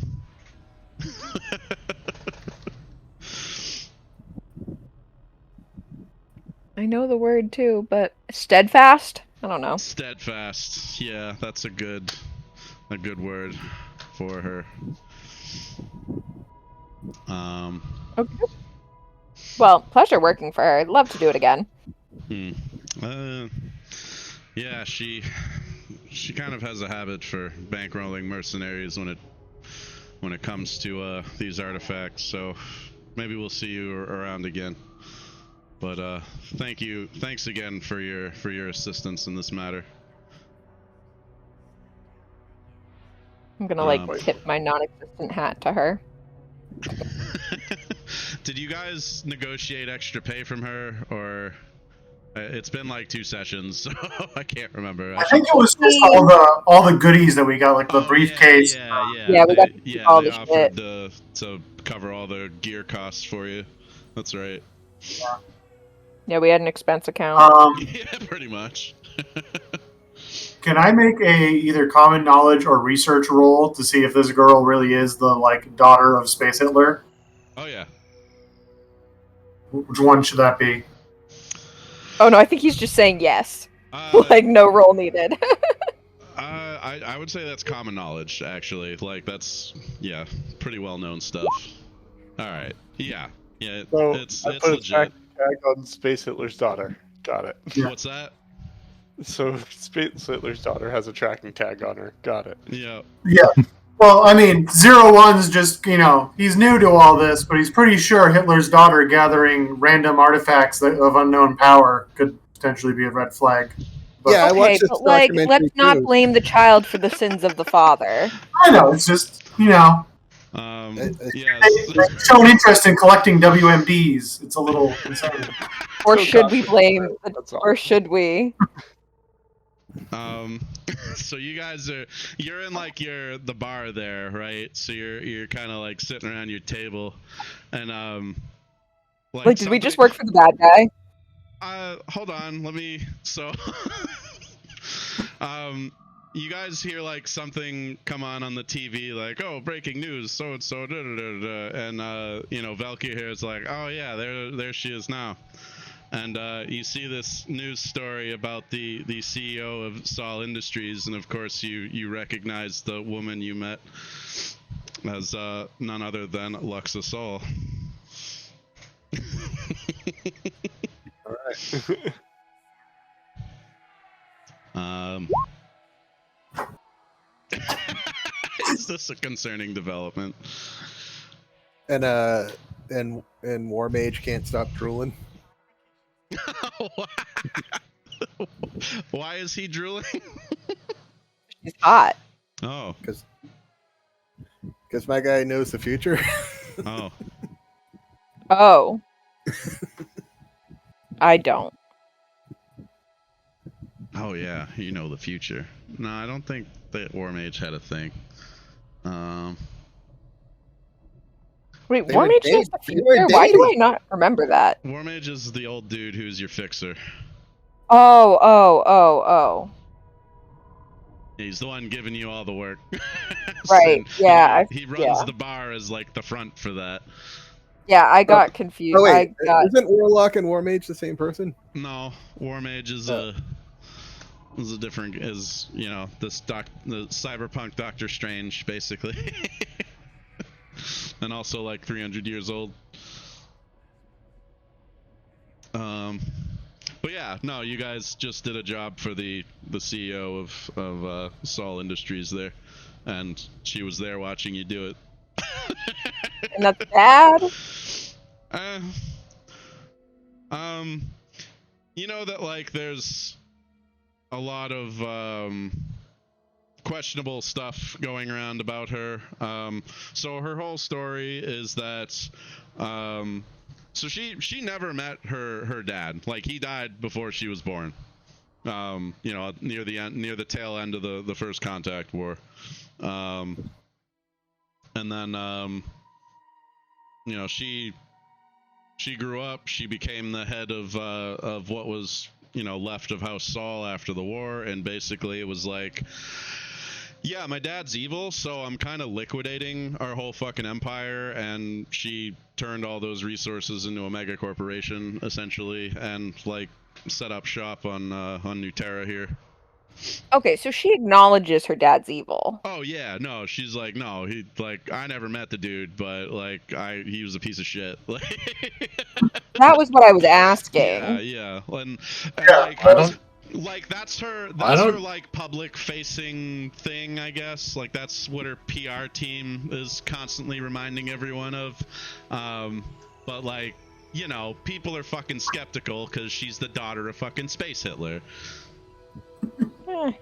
S4: I know the word too, but steadfast? I don't know.
S1: Steadfast. Yeah, that's a good word for her.
S4: Okay. Well, pleasure working for her. I'd love to do it again.
S1: Yeah, she kind of has a habit for bankrolling mercenaries when it comes to these artifacts. So maybe we'll see you around again. But thanks again for your assistance in this matter.
S4: I'm gonna tip my non-existent hat to her.
S1: Did you guys negotiate extra pay from her, or it's been like 2 sessions, so I can't remember.
S5: I think it was just all the goodies that we got, like the briefcase.
S4: Yeah, we got all the
S1: offered
S4: shit
S1: to cover all the gear costs for you. That's right.
S4: Yeah, we had an expense account.
S1: Yeah, pretty much.
S5: Can I make a either common knowledge or research roll to see if this girl really is the daughter of Space Hitler?
S1: Oh yeah.
S5: Which one should that be?
S4: Oh no, I think he's just saying yes. No roll needed.
S1: I would say that's common knowledge, actually. Like, that's, yeah, pretty well-known stuff. Alright, yeah. Yeah,
S2: so
S1: it's
S2: I put
S1: legit.
S2: a tag on Space Hitler's daughter. Got it.
S5: Yeah.
S1: What's that?
S2: So Space Hitler's daughter has a tracking tag on her. Got it.
S1: Yeah.
S5: Yeah. Well, I mean, 01's just, he's new to all this, but he's pretty sure Hitler's daughter gathering random artifacts of unknown power could potentially be a red flag. But,
S6: yeah, I watched this
S4: but let's not blame the child for the sins of the father.
S5: I know, it's just,
S1: Yeah.
S5: They've shown interest in collecting WMDs. It's a little concerning.
S4: Or should we blame? Or should we?
S1: So you guys you're in the bar there, right? So you're kind of sitting around your table, and
S4: did we just work for the bad guy?
S1: Hold on, you guys hear something come on the TV, oh, breaking news, so and so, and Valkyrie here is oh yeah, there she is now. And you see this news story about the CEO of Sol Industries, and of course you recognize the woman you met as none other than Luxa Sol.
S2: All right.
S1: Is this a concerning development?
S6: And War Mage can't stop drooling.
S1: Why is he drooling?
S4: She's hot.
S1: Oh.
S6: Because my guy knows the future.
S1: Oh.
S4: Oh. I don't.
S1: Oh yeah, you know the future. No, I don't think that War Mage had a thing.
S4: Wait,
S6: They
S4: War
S6: were
S4: Mage
S6: dating-
S4: knows the
S6: they were
S4: future? Why do I
S6: dating.
S4: not remember that?
S1: War Mage is the old dude who's your fixer.
S4: Oh.
S1: He's the one giving you all the work.
S4: Right,
S1: And
S4: yeah,
S1: He runs
S4: yeah.
S1: the bar as like the front for that.
S4: Yeah, I got confused.
S6: Oh wait,
S4: I got
S6: isn't Warlock and War Mage the same person?
S1: No, War Mage is
S6: Oh.
S1: a different, is, you know, the cyberpunk Doctor Strange basically. And also like 300 years old. But yeah, no, you guys just did a job for the CEO of Sol Industries there, and she was there watching you do it.
S4: and that's bad.
S1: You know that like there's a lot of questionable stuff going around about her. So her whole story is that so she never met her dad. Like, he died before she was born. You know, near the tail end of the first contact war. And then you know, she grew up, she became the head of what was, you know, left of House Sol after the war, and basically it was like, yeah, my dad's evil, so I'm kind of liquidating our whole fucking empire, and she turned all those resources into a mega corporation, essentially, and like set up shop on New Terra here.
S4: Okay, so she acknowledges her dad's evil.
S1: Oh yeah, no, she's like, no, he, like, I never met the dude, but like he was a piece of shit.
S4: That was what I was asking.
S1: Yeah, and
S5: Yeah,
S1: like,
S3: I don't.
S1: like that's her
S3: don't-
S1: like public facing thing, I guess. Like, that's what her PR team is constantly reminding everyone of. But like, you know, people are fucking skeptical because she's the daughter of fucking Space Hitler.
S4: Eh.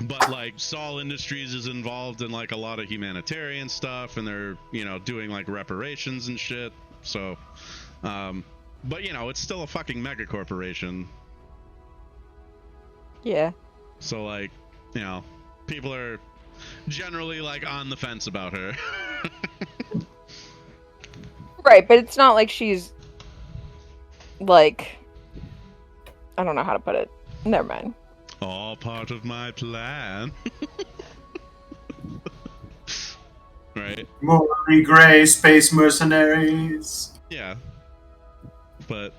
S1: But like, Sol Industries is involved in like a lot of humanitarian stuff, and they're, you know, doing like reparations and shit. So but you know, it's still a fucking mega corporation.
S4: Yeah.
S1: So like, you know, people are generally like on the fence about her.
S4: Right, but it's not like she's like, I don't know how to put it. Never mind.
S1: All part of my plan. Right?
S5: Morally gray space mercenaries.
S1: Yeah. But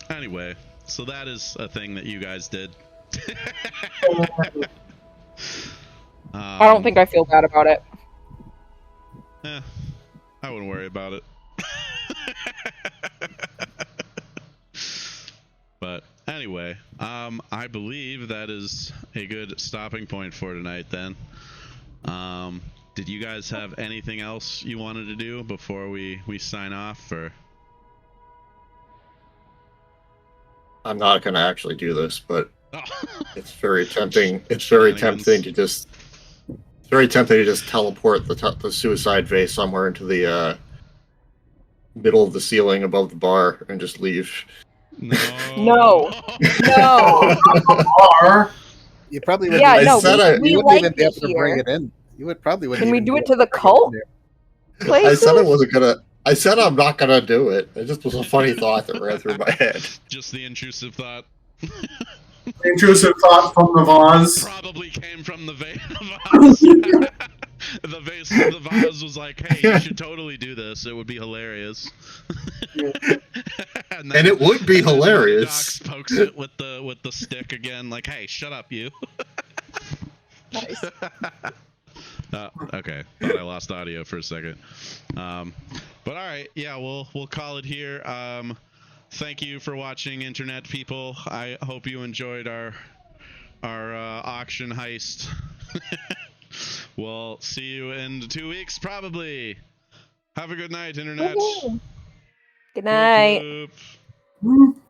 S1: anyway, so that is a thing that you guys did.
S4: I don't think I feel bad about it.
S1: I wouldn't worry about it. But anyway, I believe that is a good stopping point for tonight then. Did you guys have anything else you wanted to do before we sign off, or?
S3: I'm not going to actually do this, but
S1: Oh.
S3: it's very tempting. It's very tempting to just. It's very tempting to just teleport the suicide vase somewhere into the middle of the ceiling above the bar and just leave.
S4: No. No.
S5: Or
S6: You probably wouldn't.
S4: Yeah,
S3: I
S4: no,
S3: said
S4: we
S6: you wouldn't
S4: like
S6: even be able
S4: it
S6: to bring
S4: here.
S6: it in. You would probably wouldn't.
S4: Can we
S6: even
S4: do
S6: be
S4: it
S6: able
S4: to the
S6: bring
S4: cult?
S6: in there.
S3: I
S4: Places?
S3: said I wasn't gonna. I said I'm not gonna do it. It just was a funny thought that ran through my head.
S1: Just the intrusive thought.
S5: intrusive thought from the vase.
S1: Probably came from the vein of us. the Vaz was like, "Hey, you should totally do this. It would be hilarious."
S3: And it would be hilarious.
S1: Dox pokes it with the stick again, like, "Hey, shut up, you."
S4: Nice.
S1: Okay, thought I lost audio for a second. But all right, yeah, we'll call it here. Thank you for watching, internet people. I hope you enjoyed our auction heist. We'll see you in 2 weeks, probably. Have a good night, internet.
S4: Good night.
S1: Bloop, bloop.
S5: Hmm.